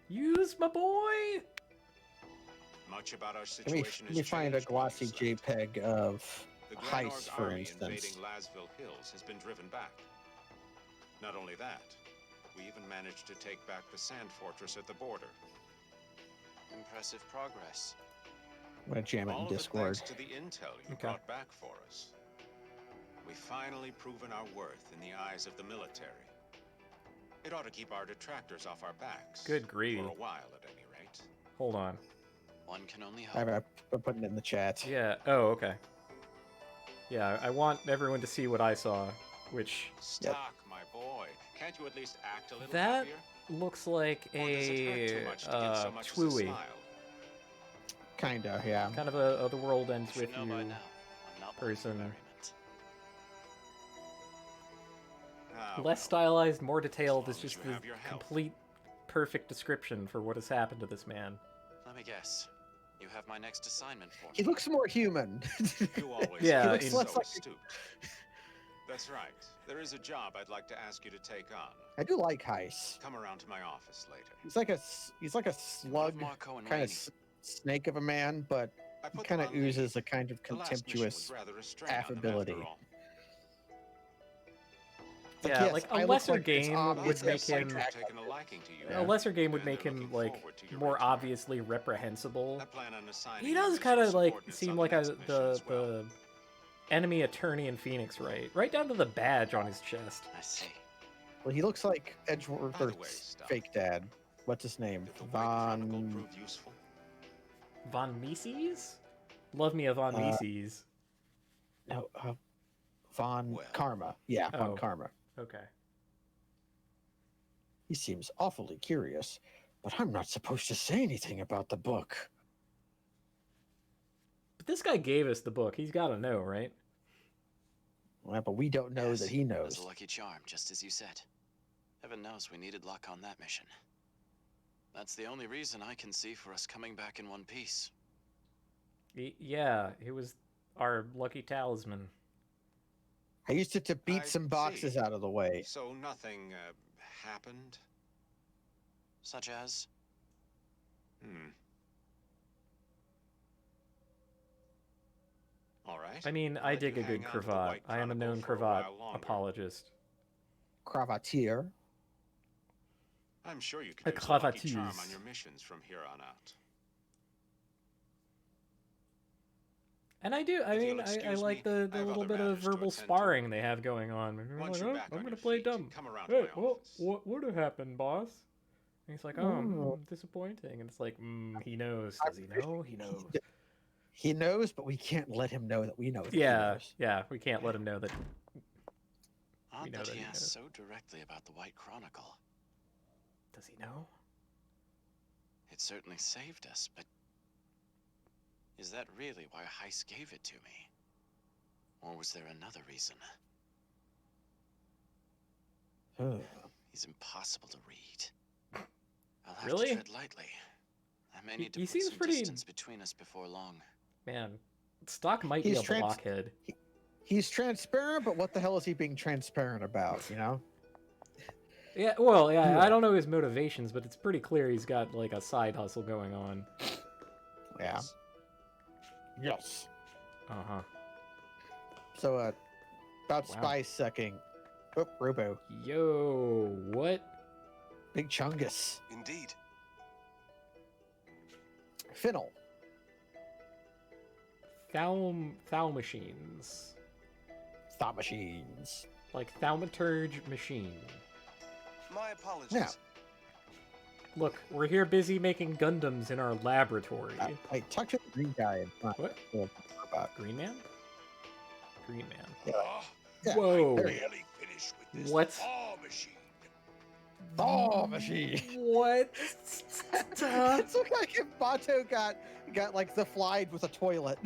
Use my boy. Much about our situation Let me find a glossy JPEG of Heist, for instance. Invading Lasville Hills has been driven back. Not only that, we even managed to take back the sand fortress at the border. Impressive progress. I'm gonna jam it in Discord. All of it thanks to the intel you brought back for us. We've finally proven our worth in the eyes of the military. It ought to keep our detractors off our backs. Good gravy. For a while, at any rate. Hold on. One can only hope. I'm putting it in the chat. Yeah. Oh, okay. Yeah, I want everyone to see what I saw, which... Stock, my boy. Can't you at least act a little that happier? looks like a Twooey. Kinda, yeah. Kind of a the world ends with know you by now. I'm not person. merriment. Less stylized, more detailed is just you the have your health. complete perfect description for what has happened to this man. Let me guess. You have my next assignment for me. He looks more human. You always Yeah, have looks been less so like- astute. That's right. There is a job I'd like to ask you to take on. I do like Heiss. Come around to my office later. He's like a slug, kind of snake of a man, but he kind of oozes a kind of contemptuous affability. Yeah, like a lesser game would make him. A lesser game would make him like more obviously reprehensible. He does kind of like seem like the enemy attorney in Phoenix, right down to the badge on his chest. I see. Well, he looks like Edgeworth's fake dad. What's his name? Von Mises? Love me a Von Mises. No, Von Karma. Yeah, Von Karma. Okay. He seems awfully curious, but I'm not supposed to say anything about the book. But this guy gave us the book. He's got to know, right? Well, but we don't know that he knows. It was a lucky charm, just as you said. Heaven knows we needed luck on that mission. That's the only reason I can see for us coming back in one piece. Yeah, it was our lucky talisman. I used it to beat some boxes out of the way. So nothing happened? Such as? All right. I mean, I dig a good cravat. I am a known cravat apologist. Cravatier. I'm sure you can use a lucky charm on your missions from here on out. And I do. I mean, I like the little bit of verbal sparring they have going on. Like, oh, I'm gonna play dumb. Hey, what would have happened, boss? And he's like, oh, disappointing. And it's like, he knows. Does he know? He knows. He knows, but we can't let him know that we know that he knows. Yeah, we can't let him know that. Odd that he asked so directly about the White Chronicle. Does he know? It certainly saved us, but is that really why Heiss gave it to me? Or was there another reason? He's impossible to read. I'll have to tread lightly. I may need to put some distance between us before long. Man, Stock might be a blockhead. He's transparent, but what the hell is he being transparent about, you know? Yeah, well, yeah, I don't know his motivations, but it's pretty clear he's got, like, a side hustle going on. Yeah. Yes. Uh-huh. So, about spice sucking. Oh, Robo. Yo, what? Big Chungus. Indeed. Finnel. Thaumachine's. Thaumachine's. Like thaumaturge machine. My apologies. Yeah. Look, we're here busy making Gundams in our laboratory. Hey, talk to the green guy in front. What? About Green Man? Green Man. Yeah. Whoa. What? Thaw machine. What? It's like if Bato got like the flied with a toilet.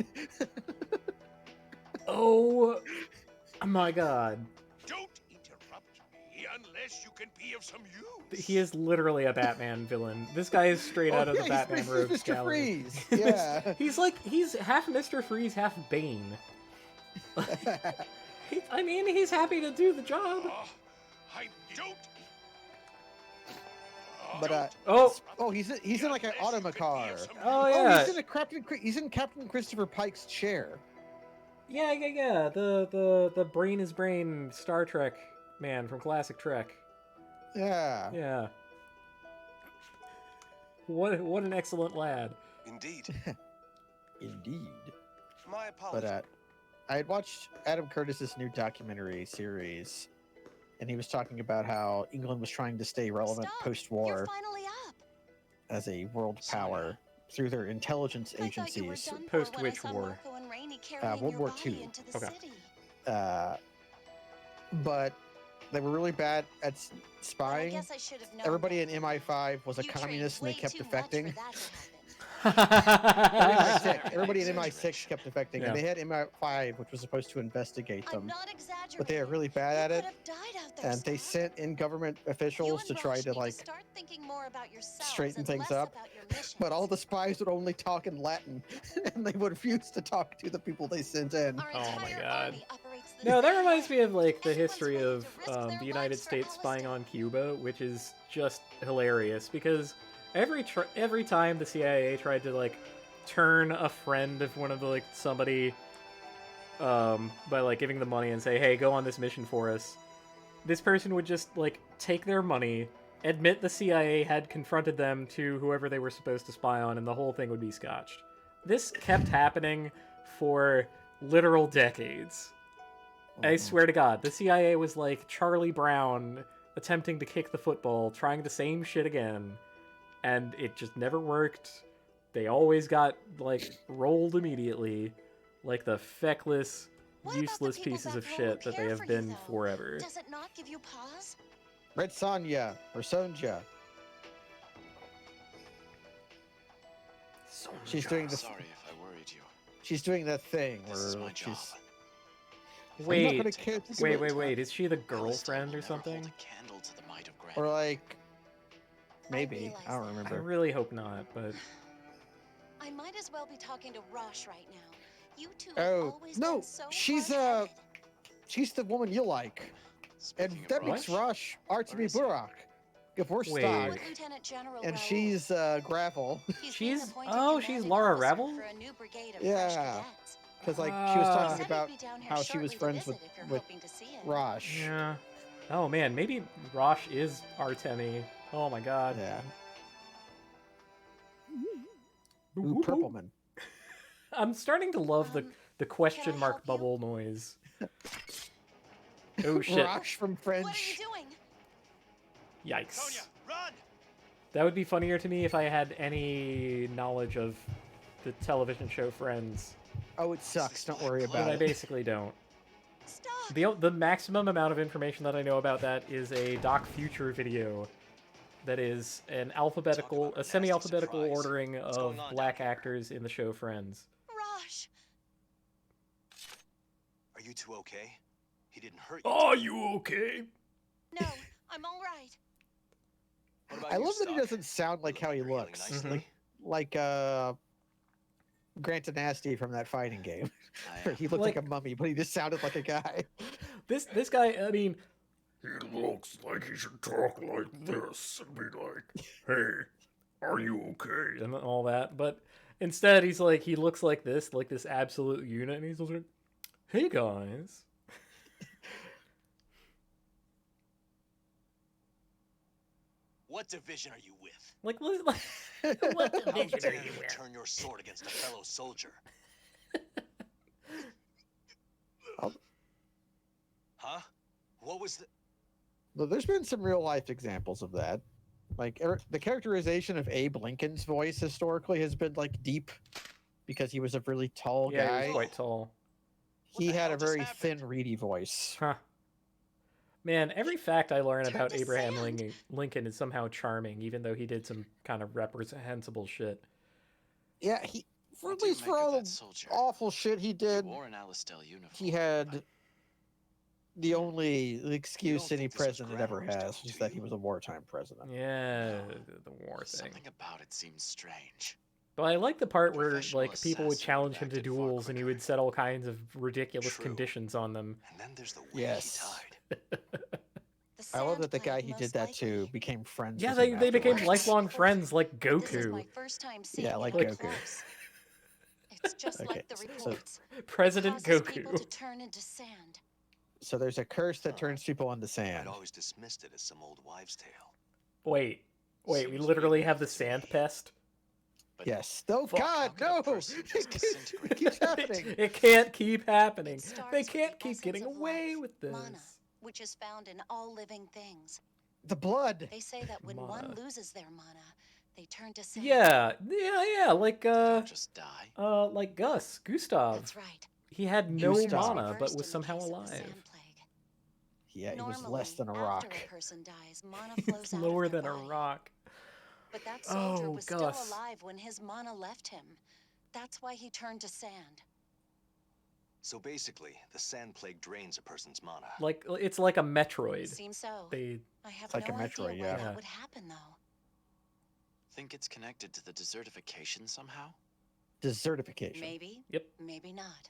Oh my god. Don't interrupt me unless you can be of some use. He is literally a Batman villain. This guy is straight out of the Batman Rogues Mr. Gallery. Freeze. Yeah. he's half Mr. Freeze, half Bane. I mean, he's happy to do the job. I don't. But he's in like an automacar. Oh yeah. He's in Captain Christopher Pike's chair. Yeah. The brain is brain Star Trek man from classic Trek. Yeah. Yeah. What an excellent lad. Indeed. Indeed. My apologies. But I had watched Adam Curtis's new documentary series, and he was talking about how England was trying to stay relevant post-war. You're finally up. As a world power through their intelligence agencies. Post which war? World War II. Okay. But they were really bad at spying. Everybody in MI5 was a communist and they kept defecting. Everybody in MI6 kept defecting, and they had MI5, which was supposed to investigate them. But they are really bad at it, and they sent in government officials to try to like straighten things up. But all the spies would only talk in Latin, and they would refuse to talk to the people they sent in. Oh my god. No, that reminds me of like the history of the United States spying on Cuba, which is just hilarious because every time the CIA tried to like turn a friend of one of the like somebody by like giving them money and say, hey, go on this mission for us, this person would just like take their money, admit the CIA had confronted them to whoever they were supposed to spy on, and the whole thing would be scotched. This kept happening for literal decades. I swear to God, the CIA was like Charlie Brown attempting to kick the football, trying the same shit again, and it just never worked. They always got like rolled immediately, like the feckless, useless pieces of shit that they have been forever. Does it not give you pause? Red Sonja or Sonja. She's doing the. Sorry if I worried you. She's doing that thing This is where my job. she's. Wait. Is she the girlfriend or something? Or like, maybe. I don't remember. I really hope not, but. I might as well be talking to Rosh right now. You two Oh no, she's the woman you like, and that makes Rosh Artemi Burak, Gevorstag, and she's Gravel. She's Laura Ravel. Yeah, because like she was talking about how she was friends with Rosh. Yeah. Oh man, maybe Rosh is Artemi. Oh my God. Yeah. Ooh, Purpleman. I'm starting to love the question mark bubble noise. Oh shit. Rosh from French. What are you doing? Yikes. Sonia, run! That would be funnier to me if I had any knowledge of the television show Friends. Oh, it sucks. Don't worry about but it. I basically don't. The maximum amount of information that I know about that is a Doc Future video that is a semi-alphabetical ordering of black actors in the show Friends. Rosh! Are you two okay? He didn't hurt you. Are you okay? No, I'm all right. I love that he doesn't sound like how he looks. Like Grant Nasty from that fighting game. Where he looked like a mummy, but he just sounded like a guy. This guy, I mean, he looks like he should talk like this and be like, hey, are you okay? And all that, but instead he looks like this absolute unit, and he's like, hey guys. What division are you with? Like what division are you with? Turn your sword against a fellow soldier. Huh? What was the... Well, there's been some real life examples of that. Like the characterization of Abe Lincoln's voice historically has been like deep because he was a really tall guy. Yeah, he was quite tall. He had a very thin, reedy voice. Huh. Man, every fact I learn about Abraham Lincoln is somehow charming, even though he did some kind of reprehensible shit. Yeah, at least for all the awful shit he did, he had the only excuse any president ever has, is that he was a wartime president. Yeah, the war thing. Something about it seems strange. But I like the part where like people would challenge him to duels, and he would set all kinds of ridiculous conditions on them. And then there's the way Yes. he died. I love that the guy he did that to became friends Yeah, with him they became afterwards. lifelong friends, like This is Goku. my first time seeing Yeah, like it up Goku. close. It's just Okay, like the so- reports. President Causes people Goku. to turn into sand. So there's a curse that turns people into I'd sand. always dismissed it as some old wives' tale. Wait, we literally have the sand pest? Yes. Oh Fuck. God, no! It keeps happening. It can't keep happening. It starts They with can't the keep essence getting of away life, with this. mana, which is found in all living things. The blood. They say that when Mana. one loses their mana, they turn to sand. Yeah, like Just die. like Gustav. That's right. He had no Gustav. mana, but Reversed was in the somehow case of the alive. sand plague. Yeah, he was Normally, less than a after rock. a person dies, mana flows It's out of lower their than a body. rock. But that soldier Oh, was Gus. still alive when his mana left him. That's why he turned to sand. So basically, the sand plague drains a person's mana. Like it's like a Metroid. Seems so. They I have like no a Metroid, idea why yeah. that would happen, though. Think it's connected to the desertification somehow? Desertification. Maybe. Yep. Maybe not.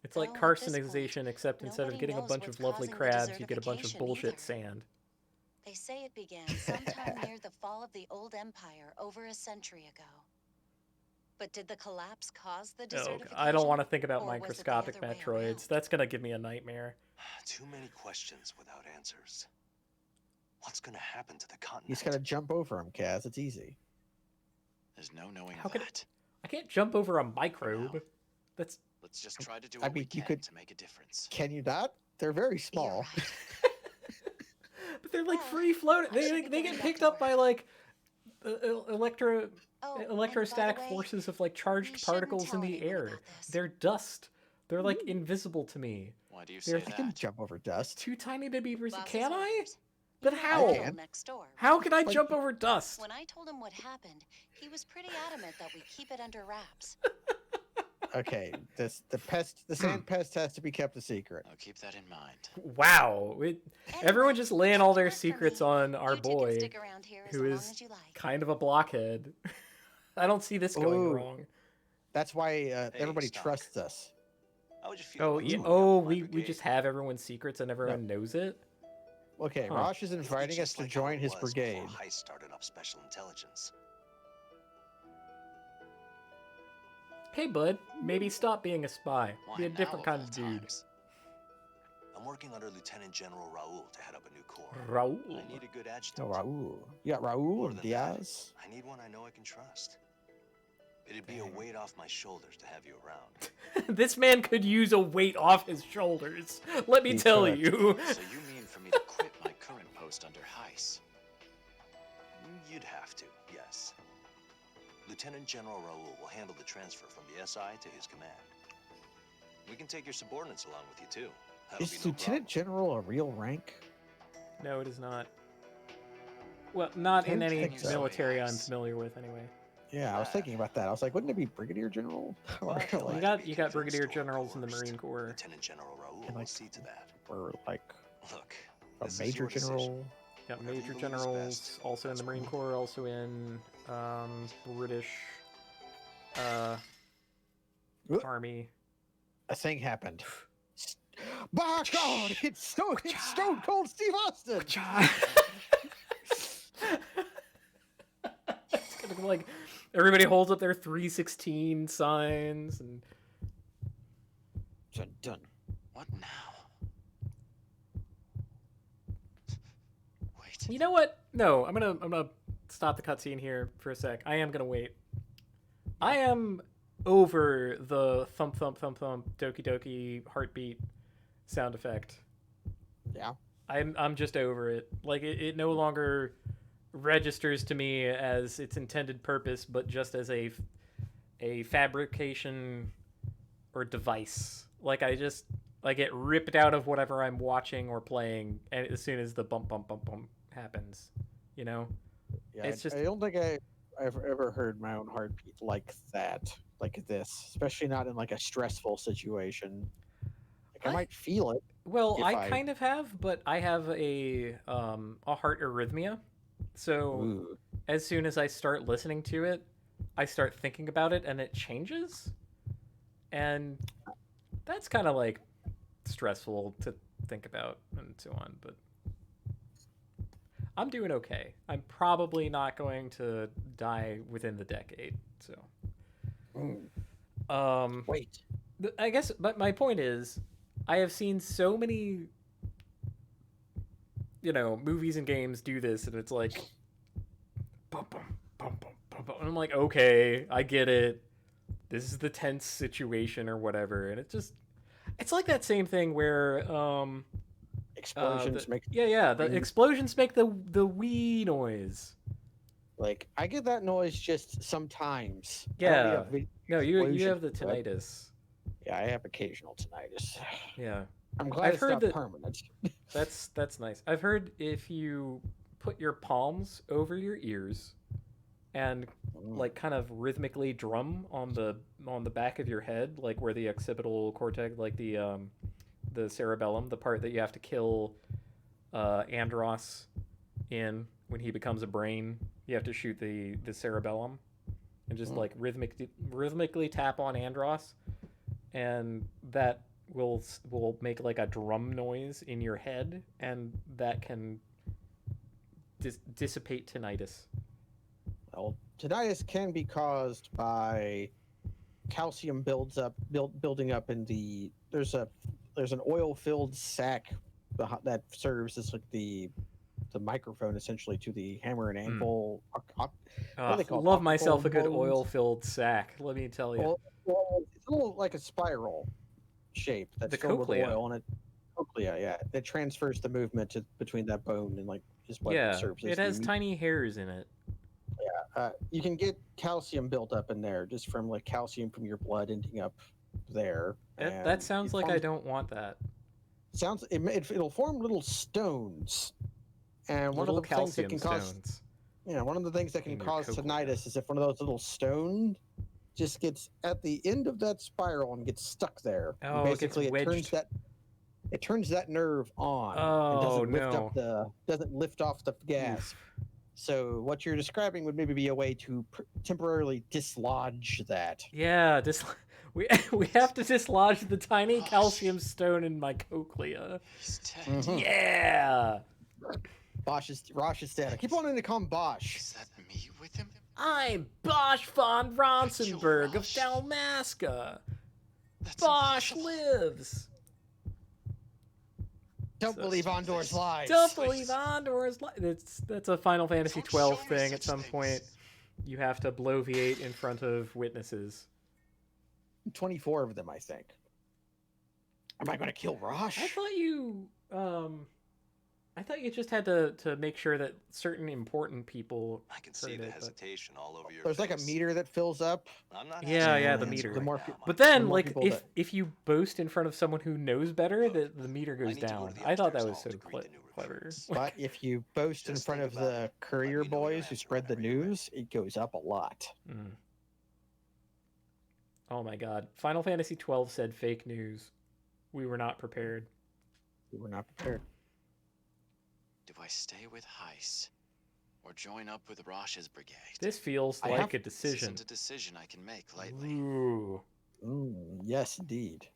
It's like carcinization, except instead of getting a bunch of lovely crabs, you get a bunch of bullshit sand. They say it began sometime near the fall of the old empire over a century ago. But did the collapse cause the desertification? I don't want to think about microscopic Metroids. That's gonna give me a nightmare. Too many questions without answers. What's gonna happen to the continent? You just gotta jump over them, Kaz. It's easy. There's no knowing I can't jump over a microbe. Let's just try to do what we can to make a difference. Can you not? They're very small. But they're like free floating. They get picked up by like electrostatic forces of like charged particles in the air. They're dust. They're like invisible to me. Why do you say that? You can jump over dust. Too tiny to be. Can I? But how? How can I jump over dust? When I told him what happened, he was pretty adamant that we keep it under wraps. Okay, the sand pest has to be kept a secret. I'll keep that in mind. Wow, everyone just laying all their secrets on our boy, who is kind of a blockhead. I don't see this going wrong. That's why everybody trusts us. We just have everyone's secrets and everyone knows it. Okay, Rosh is inviting us to join his brigade. Heist started up Special Intelligence. Hey, bud, maybe stop being a spy. Be a different kind of dude. I'm working under Lieutenant General Raul to head up a new corps. Raul? I need a good adjutant. Oh, Raul. You got Raul and Diaz? I need one I know I can trust. It'd be a weight off my shoulders to have you around. This man could use a weight off his shoulders. Let me tell you. So you mean for me to quit my current post under Heiss? You'd have to, yes. Lieutenant General Raul will handle the transfer from the SI to his command. We can take your subordinates along with you, too. Is Lieutenant General a real rank? No, it is not. Well, not in any military I'm familiar with, anyway. Yeah, I was thinking about that. I was like, wouldn't it be Brigadier General? You got Brigadier Generals in the Marine Corps. Lieutenant General Raul will see to that. Or like, look, a Major General. Got Major Generals also in the Marine Corps, also in British Army. A thing happened. By God, it's Stone Cold Steve Austin. It's gonna be like everybody holds up their 316 signs and done. What now? Wait. You know what? No, I'm gonna stop the cutscene here for a sec. I am gonna wait. I am over the thump thump thump thump doki doki heartbeat sound effect. Yeah. I'm just over it. Like it no longer registers to me as its intended purpose, but just as a fabrication or device. Like I get ripped out of whatever I'm watching or playing, and as soon as the bump bump bump bump happens, you know. Yeah, it's just. I don't think I've ever heard my own heartbeat like that, like this, especially not in like a stressful situation. Like I might feel it. Well, I kind of have, but I have a heart arrhythmia. So as soon as I start listening to it, I start thinking about it and it changes. And that's kind of like stressful to think about and so on, but I'm doing okay. I'm probably not going to die within the decade, so. Wait. I guess, but my point is, I have seen so many, movies and games do this, and it's like, bum, bum, bum, bum, bum, bum. And I'm like, okay, I get it. This is the tense situation or whatever, and it's like that same thing where explosions make the explosions make the wee noise. Like I get that noise just sometimes. Yeah. No, you have the tinnitus. Yeah, I have occasional tinnitus. Yeah. I'm glad it's not permanent. That's nice. I've heard if you put your palms over your ears and like kind of rhythmically drum on the back of your head, like where the occipital cortex, like the cerebellum, the part that you have to kill Andros in when he becomes a brain, you have to shoot the cerebellum and just like rhythmically tap on Andros, and that will make like a drum noise in your head, and that can dissipate tinnitus. Well, tinnitus can be caused by calcium building up in the there's an oil-filled sac that serves as like the microphone essentially to the hammer and anvil. What are they called? Love myself a good bones? oil-filled sack. Let me tell you. Well, it's a little like a spiral shape that's The filled cochlea. with oil, and cochlea, yeah, that transfers the movement between that bone and like is what Yeah, serves as it has tiny hairs in it. Yeah, you can get calcium built up in there just from like calcium from your blood ending up there. That sounds like I don't want that. It'll form little stones, and one of the things that can cause one of the things that can cause tinnitus is if one of those little stones just gets at the end of that spiral and gets stuck there. Oh, basically, it gets wedged. It turns that nerve on. Oh, and doesn't lift off the gas. Oof. So what you're describing would maybe be a way to temporarily dislodge that. Yeah, we have to dislodge the tiny calcium stone in my cochlea. Mm-hmm. Yeah. Rosh is dead. I keep wanting to call him Bosch. Is that me with him? I'm Bosch von Ronsenberg of Dalmasca. Bosch lives. Don't believe Ondor's lies. Don't believe Ondor's lies. That's a Final Fantasy 12 thing. At some point, you have to bloviate in front of witnesses. 24 of them, I think. Am I going to kill Rosh? I thought you just had to make sure that certain important people. I can see the hesitation all over your There's face. like a meter that fills up. I'm not yeah, the meter. But then, like, if you boast in front of someone who knows better, the meter goes down. I thought that was so clever. But if you boast in front of the courier boys who spread the news, it goes up a lot. Mm. Oh my God! Final Fantasy 12 said fake news. We were not prepared. We were not prepared. Do I stay with Heiss or join up with Rosh's brigade? This feels like a decision. This isn't a decision I can make lightly. Ooh. Yes, indeed.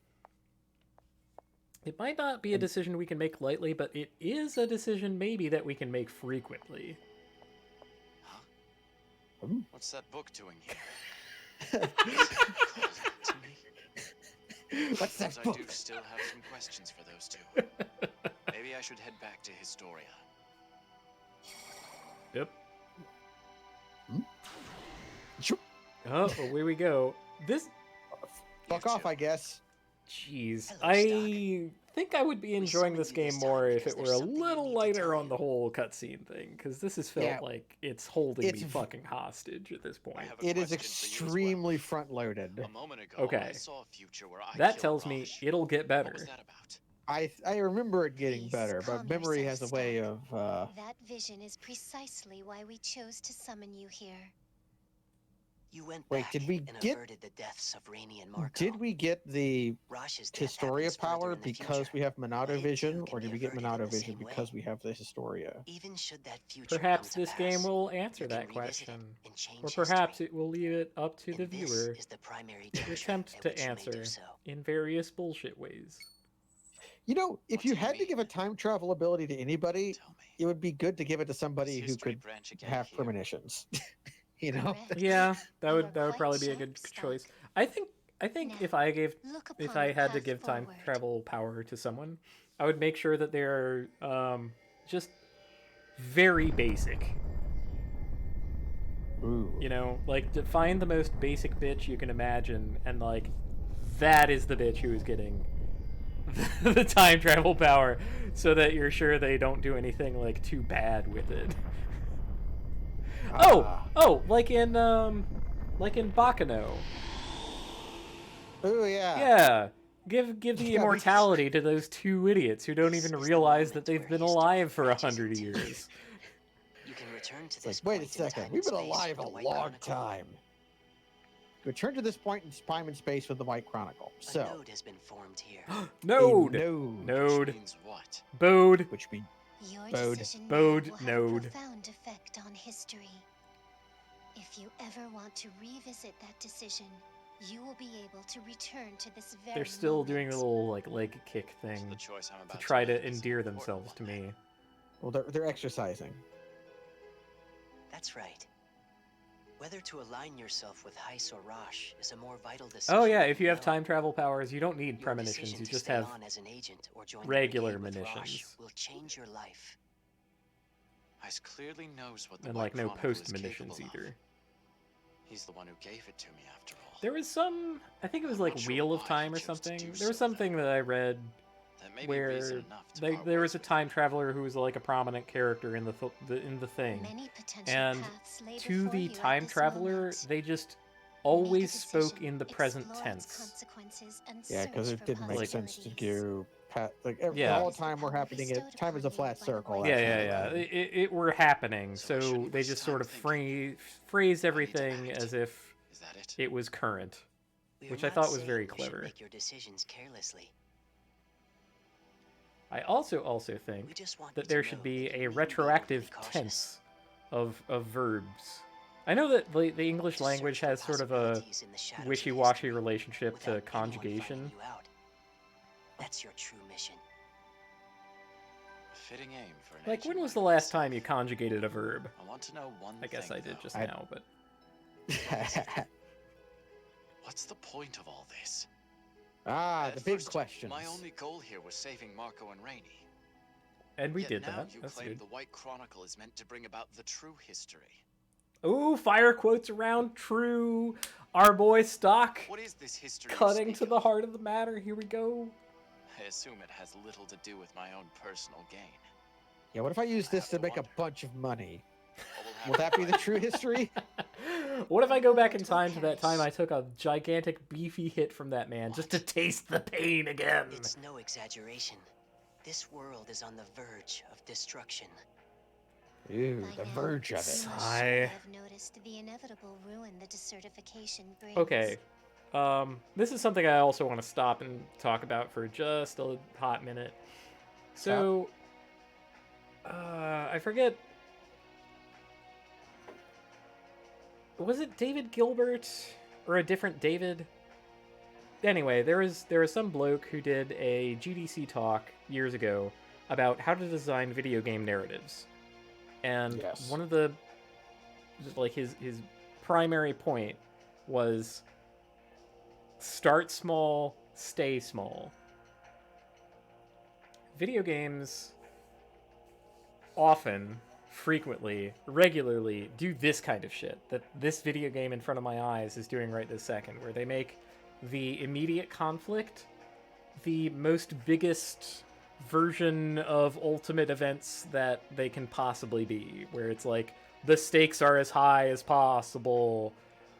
It might not be a decision we can make lightly, but it is a decision maybe that we can make frequently. Huh? What's that book doing here? What's that book? I do still have some questions for those two. Maybe I should head back to Historia. Yep. Oh, away we go. Fuck off, I guess. Jeez. I think I would be enjoying this game more if it were a little lighter on the whole cutscene thing, because this has felt like it's holding me fucking hostage at this point. It is extremely front-loaded. Okay. That tells me it'll get better. What was that about? I remember it getting better, but memory has a way of... That vision is precisely why we chose to summon you here. You went back and averted the deaths of Rainey and Marco. Did we get the Historia power because we have Monado Vision, or did we get Monado Vision because we have the Historia? Even should that future perhaps this game will answer that question, or perhaps it will leave it up to the viewer to attempt to answer in various bullshit ways. You know, if you had to give a time travel ability to anybody, it would be good to give it to somebody who could have premonitions. You know? Yeah, that would probably be a good choice. I think if I had to give time travel power to someone, I would make sure that they're just very basic. Ooh. You know, like to find the most basic bitch you can imagine, and like that is the bitch who is getting the time travel power, so that you're sure they don't do anything like too bad with it. Oh, like in Bakano. Oh yeah. Yeah. Give the immortality to those two idiots who don't even realize that they've been alive for 100 years. You can return to this wait a second. We've been alive a long time. Return to this point in time and space with the White Chronicle. So, a node has been formed here. Node. Which means what? Bode. Which means Bode. Bode. Will have Node. A profound effect on history. If you ever want to revisit that decision, you will be able to return to this very They're still doing a moment. little like leg kick thing So the choice I'm to about try to make is endear an important themselves to one, me. Well, they're exercising. That's right. Whether to align yourself with Heis or Rosh is a more vital decision. Oh yeah, than if you have know. time travel powers, you don't need Your premonitions. decision You to just stay have on as an agent or join the regular brigade with Rosh munitions. will change your life. Heis clearly knows what the and White like no Chronicle is post-munitions capable of. either. He's the one who gave it to me, after all. There was some, I think it was I'm like not sure Wheel of why he Time or chose to something. do There was so, something that I read That may be where reason enough to part there ways was a with time him. traveler who was like a prominent character in the thing. Many potential And paths lay to before the you at time this traveler, moment. they just Make a always spoke decision, in the present explore its tense. consequences, and Yeah, because search it for didn't make sense to possibilities. do Yeah. all time we're happening at time is a flat circle. that kind of thing. It were happening, So I so shouldn't they waste just time sort of thinking. phrased I need to everything act. as if Is that it? it was current, We which are I not thought was saying very you should clever. make your decisions carelessly. I also We think just want that you there to should know be that a you need to be retroactive overly cautious. tense of verbs. I know that the English To language search for has sort of a possibilities in the shadows of wishy-washy history relationship without to anyone finding conjugation. you out. That's your true mission. A fitting aim for an Like, agent when was the like last myself. time you conjugated a verb? I want to know one I guess thing, I did though. just now, but... What's the point of all this? the At big first, questions. My only goal here was saving Marco and Rainey. And we Yet did now that. you That's claim good. the White Chronicle is meant to bring about the true history. Ooh, fire quotes around true. Our boy Stock What is this history you cutting speak to the of? heart of the matter. Here we go. I assume it has little to do with my own personal gain. Yeah, what if I use I this have to to make a wonder. bunch of money? What will Will that happen be if the I- true history? What if I go back in World will time to that time I perish. took a gigantic beefy hit from that man just to taste the pain again? It's no exaggeration. This world is on the verge of destruction. Ooh, By the now, verge of you it. must Sigh. surely have noticed the inevitable ruin the desertification brings. Okay. This is something I also want to stop and talk about for just a hot minute. So, I forget. Was it David Gilbert or a different David? Anyway, there was some bloke who did a GDC talk years ago about how to design video game narratives. And Yes. one of the like his primary point was start small, stay small. Video games often, frequently, regularly do this kind of shit that this video game in front of my eyes is doing right this second, where they make the immediate conflict the most biggest version of ultimate events that they can possibly be, where it's like the stakes are as high as possible.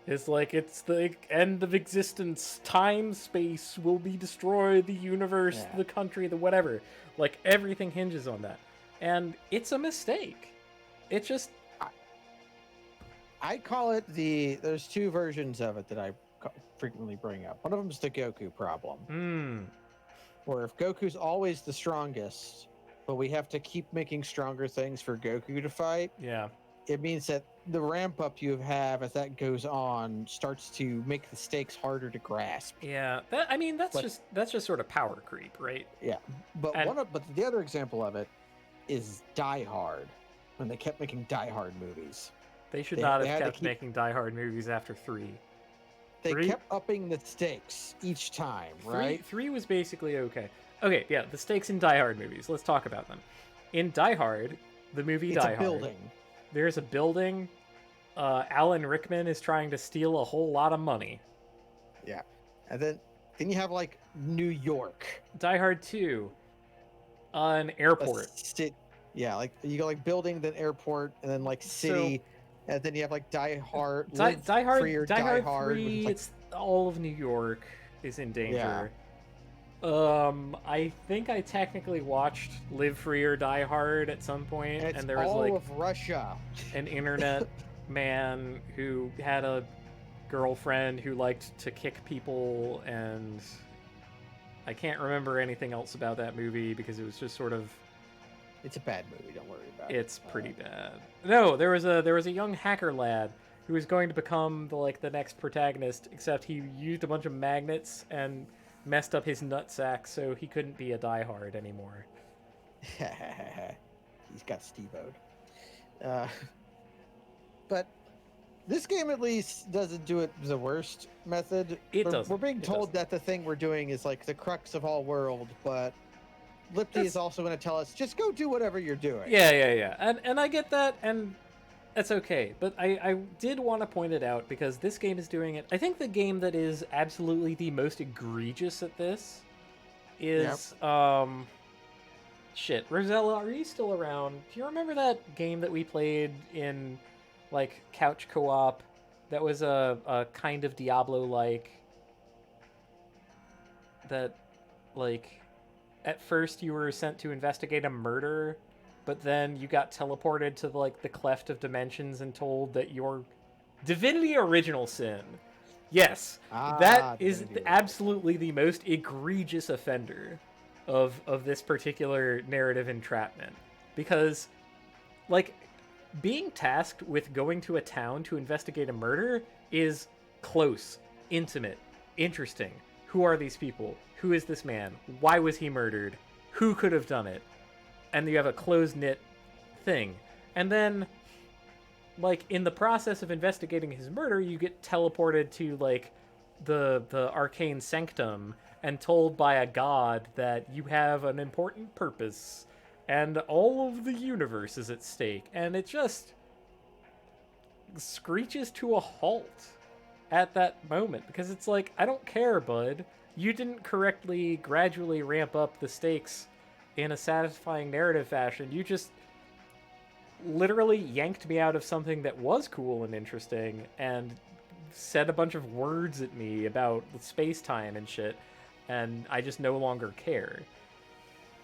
It's like it's the end of existence, time, space will be destroyed, the universe, Yeah. the country, the whatever. Like everything hinges on that. And it's a mistake. It's just I call it there's two versions of it that I frequently bring up. One of them is the Goku problem. Where if Goku's always the strongest, but we have to keep making stronger things for Goku to fight, yeah. it means that the ramp up you have as that goes on starts to make the stakes harder to grasp. Yeah. That's just sort of power creep, right? Yeah. But but the other example of it is Die Hard, when they kept making Die Hard movies. They should They not have had to kept keep- making Die Hard movies after 3. They Three? kept upping the stakes each time, right? 3 was basically okay. Okay, yeah, the stakes in Die Hard movies. Let's talk about them. In Die Hard, the movie It's Die a Hard, building. there's a building. Alan Rickman is trying to steal a whole lot of money. Yeah. And then you have like New York. Die Hard 2, an airport. Yeah, like you go like building, then airport, and then like city, and then you have like Die Hard, Die Hard, Free or Die Hard 3, which is, like, it's all of New York is in danger. I think I technically watched Live Free or Die Hard at some point, and, it's and there was all like of Russia. an internet man who had a girlfriend who liked to kick people, and I can't remember anything else about that movie because it was just sort of. It's a bad movie. Don't worry about it. It's pretty bad. No, there was a young hacker lad who was going to become the next protagonist, except he used a bunch of magnets and messed up his nutsack, so he couldn't be a diehard anymore. He's got Steve-O'd. But this game at least doesn't do it the worst method. We're being told that the thing we're doing is like the crux of all world, but Lipty is also going to tell us, just go do whatever you're doing. Yeah. And I get that, and that's okay. But I did want to point it out, because this game is doing it. I think the game that is absolutely the most egregious at this is... Shit. Rosella, are you still around? Do you remember that game that we played in, like, couch co-op that was a kind of Diablo-like? That, like... At first, you were sent to investigate a murder, but then you got teleported to, like, the cleft of dimensions and told that your Divinity Original Sin. Yes, that is absolutely the most egregious offender of this particular narrative entrapment. Because, like, being tasked with going to a town to investigate a murder is close, intimate, interesting. Who are these people? Who is this man? Why was he murdered? Who could have done it? And you have a close-knit thing. And then, like, in the process of investigating his murder, you get teleported to, like, the arcane sanctum and told by a god that you have an important purpose and all of the universe is at stake. And it just screeches to a halt at that moment, because it's like, I don't care, bud. You didn't correctly gradually ramp up the stakes in a satisfying narrative fashion. You just literally yanked me out of something that was cool and interesting and said a bunch of words at me about space-time and shit, and I just no longer care.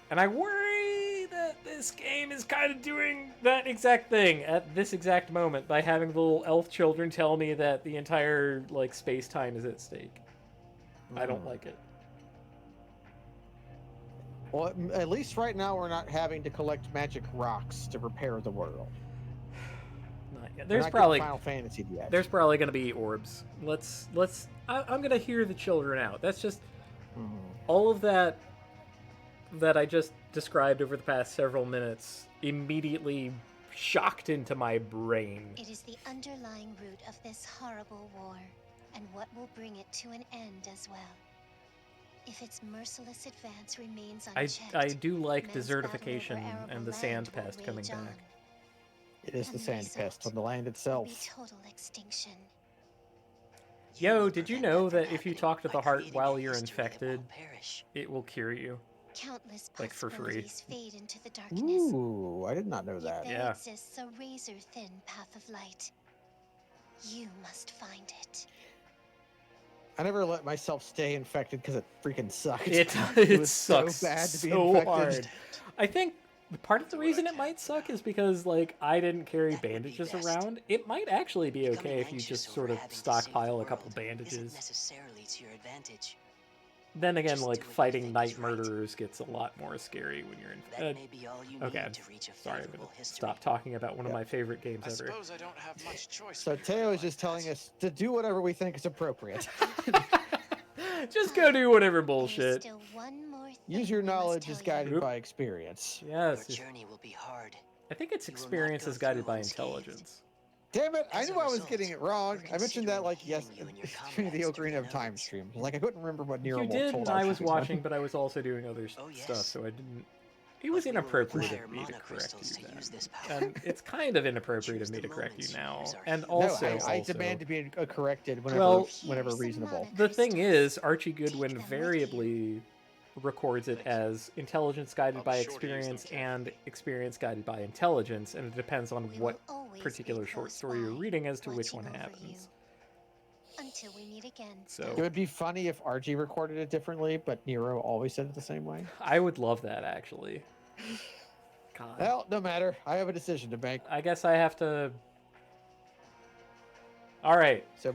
And I worry that this game is kind of doing that exact thing at this exact moment by having the little elf children tell me that the entire, like, space-time is at stake. I don't like it. Well, at least right now we're not having to collect magic rocks to repair the world. Not yet. There's probably Final Fantasy yet. There's probably going to be orbs. I'm going to hear the children out. That's just all of that I just described over the past several minutes immediately shocked into my brain. It is the underlying root of this horrible war, and what will bring it to an end as well. If its merciless advance remains unchecked, I do like desertification and the sand pest coming back. It is the sand pest on the land itself. Total extinction. Yo, did you know that if you talk to the heart while you're infected, it will cure you? Countless like for free. Fade into the darkness. Ooh, I did not know that. There exists a razor-thin path of light. You must find it. I never let myself stay infected because it freaking sucked. It was sucks so bad to be so infected. hard. I think part of the reason it might suck is because, like, I didn't carry bandages around. It might actually be okay if you just sort of stockpile a couple bandages. Necessarily to your advantage. Then again, like, fighting night murderers gets a lot more scary when you're in. Okay, sorry, I'm gonna stop talking about one of my favorite games ever. Suppose I don't have much choice. So Teo is just telling us to do whatever we think is appropriate. Just go do whatever bullshit. Use your knowledge as guided by experience. Yes. Your journey will be hard. I think it's experience is guided by intelligence. Damn it, I knew I was getting it wrong. I mentioned that, like, during the Ocarina of Time stream. Like, I couldn't remember what Nero You did, told and us. I was watching, but I was also doing other stuff, so I didn't... It was inappropriate of me to correct you then. And it's kind of inappropriate of me to correct you now. And also... No, I demand to be corrected whenever reasonable. The thing is, Archie Goodwin variably records it as intelligence guided by experience and experience guided by intelligence, and it depends on what particular short story you're reading as to which one happens. Until we meet again. So it would be funny if Archie recorded it differently, but Nero always said it the same way. I would love that, actually. God. Well, no matter. I have a decision to make. I guess I have to... Alright. So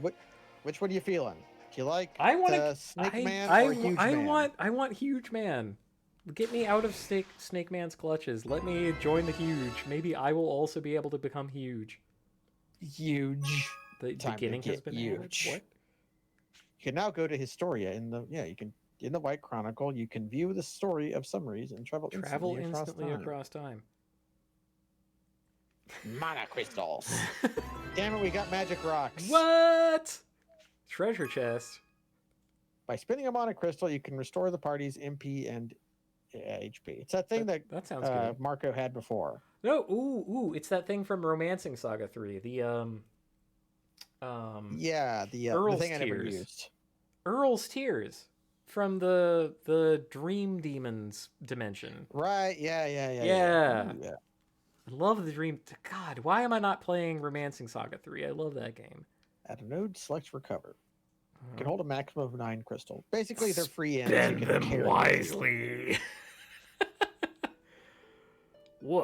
which one are you feeling? Do you like Snake Man or Huge Man? I want Huge Man. Get me out of Snake Man's clutches. Let me join the Huge. Maybe I will also be able to become huge. Huge. The beginning has been added. What? You can now go to Historia in the in the White Chronicle. You can view the story of summaries and travel instantly across time. Mana crystals. Damn it, we got magic rocks. What? Treasure chest. By spinning a mana crystal, you can restore the party's MP and HP. It's that thing that sounds good. Marco had before. No, ooh, it's that thing from Romancing Saga 3. The the thing I never used. Earl's Tears from the Dream Demons dimension. Right, yeah. I love the Dream. God, why am I not playing Romancing Saga 3? I love that game. Add a node, select recover. You can hold a maximum of 9 crystals. Basically, they're free ends. Spend them wisely.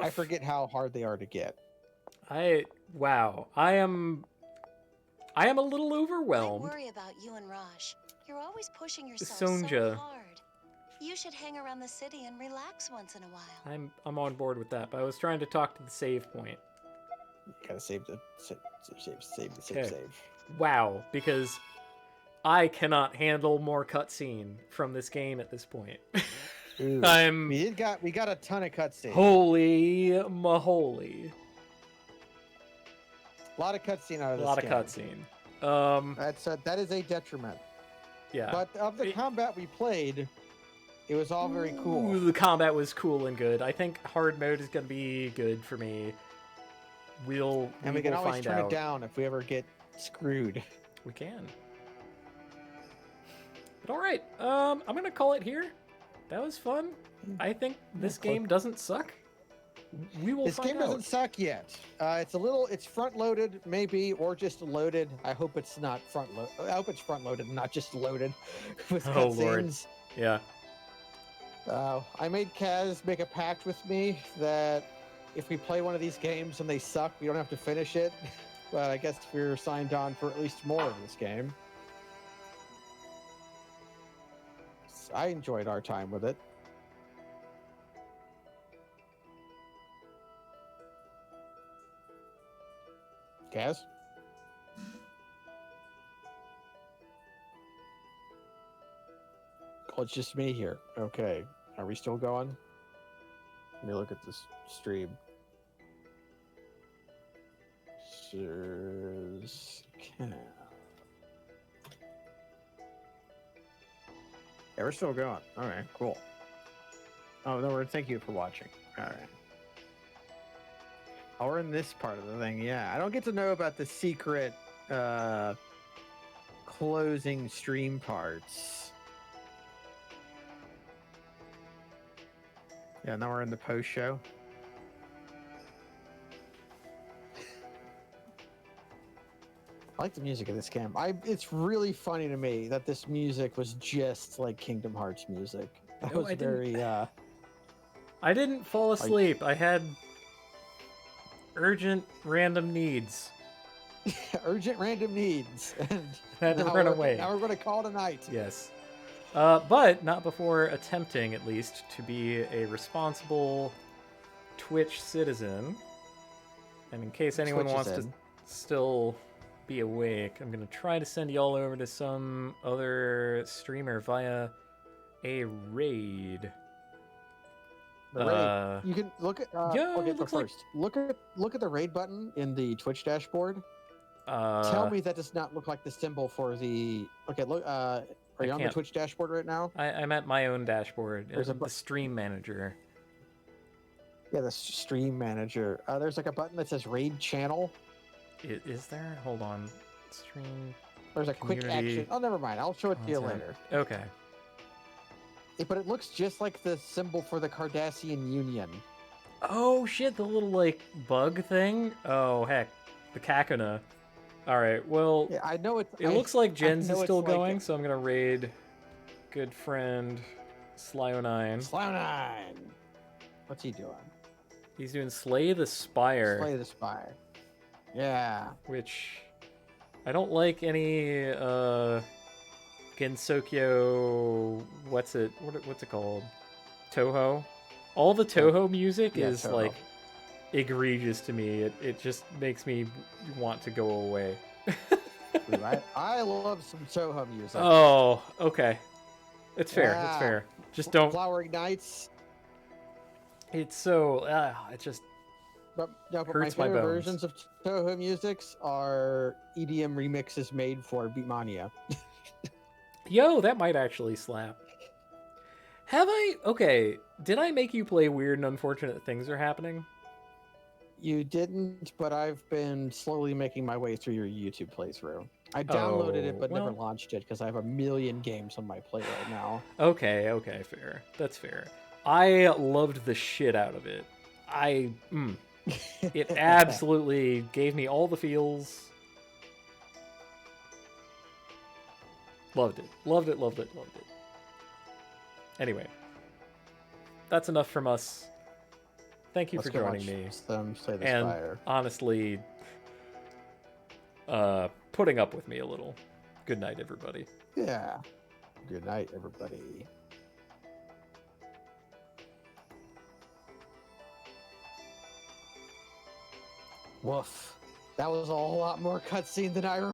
I forget how hard they are to get. I am a little overwhelmed. I worry about you and Raj. You're always pushing yourself Sonja. so hard. You should hang around the city and relax once in a while. I'm on board with that, but I was trying to talk to the save point. You gotta save. Wow, because I cannot handle more cutscene from this game at this point. Ooh, we got a ton of cutscenes. Holy moly. A lot of cutscene out of this game. A lot of cutscene. That is a detriment. Yeah. But of the combat we played, it was all very cool. Ooh, the combat was cool and good. I think hard mode is going to be good for me. We can always turn it down if we ever get screwed. We can. But all right, I'm going to call it here. That was fun. I think this game doesn't suck. We will This game doesn't suck yet. It's front-loaded, maybe, or just loaded. I hope it's not front-loaded. I hope it's front-loaded, not just loaded with cutscenes. Lord. Yeah. I made Kaz make a pact with me that if we play one of these games and they suck, we don't have to finish it. But I guess we're signed on for at least more of this game. I enjoyed our time with it. Kaz? Oh, it's just me here. Okay. Are we still going? Let me look at this stream. Yeah, we're still going. All right, cool. Oh, no, thank you for watching. All right. Oh, we're in this part of the thing. Yeah, I don't get to know about the secret closing stream parts. Yeah, now we're in the post show. I like the music of this game. It's really funny to me that this music was just like Kingdom Hearts music. That was very. I didn't fall asleep. I had urgent random needs. Urgent random needs. And I had to run away. Now we're going to call it a night. Yes. But not before attempting, at least, to be a responsible Twitch citizen. And in case anyone wants to still be awake, I'm going to try to send y'all over to some other streamer via a raid. The raid. You can look at. Okay, it looks first, look at the raid button in the Twitch dashboard. Tell me that does not look like the symbol for the. Okay, look. Are you on the Twitch dashboard right now? I'm at my own dashboard. There's the stream manager. Yeah, the stream manager. There's like a button that says raid channel. Is there? Hold on. Stream. There's a quick action. Oh, never mind. I'll show it to you later. Okay. But it looks just like the symbol for the Cardassian Union. Oh shit! The little like bug thing. Oh heck, the Kakuna. All right. Well, yeah, I know it looks like Jens is still going, so I'm gonna raid good friend Slyo9. Slyo9. What's he doing? He's doing Slay the Spire. Slay the Spire. Yeah. Which I don't like any Gensokyo. What's it called? Toho. All the Toho music is Toho. Like egregious to me. It just makes me want to go away. Ooh, I love some Toho music. Oh, okay. It's fair. Yeah. It's fair. Just don't. Flowering Nights. It's so. It just. But hurts my favorite bones. versions of Toho musics are EDM remixes made for Beatmania. Yo, that might actually slap. Have I? Okay. Did I make you play Weird and Unfortunate Things Are Happening? You didn't, but I've been slowly making my way through your YouTube playthrough. I downloaded it, but never launched it because I have a million games on my play right now. Okay, fair. That's fair. I loved the shit out of it. It absolutely gave me all the feels. Loved it. Anyway, that's enough from us. Thank you for joining me. And honestly, putting up with me a little. Good night, everybody. Yeah. Good night, everybody. Woof. That was a whole lot more cutscene than I remember.